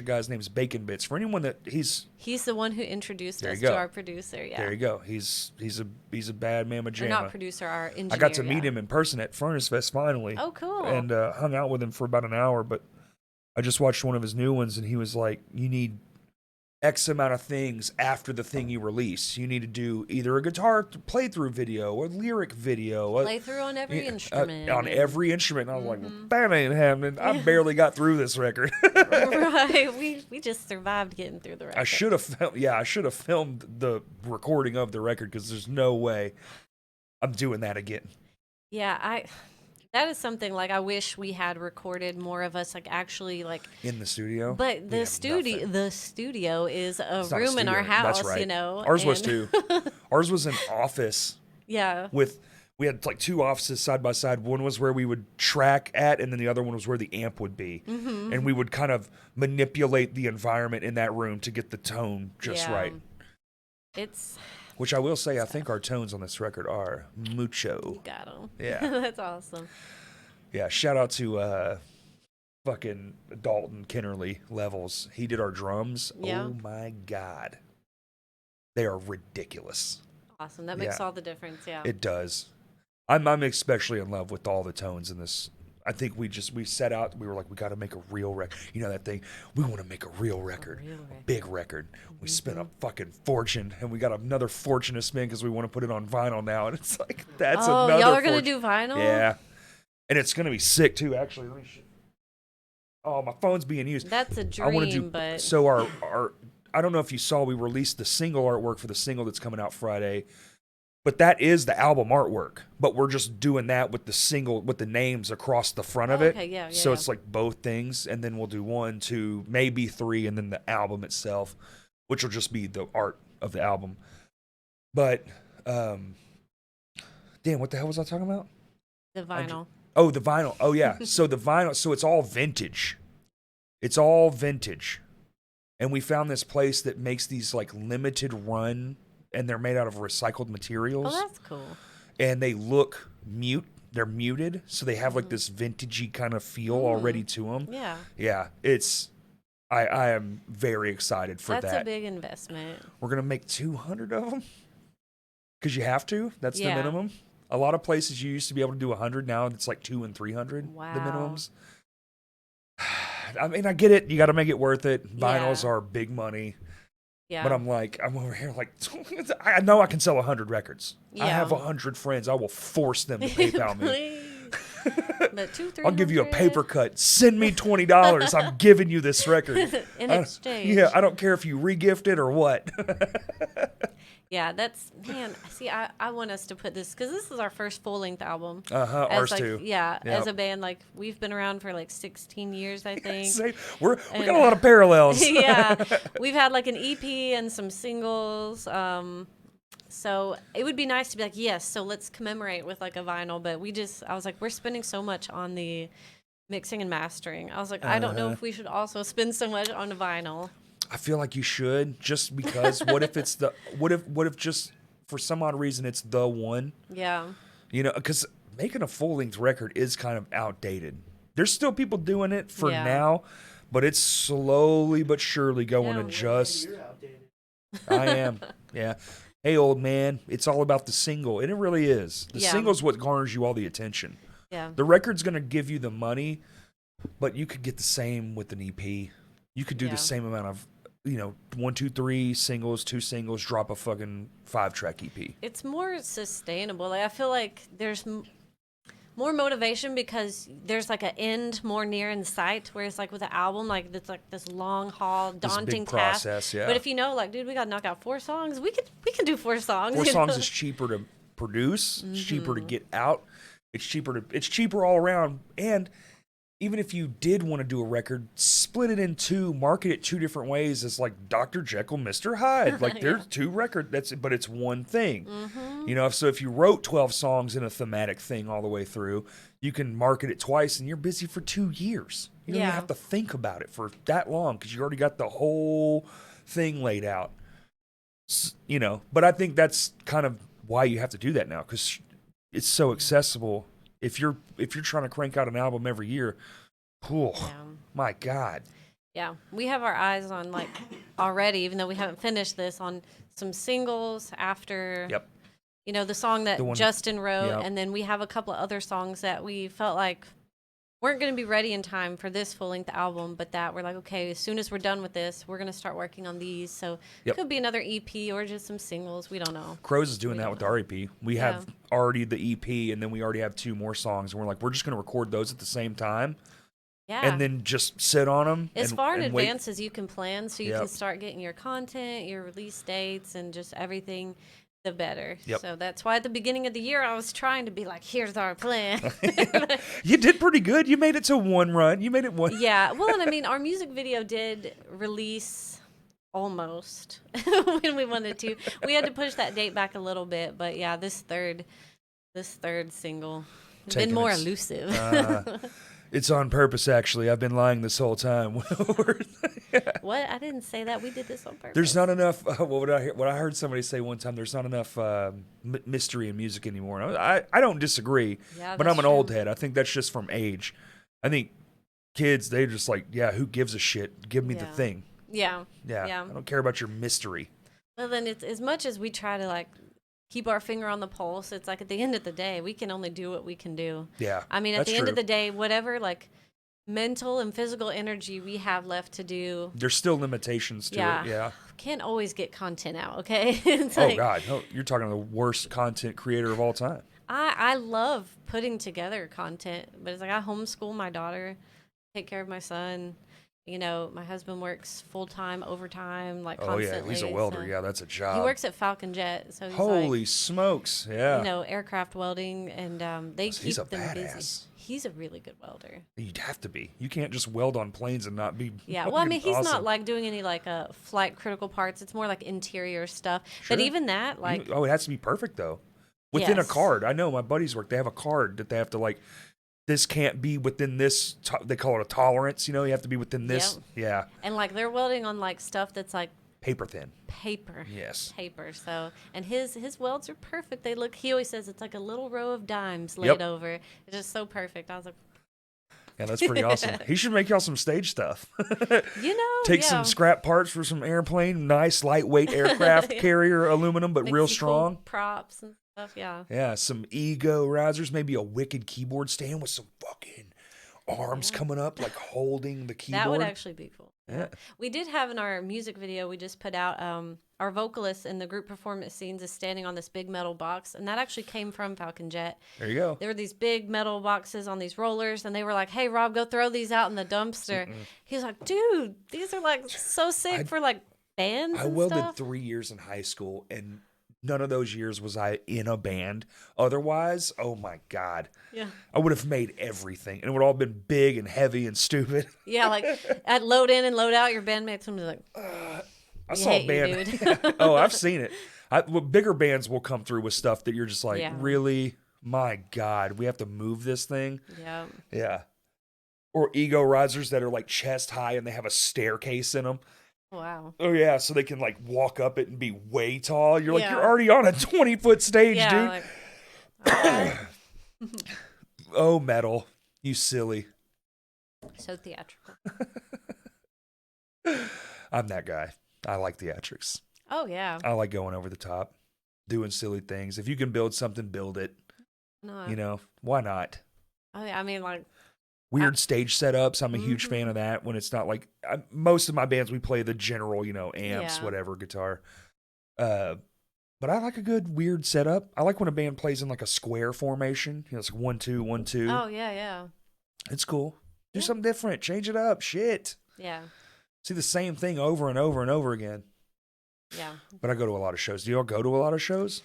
guy's name's Bacon Bits. For anyone that He's the one who introduced There us you to go. our producer. Yeah, there you go. He's a bad mamma or jamma. not producer, our engineer. I got to meet yeah. him in person at Furnace Fest finally. Oh, cool. And hung out with him for about an hour. But I just watched one of his new ones, and he was like, "You need X amount of things after the thing you release. You need to do either a guitar playthrough video, or lyric video, Play through on every instrument. on every instrument." And I was like, well, "That ain't happening. I barely got through this record." Right. We just survived getting through the record. I should have filmed the recording of the record, because there's no way I'm doing that again. Yeah, that is something like I wish we had recorded more of us like actually like In the studio. but We the have studio nothing. the studio is a It's not a room in our studio. house, That's right. you know. Ours was and- too. Ours was an office Yeah. with we had like 2 offices side by side. One was where we would track at, and then the other one was where the amp would be. And we would kind of manipulate the environment in that room to get the tone just right. It's... Which I will say, I think our tones on this record are mucho. You got 'em. Yeah. That's awesome. Yeah, shout out to fucking Dalton Kennerly Levels. He did our drums. Yeah. Oh my God. They are ridiculous. Awesome. That makes all the difference, yeah. It does. I'm especially in love with all the tones in this. I think we set out, we were like, we got to make a real record. You know that thing? We want to make a real record. A big record. We spent a fucking fortune, and we got another fortune to spend because we want to put it on vinyl now. And it's like, that's another y'all are going to do vinyl? Yeah. And it's going to be sick, too, actually. Let me oh, my phone's being used. That's a dream, but... So our I don't know if you saw, we released the single artwork for the single that's coming out Friday. But that is the album artwork. But we're just doing that with the single, with the names across the front of it. Okay, yeah. So it's like both things. And then we'll do 1, 2, maybe 3, and then the album itself, which will just be the art of the album. But, damn, what the hell was I talking about? The vinyl. The vinyl. Oh, yeah. So the vinyl, so it's all vintage. It's all vintage. And we found this place that makes these like limited run, and they're made out of recycled materials. Oh, that's cool. And they look they're muted, so they have like this vintagey kind of feel already to them. Yeah. Yeah, it's I am very excited for that. That's a big investment. We're going to make 200 of them because you have to. That's the minimum. A lot of places you used to be able to do 100. Now it's like 200 and 300, the minimums. I mean, I get it. You got to make it worth it. Vinyls are big money. Yeah. But I'm over here like, I know I can sell 100 records. Yeah. I have 100 friends. I will force them to PayPal me. I'll give you a paper cut. Send me $20. I'm giving you this record. In exchange. Yeah, I don't care if you re-gift it or what. Yeah, that's, man, see, I want us to put this, because this is our first full-length album. Ours like, too. Yeah, as a band, like, we've been around for like 16 years, I think. We got a lot of parallels. Yeah, we've had like an EP and some singles. So it would be nice to be like, yes, so let's commemorate with like a vinyl. But I was like, we're spending so much on the mixing and mastering. I was like, I don't know if we should also spend so much on a vinyl. I feel like you should, just because what if just for some odd reason it's the one? Yeah. You know, because making a full-length record is kind of outdated. There's still people doing it for now, but it's slowly but surely going to just... You're outdated. I am, yeah. Hey, old man, it's all about the single, and it really is. The single's what garners you all the attention. Yeah. The record's going to give you the money, but you could get the same with an EP. You could do the same amount of, 1, 2, 3 singles, 2 singles, drop a fucking 5-track EP. It's more sustainable. Like, I feel like there's more motivation because there's like an end more near in sight, whereas like with an album, like it's like this long haul, daunting task. Process, yeah. But if you know, like, dude, we got to knock out 4 songs, we can do 4 songs. 4 songs is cheaper to produce, it's cheaper to get out, it's cheaper all around, and even if you did want to do a record, split it in 2, market it 2 different ways as like Dr. Jekyll, Mr. Hyde. Like there's 2 records, but it's one thing. So if you wrote 12 songs in a thematic thing all the way through, you can market it twice and you're busy for 2 years. You don't even have to think about it for that long because you already got the whole thing laid out. But I think that's kind of why you have to do that now, because it's so accessible. If you're trying to crank out an album every year, my God. Yeah, we have our eyes on, like, already, even though we haven't finished this, on some singles after, the song that Justin wrote, and then we have a couple of other songs that we felt like weren't going to be ready in time for this full-length album, but that we're like, okay, as soon as we're done with this, we're going to start working on these. So it could be another EP or just some singles. We don't know. Crows is doing that with our EP. We have already the EP, and then we already have 2 more songs, and we're like, we're just going to record those at the same time. Yeah. And then just sit on them. As far in advance as you can plan, so you can start getting your content, your release dates, and just everything, the better. So that's why at the beginning of the year, I was trying to be like, here's our plan. You did pretty good. You made it to 1 run. You made it 1. Yeah. Well, and I mean, our music video did release almost when we wanted to. We had to push that date back a little bit, but yeah, this third This third single has Taking been more its- elusive. It's on purpose, actually. I've been lying this whole time. What? I didn't say that. We did this on purpose. There's not enough. What I heard somebody say one time. There's not enough mystery in music anymore. And I don't disagree, Yeah, but that's I'm an true. old head. I think that's just from age. I think kids, they just like, yeah, who gives a shit? Give me the Yeah. thing. Yeah. Yeah, Yeah. I don't care about your mystery. Well, then it's as much as we try to like keep our finger on the pulse. It's like at the end of the day, we can only do what we can do. Yeah, I mean, at that's the end of true. the day, whatever like mental and physical energy we have left to do, There's still limitations to Yeah. it. Yeah. can't always get content out. Okay. It's Oh like, God, no, you're talking to the worst content creator of all time. I love putting together content, but it's like I homeschool my daughter, take care of my son. You know, my husband works full time, overtime, like Oh yeah, constantly. he's a welder. so- Yeah, that's a job. He works at Falcon Jet, so he's Holy like, smokes! Yeah, you know, aircraft welding, and they So he's keep a them busy. badass. He's a really good welder. you'd have to be. You can't just weld on planes and not be. Yeah, well, I mean, he's awesome. not like doing any like flight critical parts. It's more like interior stuff. Sure. But even that, like, Oh, it has to be perfect though. Within a Yes. card, I know my buddies work. They have a card that they have to like. This can't be within this. They call it a tolerance. You know, you have to be within this. Yeah, and like they're welding on like stuff that's like paper thin. paper. Yes. Paper. So, and his welds are perfect. They look. He always says it's like a little row of dimes laid Yep. over. It's just so perfect. I was like, Yeah, that's pretty awesome. He should make y'all some stage stuff. you know, Take yeah. some scrap parts for some airplane, nice lightweight aircraft carrier aluminum, but Make real some cool strong. props and stuff. Yeah. Yeah, some ego risers, maybe a wicked keyboard stand with some fucking arms coming up, like holding the keyboard. That would actually be cool. Yeah. We did have in our music video we just put out, our vocalist in the group performance scenes is standing on this big metal box, and that actually came from Falcon Jet. There you go. There were these big metal boxes on these rollers, and they were like, "Hey, Rob, go throw these out in the dumpster." He was like, "Dude, these are like so sick for like bands I and welded stuff." 3 years in high school, and none of those years was I in a band. Otherwise, oh my God, Yeah, I would have made everything, and it would all been big and heavy and stupid. yeah. Like at load in and load out, your bandmates would be like, I "We saw a hate band. you, dude." Oh, I've seen it. Bigger bands will come through with stuff that you're just like, Yeah. really? My God, we have to move this thing? Yeah, Yeah. Or ego risers that are like chest high and they have a staircase in them. wow. Oh, yeah. So they can like walk up it and be way tall. You're like, Yeah. you're already on a 20-foot stage, Yeah, dude. like, alright. Oh, metal. You silly. So theatrical. I'm that guy. I like theatrics. Oh yeah. I like going over the top, doing silly things. If you can build something, build it. No. You know, why not? I mean, like, Weird stage setups. I'm a huge Mhm. fan of that when it's not like most of my bands, we play the general, you know, amps, Yeah. whatever, guitar. But I like a good weird setup. I like when a band plays in like a square formation. You know, it's like 1-2, 1-2. oh yeah, yeah, It's cool. Do Yeah. something different. Change it up. Shit. yeah, See the same thing over and over and over again. yeah. But I go to a lot of shows. Do y'all go to a lot of shows?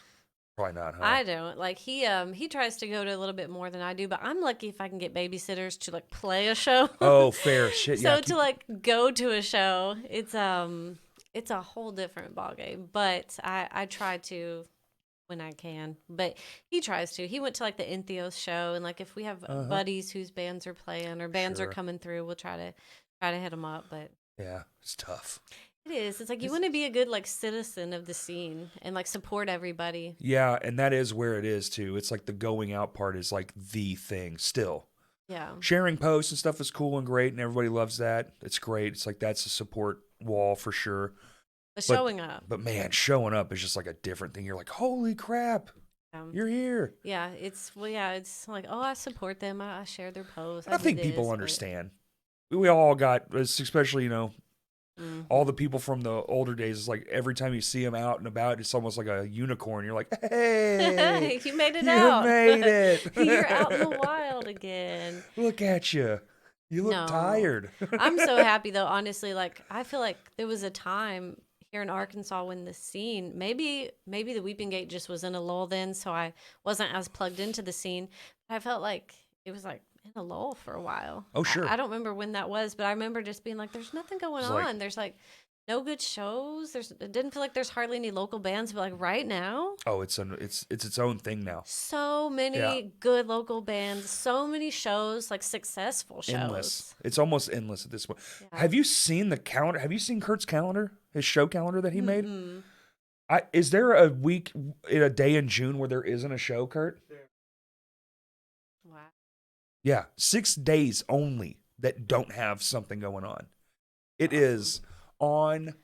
Probably not, huh? I don't like he tries to go to a little bit more than I do, but I'm lucky if I can get babysitters to like play a show. Oh, fair shit. So Yeah, to like go to a show, it's a whole different ballgame. But I try to when I can. But he tries to. He went to like the Entheos show, and like if we have buddies whose bands are playing or bands Sure. are coming through, we'll try to hit them up. But yeah, it's tough. it is. It's like you want to be a good like citizen of the scene and like support everybody. Yeah, and that is where it is too. It's like the going out part is like the thing still. Yeah. Sharing posts and stuff is cool and great, and everybody loves that. It's great. It's like that's a support wall for sure. But showing up. But man, showing up is just like a different thing. You're like, holy crap, you're here. Yeah, it's like, oh, I support them. I share their posts. I do think this, people but- understand. We all got, especially, you know, Mm. all the people from the older days. It's like every time you see them out and about, it's almost like a unicorn. You're like, hey, You made it you out. made it. You're out in the wild again. Look at you. You look No. tired. I'm so happy though, honestly. Like I feel like there was a time here in Arkansas when the scene, maybe the Weeping Gate just was in a lull then, so I wasn't as plugged into the scene. But I felt like it was like in a lull for a while. Oh, sure. I don't remember when that was, but I remember just being like, there's nothing going It's on. like- There's like no good shows. It didn't feel like there's hardly any local bands, but like right now, Oh, it's its own thing now. so many Yeah. good local bands, so many shows, like successful shows. Endless. It's almost endless at this point. Yeah. Have you seen the calendar? Have you seen Kurt's calendar? His show calendar that he made? Mm-mm. Is there a week in a day in June where there isn't a show, Kurt? Wow. Yeah, 6 days only that don't have something going on. It is on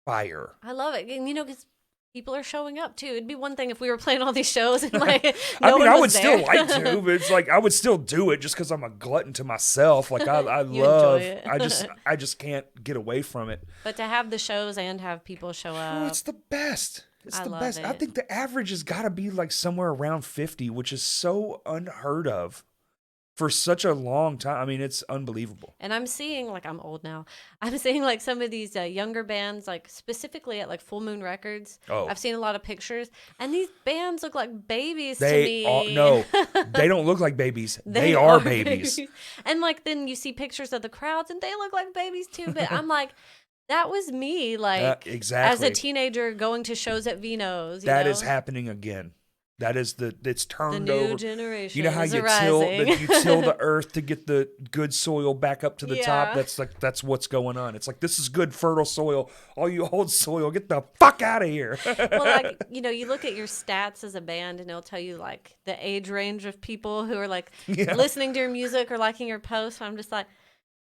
fire. I love it. And, because people are showing up too. It'd be one thing if we were playing all these shows and like I mean, I would was still there. like to, but it's like I would still do it just because I'm a glutton to myself. Like I You love. enjoy it. I just can't get away from it. But to have the shows and have people show Oh, up. it's the best. It's I the love best. I it. think the average has got to be like somewhere around 50, which is so unheard of for such a long time. I mean, it's unbelievable. And I'm seeing, like, I'm old now. I'm seeing, like, some of these younger bands, like, specifically at, like, Full Moon Records. Oh. I've seen a lot of pictures. And these bands look like babies to They me. no, they don't look like babies. They are babies. And, like, then you see pictures of the crowds, and they look like babies, too. But I'm like, that was me, like, exactly. as a teenager going to shows at Vino's. That is happening again. That is it's The turned new over. generation You know how is you arising. till the earth to get the good soil back up to the top. Yeah. That's what's going on. It's like, this is good fertile soil. All you old soil, get the fuck out of here. Well, like, you look at your stats as a band and it'll tell you like the age range of people who are like listening to your music or liking your posts. I'm just like,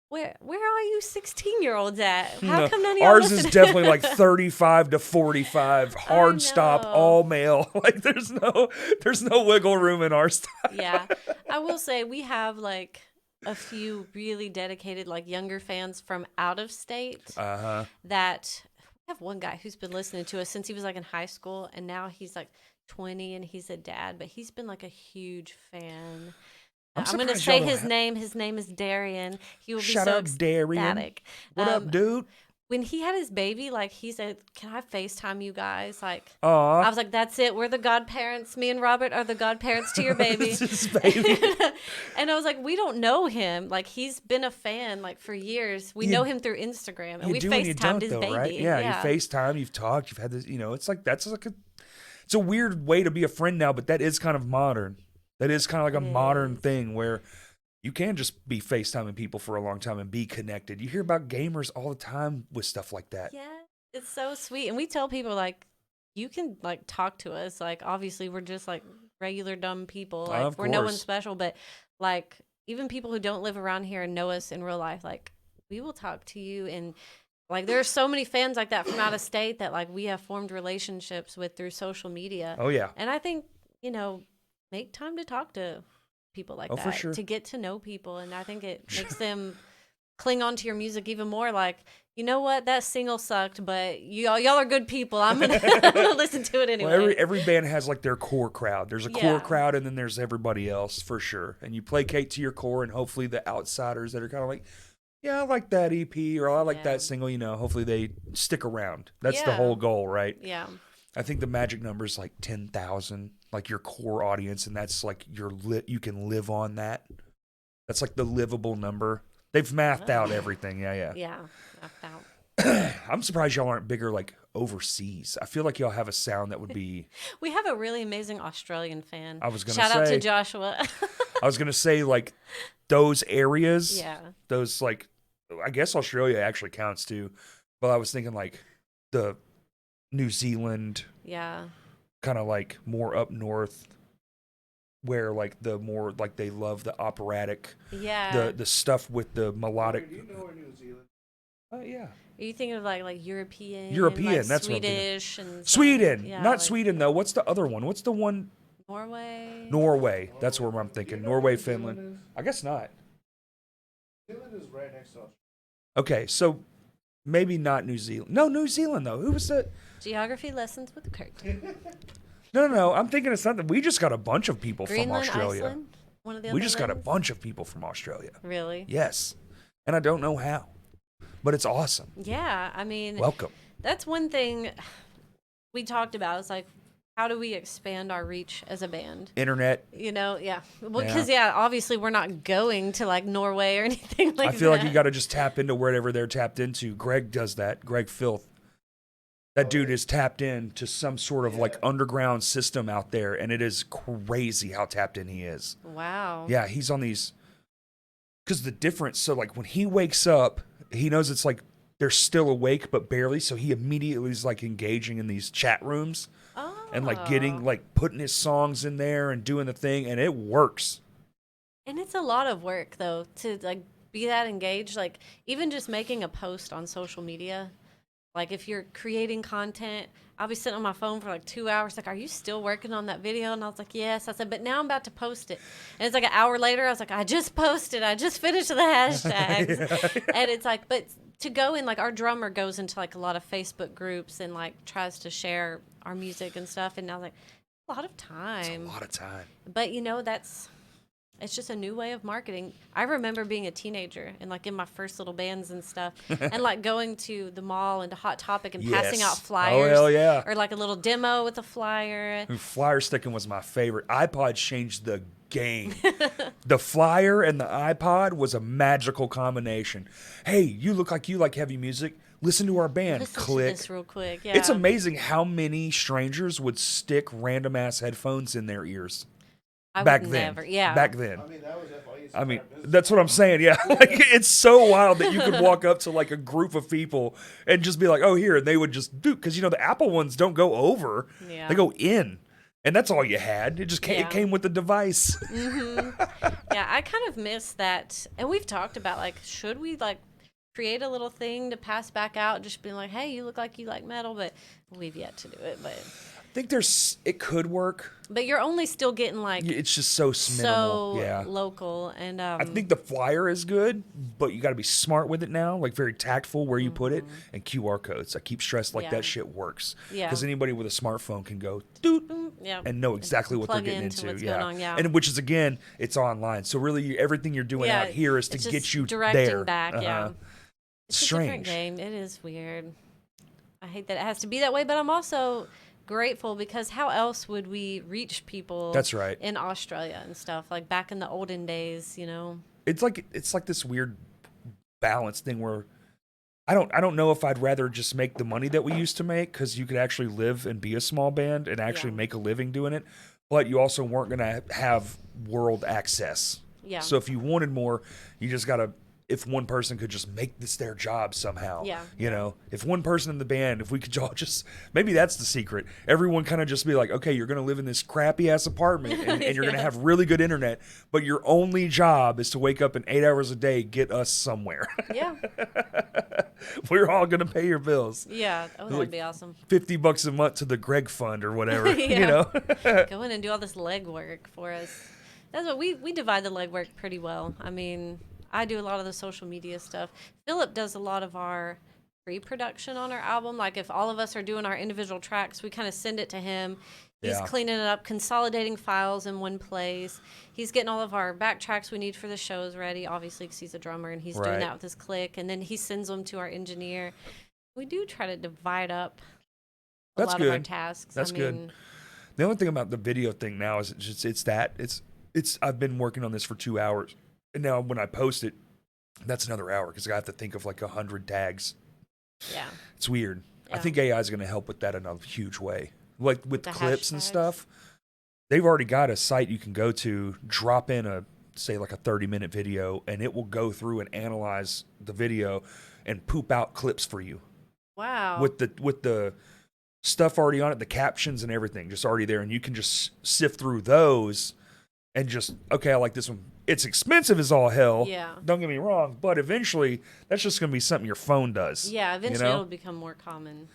where are you 16-year-olds at? How No, come none of y'all ours listen? is definitely like 35 to 45, hard stop, know. all male. Like there's no wiggle room in our style. Yeah, I will say we have like a few really dedicated like younger fans from out of state that we have one guy who's been listening to us since he was like in high school, and now he's like 20 and he's a dad, but he's been like a huge fan. I'm going to say his name. His name is Darian. He will be Shout so out, Darian. ecstatic. What up, dude? When he had his baby, like he said, "Can I FaceTime you guys?" Like, Aw. I was like, "That's it. We're the godparents. Me and Robert are the godparents to your baby." It's his baby. And I was like, "We don't know him. Like, he's been a fan like for years. We know him through Instagram, and we do and you FaceTimed don't, his though, baby. right? Yeah, you FaceTime, you've talked, you've had this. It's like it's a weird way to be a friend now, but that is kind of modern. That is kind of like a modern thing where you can just be FaceTiming people for a long time and be connected. You hear about gamers all the time with stuff like that. Yeah, it's so sweet. And we tell people, like, you can, like, talk to us. Like, obviously, we're just, like, regular dumb people. Like, Of we're no one course. special. But, like, even people who don't live around here and know us in real life, like, we will talk to you. And, like, there are so many fans like that from out of state that, like, we have formed relationships with through social media. Oh, yeah. And I think, make time to talk to people like that. For sure. To get to know people. And I think it makes them cling on to your music even more. Like, you know what? That single sucked, but y'all are good people. I'm gonna listen to it anyway. Well, every band has like their core crowd. There's a core Yeah. crowd, and then there's everybody else for sure. And you placate to your core, and hopefully the outsiders that are kind of like, yeah, I like that EP or I like that single. Hopefully they stick around. That's the Yeah. whole goal, right? Yeah. I think the magic number is like 10,000, like your core audience, and that's like you can live on that. That's like the livable number. They've mathed out everything. Yeah. Yeah. Knocked out. I'm surprised y'all aren't bigger like overseas. I feel like y'all have a sound that would be. We have a really amazing Australian fan. I was gonna Shout out say- to Joshua. I was gonna say like those areas. Yeah. Those like, I guess Australia actually counts too, but I was thinking like the New Zealand, Yeah. kind of like more up north, where like the more like they love the operatic, Yeah. the stuff with the melodic. Do you know where New Zealand? Yeah, Are you thinking of like European? European, like that's what I'm thinking. Swedish and stuff? Sweden, Yeah, not like Sweden though. What's the other one? What's the one? Norway. Norway. That's where I'm thinking. Do you know Norway, where New Zealand Finland. is? I guess not. New Zealand is right next to Australia. Okay, so maybe not New Zealand. No, New Zealand though. Who was that? Geography lessons with Kurt. No. I'm thinking of something. We just got a bunch of people Greenland, from Australia. Iceland. One of the We other just got a lands? bunch of people from Australia. Really? Yes, and I don't know how, but it's awesome. Yeah. I mean, Welcome. that's one thing we talked about. It's like how do we expand our reach as a band? Internet. Yeah. Well, because, obviously we're not going to, like, Norway or anything like that. I feel like you got to just tap into wherever they're tapped into. Greg does that. Greg Filth. That dude is tapped in to some sort of, like, underground system out there, and it is crazy how tapped in he is. Wow. Yeah, he's on these... Because the difference... So, like, when he wakes up, he knows it's, like, they're still awake, but barely, so he immediately is, like, engaging in these chat rooms. And like putting his songs in there and doing the thing, and it works. And it's a lot of work though to like be that engaged. Like even just making a post on social media, like if you're creating content, I'll be sitting on my phone for like 2 hours. Like, are you still working on that video? And I was like, yes. I said, but now I'm about to post it. And it's like an hour later, I was like, I just posted. I just finished the hashtags. And it's like, but to go in, like our drummer goes into like a lot of Facebook groups and like tries to share our music and stuff. And I was like, a lot of time. It's a lot of time. But it's just a new way of marketing. I remember being a teenager and like in my first little bands and stuff and like going to the mall and to Hot Topic and passing out flyers. Oh, hell yeah. Or like a little demo with a flyer. Flyer sticking was my favorite. iPod changed the game. The flyer and the iPod was a magical combination. Hey, you look like you like heavy music. Listen to our band. Listen Click. to this real quick. Yeah. It's amazing how many strangers would stick random ass headphones in their ears. Back then. I mean, that was FIU's that's what I'm saying. Yeah. Like, it's so wild that you could walk up to like a group of people and just be like, oh, here. And they would just do, because, the Apple ones don't go over. Yeah. They go in. And that's all you had. It just came, it came with the device. Mm-hmm. Yeah. I kind of miss that. And we've talked about like, should we like create a little thing to pass back out, just being like, hey, you look like you like metal, but we've yet to do it. But I think it could work. But you're only still getting like it's just so minimal. Yeah. Local. And I think the flyer is good, but you got to be smart with it now, like very tactful where you put it, and QR codes. I keep stressing like that shit works. Yeah. Because anybody with a smartphone can go doot and know exactly what they're getting into. What's going on, and which is again, it's online. So really, everything you're doing out here is to get you directing there. Back, It's strange. A different game. It is weird. I hate that it has to be that way, but I'm also grateful because how else would we reach people? That's right. In Australia and stuff, like back in the olden days, It's like this weird balance thing where I don't know if I'd rather just make the money that we used to make, because you could actually live and be a small band and actually make a living doing it, but you also weren't going to have world access. Yeah. So if you wanted more, you just got to, if one person could just make this their job somehow. Yeah. If one person in the band, if we could all just, maybe that's the secret. Everyone kind of just be like, okay, you're going to live in this crappy ass apartment and you're going to have really good internet, but your only job is to wake up in 8 hours a day, get us somewhere. Yeah. We're all going to pay your bills. Yeah. Oh, that'd be awesome. $50 a month to the Greg Fund or whatever, Go in and do all this legwork for us. That's what we divide the legwork pretty well. I mean, I do a lot of the social media stuff. Philip does a lot of our pre-production on our album. Like if all of us are doing our individual tracks, we kind of send it to him. He's cleaning it up, consolidating files in one place. He's getting all of our backtracks we need for the shows ready, obviously, because he's a drummer and he's doing that with his click. And then he sends them to our engineer. We do try to divide up a lot of our tasks. That's good. The only thing about the video thing now is it's I've been working on this for 2 hours. And now when I post it, that's another hour because I have to think of like 100 tags. Yeah. It's weird. Yeah. I think AI is going to help with that in a huge way. Like with clips and stuff. They've already got a site you can go to, drop in say like a 30-minute video, and it will go through and analyze the video and poop out clips for you. Wow. With the stuff already on it, the captions and everything just already there, and you can just sift through those and just, okay, I like this one. It's expensive as all hell. Yeah. Don't get me wrong, but eventually that's just going to be something your phone does. Yeah, eventually it'll become more common.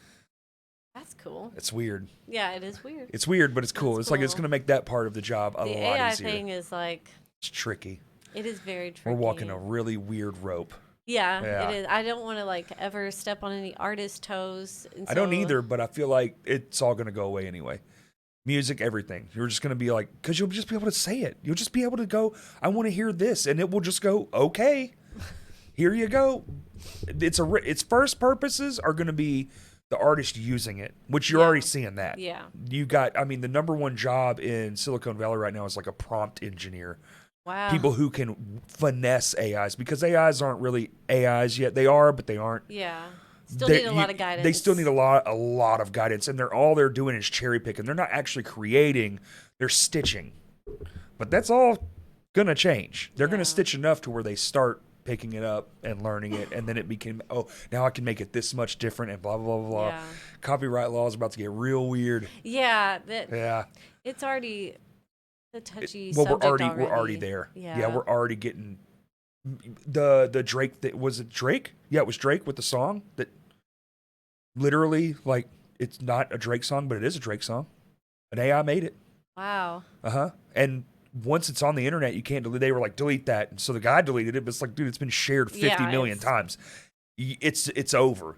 That's cool. It's weird. Yeah, it is weird. It's weird, but it's cool. It's like it's going to make that part of the job a lot easier. The AI thing is like... It's tricky. It is very tricky. We're walking a really weird rope. Yeah, it is. I don't want to like ever step on any artist's toes. I don't either, but I feel like it's all going to go away anyway. Music, everything. You're just going to be like, because you'll just be able to say it. You'll just be able to go, I want to hear this. And it will just go, okay, here you go. Its first purposes are going to be the artist using it, which you're Yeah. already seeing that. Yeah. You got, I mean, the number one job in Silicon Valley right now is like a prompt engineer. Wow. People who can finesse AIs, because AIs aren't really AIs yet. They are, but they aren't. Yeah. Still need a lot of guidance. They still need a lot of guidance, and all they're doing is cherry picking. They're not actually creating; they're stitching. But that's all gonna change. They're gonna stitch enough to where they start picking it up and learning it, and then it became, oh, now I can make it this much different, and blah blah blah blah. Yeah. Copyright law is about to get real weird. Yeah. Yeah. It's already a touchy Well, subject we're already there. Yeah. We're already getting the Drake. Was it Drake? Yeah, it was Drake with the song that literally, like, it's not a Drake song, but it is a Drake song. An AI made it. Wow. And once it's on the internet, you can't delete. They were like, delete that. And so the guy deleted it, but it's like, dude, it's been shared 50 million times. It's over.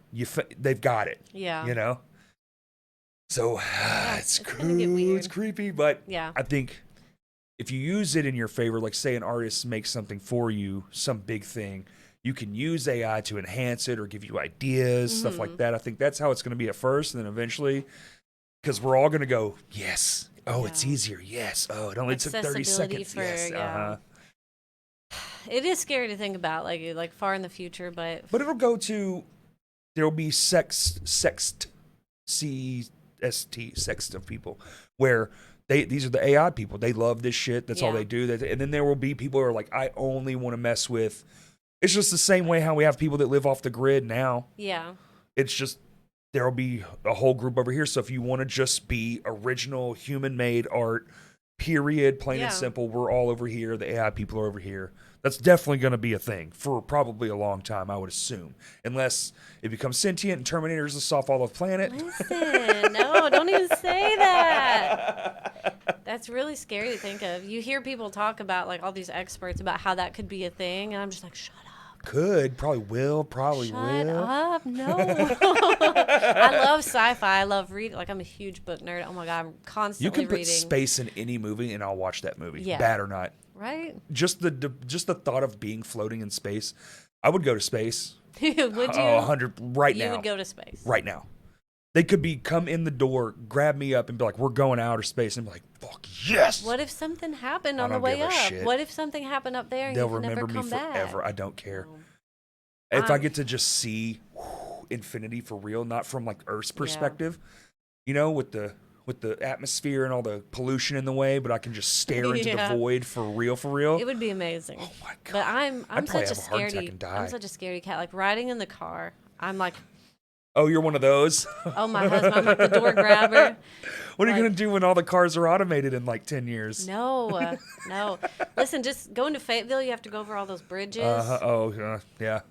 They've got it. Yeah. You know. So it's gonna get weird. It's creepy, but Yeah. I think if you use it in your favor, like say an artist makes something for you, some big thing, you can use AI to enhance it or give you ideas, stuff like that. I think that's how it's going to be at first, and then eventually, because we're all going to go, yes. Oh, it's easier. Yes. Oh, it only took 30 seconds. Yes. It is scary to think about, like far in the future, but it'll go to, there'll be sext of people where these are the AI people. They love this shit. That's all they do. And then there will be people who are like, I only want to mess with. It's just the same way how we have people that live off the grid now. Yeah. It's just there'll be a whole group over here. So if you want to just be original human-made art, period, plain and simple, we're all over here. The AI people are over here. That's definitely going to be a thing for probably a long time, I would assume. Unless it becomes sentient and Terminators us off all the planet. Listen, no, don't even say that. That's really scary to think of. You hear people talk about, like, all these experts about how that could be a thing, and I'm just like, shut up. Could, probably will, probably Shut will. up, no. I love sci-fi. I love reading. Like, I'm a huge book nerd. Oh my God, I'm constantly reading. You can put space in any movie, and I'll watch that movie, bad or not. Right? Just the thought of being floating in space. I would go to space. Would you? 100 right now. You would go to space. Right now. They could come in the door, grab me up, and be like, we're going to outer space. And be like, fuck, yes. What if something happened on the don't way give a up? shit. What if something happened up there and They'll you can remember never me come forever. back? I don't care. If I get to just see infinity for real, not from like Earth's perspective, you know, with the atmosphere and all the pollution in the way, but I can just stare into the void for real. It would be amazing. Oh my God. But I'm such a scaredy. I'm such a scaredy cat. Like riding in the car, I'm like, oh, you're one of those? oh, my husband, I'm like the door grabber. What are you going to do when all the cars are automated in like 10 years? No. Listen, just going to Fayetteville, you have to go over all those bridges. Yeah.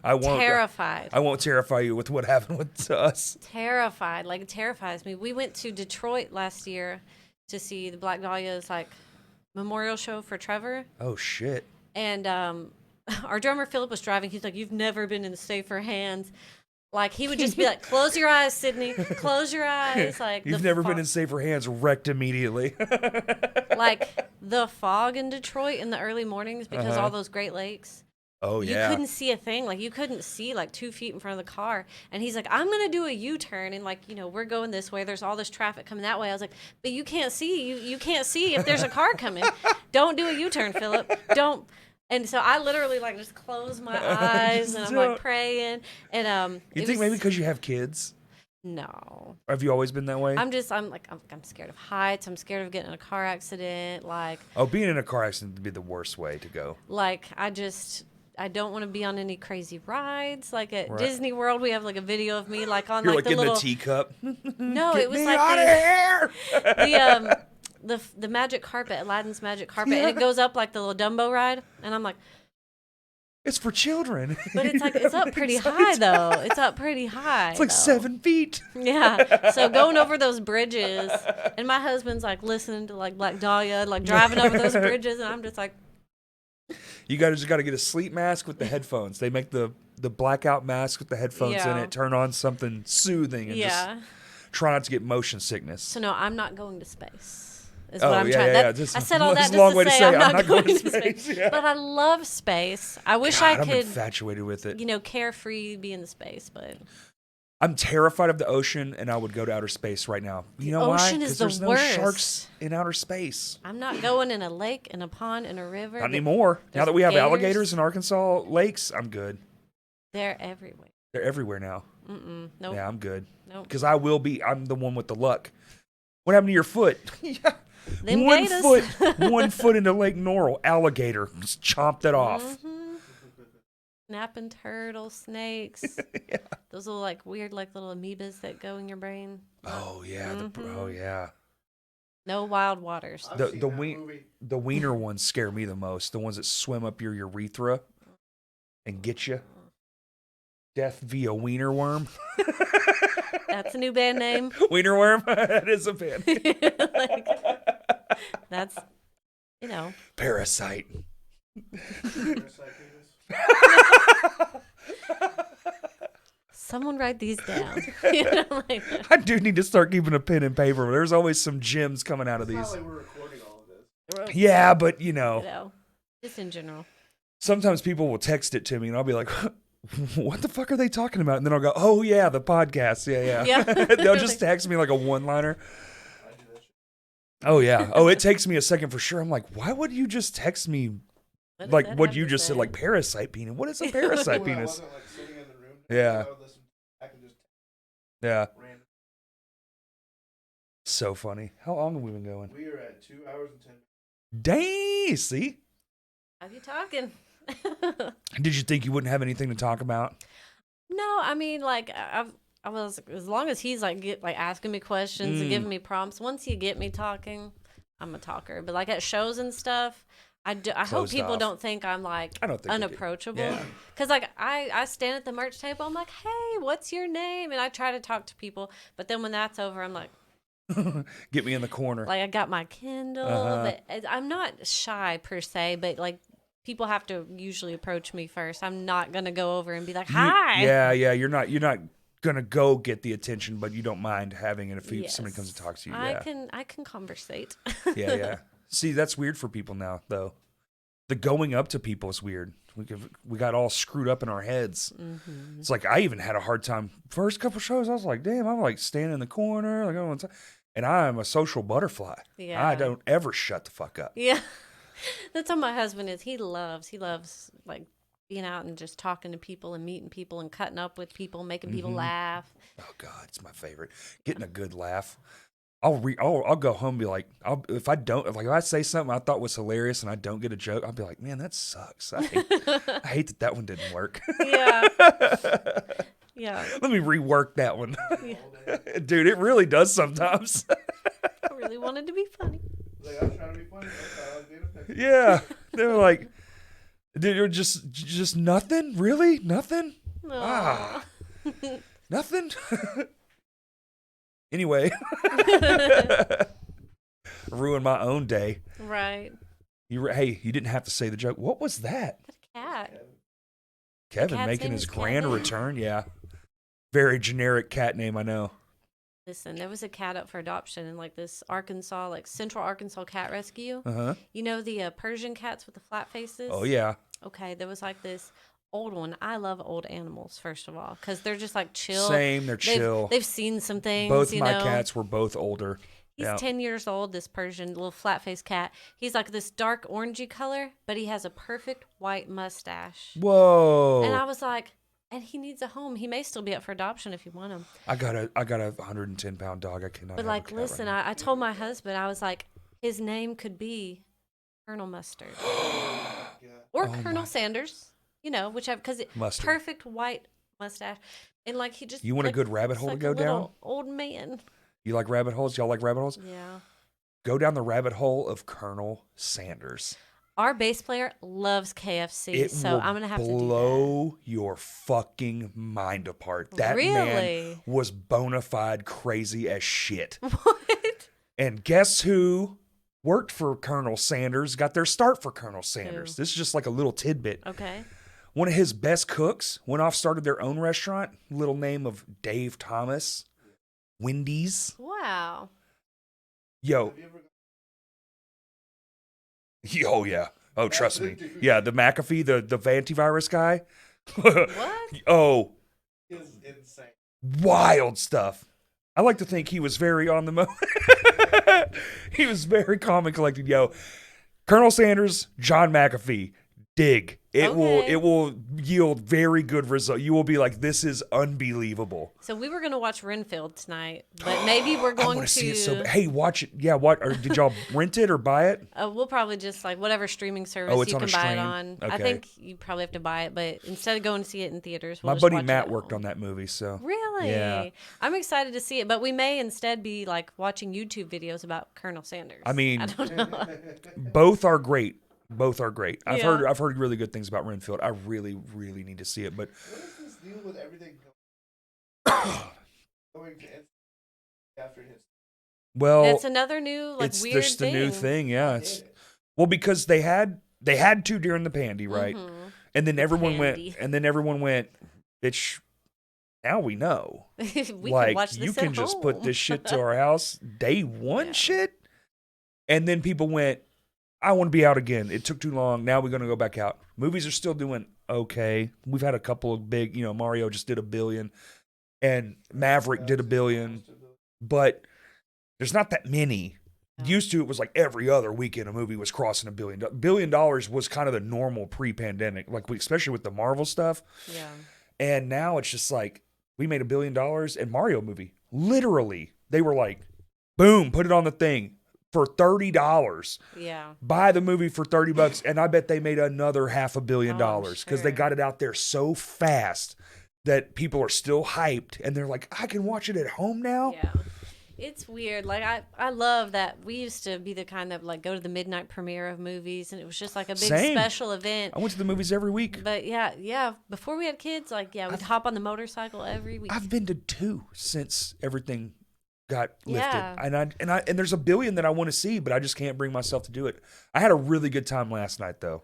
I won't. Terrified. I won't terrify you with what happened with us. Terrified. Like, it terrifies me. We went to Detroit last year to see the Black Dahlia's, like, memorial show for Trevor. Oh, shit. And our drummer, Philip, was driving. He's like, you've never been in safer hands. Like, he would just be like, close your eyes, Sydney. Close your eyes. Like, you've never been in safer hands, wrecked immediately. Like, the fog in Detroit in the early mornings because all those Great Lakes. Oh, yeah. You couldn't see a thing. Like, you couldn't see, like, 2 feet in front of the car. And he's like, I'm going to do a U-turn. And, like, you know, we're going this way. There's all this traffic coming that way. I was like, but you can't see. You can't see if there's a car coming. Don't do a U-turn, Philip. Don't. And so I literally, like, just close my eyes and I'm, like, praying. And you think maybe because you have kids? No. Have you always been that way? I'm scared of heights. I'm scared of getting in a car accident. Like, being in a car accident would be the worst way to go. Like, I don't want to be on any crazy rides. Like at Disney World, we have like a video of me like on You're like the in little the teacup. No, Get it was me like out of here! the magic carpet, Aladdin's magic carpet, and it goes up like the little Dumbo ride, and I'm like, it's for children. but it's like it's up pretty high though. It's up pretty high. It's like 7 feet. Yeah. So going over those bridges, and my husband's like listening to like Black Dahlia, like driving over those bridges, and I'm just like. You just got to get a sleep mask with the headphones. They make the blackout mask with the headphones in it. Turn on something soothing and just try not to get motion sickness. So no, I'm not going to space. Is what I'm trying. I said all that just to say I'm not going to space. Yeah. But I love space. I wish God, I could. I'm infatuated with it. You know, carefree, be in the space, but. I'm terrified of the ocean, and I would go to outer space right now. You know why? Ocean is the there's no worst. sharks in outer space. I'm not going in a lake, in a pond, in a river. Not anymore. Now there's that we have gators. alligators in Arkansas lakes, I'm good. They're everywhere. They're everywhere now. Nope. Yeah, I'm good. Nope. Because I'm the one with the luck. What happened to your foot? Yeah. Them One gators. foot, 1 foot into Lake Norrell. Alligator just chomped it off. Snapping turtle, snakes. Yeah. Those little like weird like little amoebas that go in your brain. Oh yeah. Oh yeah. No wild waters. I've seen The that ween- movie. The wiener ones scare me the most. The ones that swim up your urethra and get you. Death via wiener worm. That's a new band name. Wiener worm. That is a band. Like, that's, you know. Parasite. Parasite penis. Someone write these down. You know, like, I do need to start keeping a pen and paper. There's always some gems coming out of It's not these. like we're recording all of this. Yeah, but you know, just in general. sometimes people will text it to me and I'll be like, what the fuck are they talking about? And then I'll go, oh yeah, the podcast. Yeah. Yeah. They'll just text me like a one-liner. I do that shit. Oh yeah. Oh, it takes me a second for sure. I'm like, why would you just text me What does like that what have you to just said, say? like parasite penis? What is a parasite When I penis? wasn't like sitting in the room. Yeah. I would listen back and just Yeah. random. So funny. How long have we been going? We are at 2 hours and 10 minutes. Dang. See? How you talking? Did you think you wouldn't have anything to talk about? No, I mean, like I was, as long as he's like asking me questions and giving me prompts. Once you get me talking, I'm a talker. But like at shows and stuff, I hope Closed people off. don't think I'm like I don't think they do. unapproachable. Yeah. Cause like I stand at the merch table, I'm like, hey, what's your name? And I try to talk to people, but then when that's over, I'm like Get me in the corner. I got my Kindle, but I'm not shy per se, but like people have to usually approach me first. I'm not gonna go over and be like, hi. Yeah. You're not gonna go get the attention, but you don't mind having it if somebody comes to talk to you. Yeah. I can conversate. Yeah. See, that's weird for people now, though. The going up to people is weird. We got all screwed up in our heads. Mm-hmm. It's like I even had a hard time. First couple shows, I was like, damn, I'm like standing in the corner, like I don't want to. And I'm a social butterfly. Yeah. I don't ever shut the fuck up. Yeah. That's how my husband is. He loves like being out and just talking to people and meeting people and cutting up with people, making people laugh. Oh God, it's my favorite. Getting a good laugh. I'll go home and be like, if I say something I thought was hilarious and I don't get a joke, I'll be like, man, that sucks. I hate that one didn't work. Yeah. Yeah. Let me rework that one. Dude, it really does sometimes. I really wanted to be funny. Like, I was trying to be funny. That's how I was being effective. Yeah. They were like, dude, you're just nothing? Really? Nothing? Aw. Nothing? Anyway. Ruined my own day. Right. Hey, you didn't have to say the joke. What was that? Cat. Kevin cat's making name his is grand Kevin? return? Yeah. Very generic cat name, I know. Listen, there was a cat up for adoption in like this Arkansas, like Central Arkansas Cat Rescue. Uh-huh. You know the Persian cats with the flat faces? Oh, yeah. Okay, there was like this old one. I love old animals, first of all, because they're just like chill. Same, they're chill. They've seen some things. Both you my know? cats were both older. He's Yeah. 10 years old, this Persian little flat faced cat. He's like this dark orangey color, but he has a perfect white mustache. Whoa. And I was like, and he needs a home. He may still be up for adoption if you want him. I got a 110-pound dog. I cannot But have like, a cat right listen, now. I told my husband, I was like, his name could be Colonel Mustard or Oh Colonel my- Sanders, you know, whichever, because Mustard. perfect white mustache. And like, he just. You want a like, good rabbit it's hole to like go a little down? Old man. You like rabbit holes? Y'all like rabbit holes? Yeah. Go down the rabbit hole of Colonel Sanders. Our bass player loves KFC, It so will I'm gonna have to do blow your fucking mind apart. That Really? man was bona fide crazy as shit. that. What? And guess who worked for Colonel Sanders, got their start for Colonel Sanders? Who? This is just like a little tidbit. Okay. One of his best cooks went off, started their own restaurant, little name of Dave Thomas, Wendy's. Wow. Yo, Have you ever oh yeah. Oh, trust me. Dude. Yeah, the McAfee, the antivirus guy. What? Oh, is insane. Wild stuff. I like to think he was very on the he was very calm and collected. Yo, Colonel Sanders, John McAfee, dig. It will yield very good result. You will be like, this is unbelievable. So we were going to watch Renfield tonight, but maybe we're going to see it so hey, watch it. Yeah, or did y'all rent it or buy it? We'll probably just like whatever streaming service you can buy it on. Okay. I think you probably have to buy it, but instead of going to see it in theaters, we'll my just buddy watch Matt it worked on that movie, so really, yeah. I'm excited to see it. But we may instead be like watching YouTube videos about Colonel Sanders. I mean, I don't know. Both are great. Both are great. I've Yeah. heard really good things about Renfield. I really, really need to see it. But What is this deal with everything going to after his? well, It's another new like it's weird just thing. the new thing. Yeah, well, because they had to during the pandy, right? Mm-hmm. And then everyone Pandy. went, bitch. Now we know. We like can watch this you can at just home. put this shit to our house day one Yeah. shit. And then people went, I want to be out again. It took too long. Now we're going to go back out. Movies are still doing okay. We've had a couple of big, Mario just did $1 billion and Maverick did $1 billion, but there's not that many. Used to, it was like every other weekend a movie was crossing $1 billion. $1 billion was kind of the normal pre-pandemic, like especially with the Marvel stuff. Yeah. And now it's just like, we made $1 billion and Mario movie. Literally, they were like, boom, put it on the thing for $30. Yeah. Buy the movie for $30, and I bet they made another $500 million because sure. they got it out there so fast that people are still hyped, and they're like, I can watch it at home now. Yeah. It's weird. Like I love that we used to be the kind that like go to the midnight premiere of movies, and it was just like a big Same. special event. I went to the movies every week. But yeah. Before we had kids, like we'd hop on the motorcycle every week. I've been to 2 since everything got lifted. Yeah. And there's $1 billion that I want to see, but I just can't bring myself to do it. I had a really good time last night though.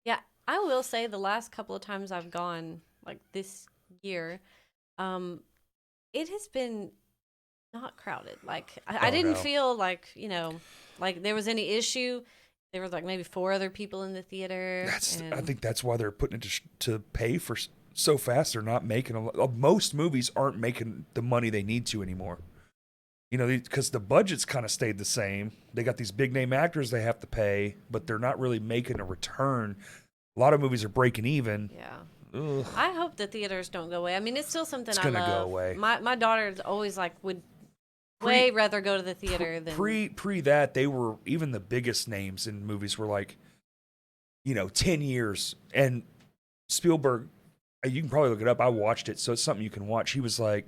Yeah, I will say the last couple of times I've gone, like this year, it has been not crowded. Like I didn't feel like, like there was any issue. There was like maybe 4 other people in the theater. I think that's why they're putting it to pay for so fast. They're not making most movies aren't making the money they need to anymore. Because the budget's kind of stayed the same. They got these big name actors they have to pay, but they're not really making a return. A lot of movies are breaking even. Yeah. Ugh. I hope the theaters don't go away. I mean, it's still something It's I gonna love. go away. My daughter's always like would way rather go to the theater than Pre that, they were, even the biggest names in movies were like, 10 years. And Spielberg, you can probably look it up. I watched it, so it's something you can watch. He was like,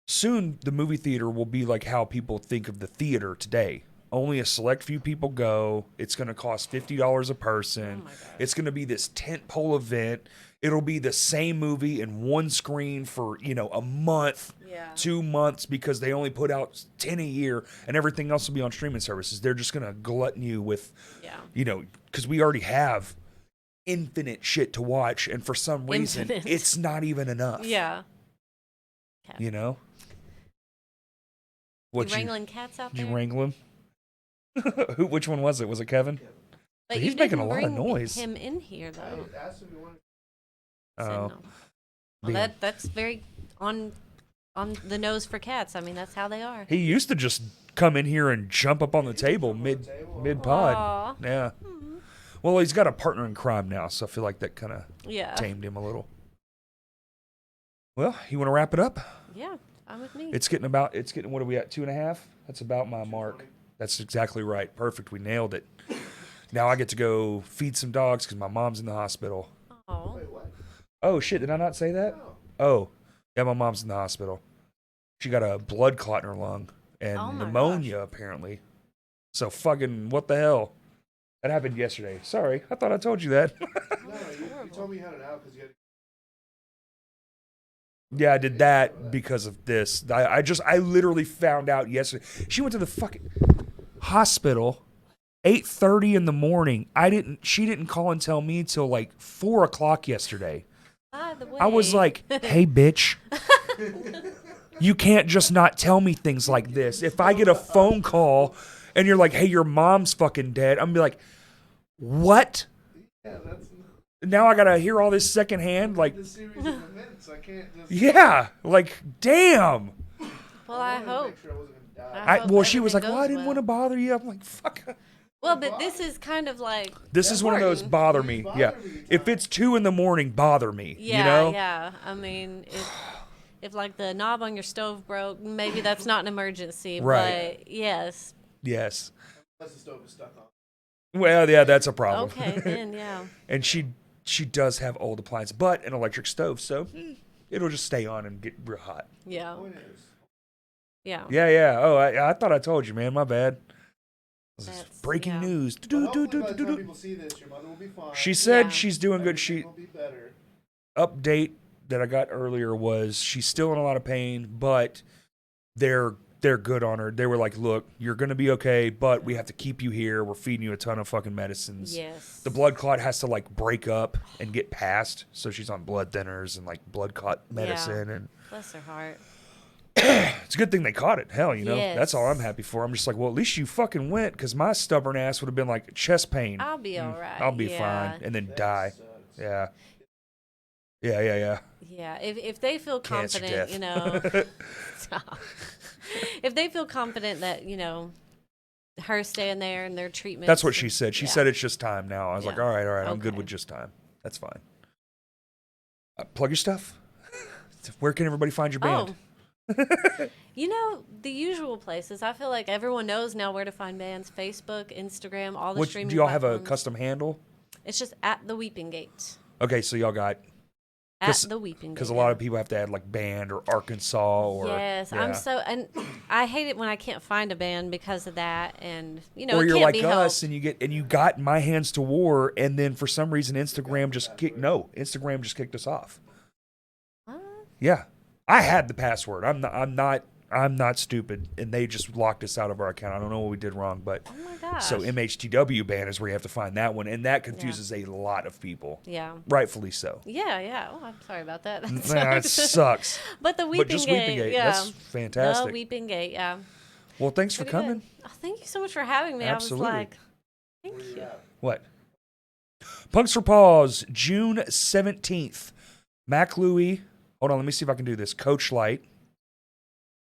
soon the movie theater will be like how people think of the theater today. Only a select few people go. It's going to cost $50 a person. Oh my gosh. It's going to be this tentpole event. It'll be the same movie in one screen for, a month, 2 months, because they only put out 10 a year, and everything else will be on streaming services. They're just going to glutton you with, because we already have infinite shit to watch, and for some reason, it's not even enough. Yeah. Cat. What, you wrangling cats out did there? you wrangle him? Which one was it? Was it Kevin? But he's you making a didn't lot of bring noise. him in here though. I asked if you wanted. Said Oh, no. Well, that's very on the nose for cats. I mean, that's how they are. he used to just come in here and jump up on the table mid pod. Aw. Yeah. Well, he's got a partner in crime now, so I feel like that kind of Yeah. tamed him a little. Well, you want to wrap it up? Yeah, I'm with me. It's getting, what are we at, 2.5? That's about my mark. That's exactly right. Perfect. We nailed it. Now I get to go feed some dogs because my mom's in the hospital. Oh. Wait, what? Oh, shit. Did I not say that? No. Oh, yeah, my mom's in the hospital. She got a blood clot in her lung and Oh my pneumonia, apparently. So fucking what the hell? That happened yesterday. Sorry. I thought I told you that. No, you told me you had it out because you had. Yeah, I did that because of this. I literally found out yesterday. She went to the fucking hospital 8:30 in the morning. She didn't call and tell me till like 4 o'clock yesterday. By the way, I was like, hey, bitch. You can't just not tell me things like this. If I get a phone call and you're like, hey, your mom's fucking dead, I'm gonna be like, what? Yeah, that's Now I gotta hear all this secondhand. Like, the series of events. so I can't just. Yeah, like damn. Well, I wanted to hope. make sure I wasn't gonna die. hope Well, she was like, everything "Well, I goes didn't want to well. bother you." I'm like, "Fuck." Well, but this is kind of like. This is one of those important. bother Please me. bother Yeah. me If time. it's 2 a.m, bother me. Yeah, you know? yeah. I mean, if like the knob on your stove broke, maybe that's not an emergency. Right. But yes. Yes. Unless the stove is stuck on. Well, yeah, that's a problem. Okay, then yeah. And she does have old appliances, but an electric stove, so it'll just stay on and get real hot. Yeah. Point is, Yeah. Yeah. Oh, I thought I told you, man. My bad. This is That's- breaking yeah. news. but hopefully by the time people see this, your mother will be fine. She said Yeah. she's doing good. Everything She will be better. update that I got earlier was she's still in a lot of pain, but they're good on her. They were like, "Look, you're gonna be okay, but we have to keep you here. We're feeding you a ton of fucking medicines. Yes. The blood clot has to like break up and get past, so she's on blood thinners and like blood clot medicine, and Bless her heart. it's a good thing they caught it. Hell, you know, that's all I'm Yes. happy for. I'm just like, well, at least you fucking went, because my stubborn ass would have been like chest pain. I'll be all right. I'll be yeah. fine, and then That die. sucks. Yeah. Yeah. Yeah. If they feel Cancer confident, death. you know. Stop. If they feel confident that, you know, her staying there and their treatment. That's what she said. She Yeah. said it's just time now. I was like, Yeah. all right, I'm good Okay. with just time. That's fine. Plug your stuff. Where can everybody find your band? You know, the usual places. I feel like everyone knows now where to find bands. Facebook, Instagram, all the Which, streaming do y'all have a platforms. custom handle? It's just at the Weeping Gate. Okay, so y'all got, At 'Cause- the Weeping Gate. because a lot of people have to add like band or Arkansas or Yes, yeah. I'm so, and I hate it when I can't find a band because of that, and you know, or it you're can't like be us helped. and you got My Hands to War, and then for some reason Instagram just kicked us off. What? Yeah, I had the password. I'm not stupid, and they just locked us out of our account. I don't know what we did wrong, but Oh my gosh. so MHTW band is where you have to find that one, and that confuses a lot of people, Yeah. rightfully so. Yeah. Oh, I'm sorry about that. That sucks. But the But Weeping just Gate, Weeping Gate, yeah. that's fantastic. The Weeping Gate, yeah. Well, thanks for Pretty good. coming. Oh, thank you so much for having me. Absolutely. I was like, thank Where you you. at? What? Punks for Paws, June 17th. Mac Louie. Hold on, let me see if I can do this. Coach Light.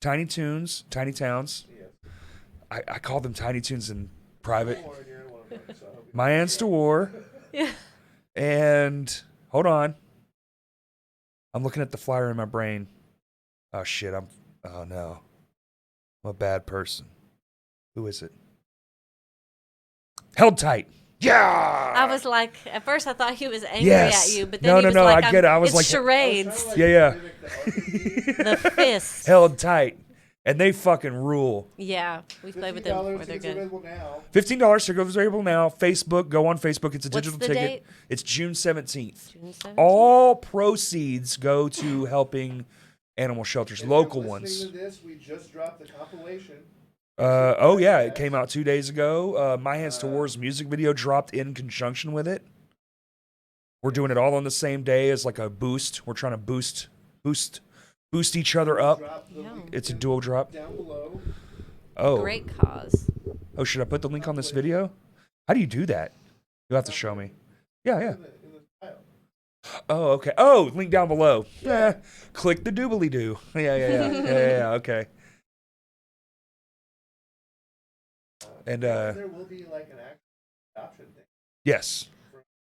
Tiny Towns. Yeah. I call them Tiny Tunes in private. Don't worry, you're in one of them, so I hope you- My Hands to War. Yeah. And hold on. I'm looking at the flyer in my brain. Oh shit, oh no. I'm a bad person. Who is it? Held Tight. Yeah. I was like, at first I thought he was angry Yes. at you, but then he was No, like, I get it. I was it's like- charades. I was trying to, Yeah. mimic the RPG. The fist. Held Tight. And they fucking rule. Yeah, we've played with them $15 before. They're tickets good. available now. $15 tickets available now. Facebook, go on Facebook. It's a What's digital the ticket. date? It's June 17th. June 17th. All proceeds go to helping animal shelters, If local you're ones. listening to this, we just dropped the compilation. Oh yeah, it came out 2 days ago. My Hands to War's music video dropped in conjunction with it. We're doing it all on the same day as like a boost. We're trying to boost each other up. Drop the Yeah. link It's a dual drop. down below. Oh, Great cause. oh, should I put the link on this video? How do you do that? You'll have to show me. Yeah. In the file. Oh, okay. Oh, link down below. Yeah. Click the doobly doo. Yeah. Okay. And There will be like an actual adoption thing, yes,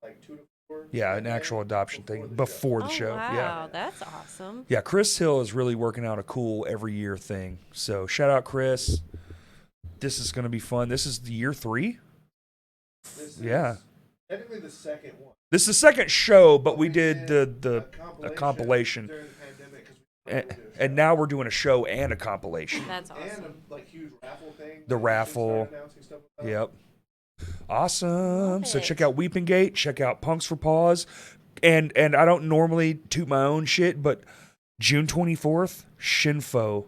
like 2 to 4. yeah, an actual adoption thing before the Oh, show. wow, Yeah. that's awesome. Yeah, Chris Hill is really working out a cool every year thing. So shout out Chris. This is going to be fun. This is the year 3. This is Yeah. technically the second one. This is the second show, but we did the a compilation. during the pandemic 'cause we and, couldn't do a show. and now we're doing a show and a compilation. That's And awesome. a like huge raffle thing. The that we should raffle. start announcing stuff about. Yep. Awesome. Love So it. check out Weeping Gate, check out Punks for Paws. And I don't normally toot my own shit, but June 24th, Shinfo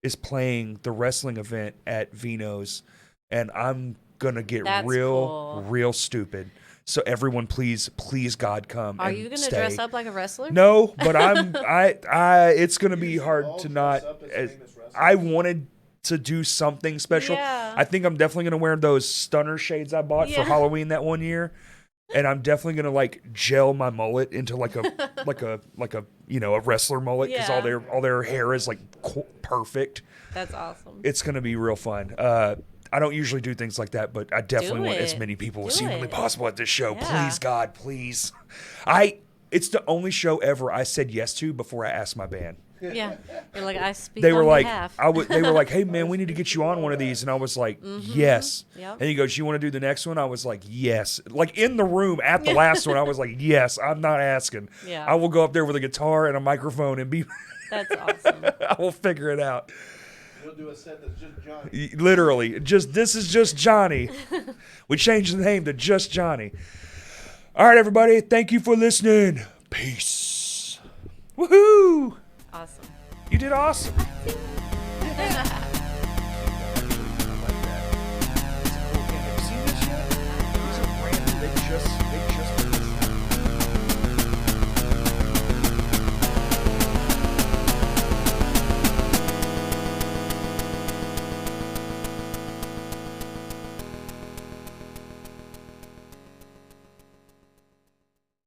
is playing the wrestling event at Vino's, and I'm gonna get That's real cool. stupid. So everyone please God come. Are and you going to stay. dress up like a wrestler? No, but I it's gonna be You should hard all to dress not up as as- famous wrestlers. I wanted to do something special. Yeah. I think I'm definitely gonna wear those stunner shades I bought for Yeah. Halloween that one year, And I'm definitely gonna like gel my mullet into like a a wrestler mullet because Yeah. all their hair is like perfect. That's awesome. It's gonna be real fun. I don't usually do things like that, but I definitely want as it. many people as Do humanly it. possible at this show. Yeah. Please, God, please. It's the only show ever I said yes to before I asked my band. Yeah. You're like, I speak They on were like, behalf. they were like, hey man, we need to get you on one of these, and I was like, yes. Yep. And he goes, you want to do the next one? I was like, yes. Like in the room at the last one, I was like, yes. I'm not asking. Yeah. I will go up there with a guitar and a microphone and be. That's awesome. I will figure it out. You'll do a set that's just Johnny. Literally, this is just Johnny. We changed the name to Just Johnny. All right, everybody. Thank you for listening. Peace. Woohoo! Awesome. You did awesome. Have you seen this yet? These are brand new. They just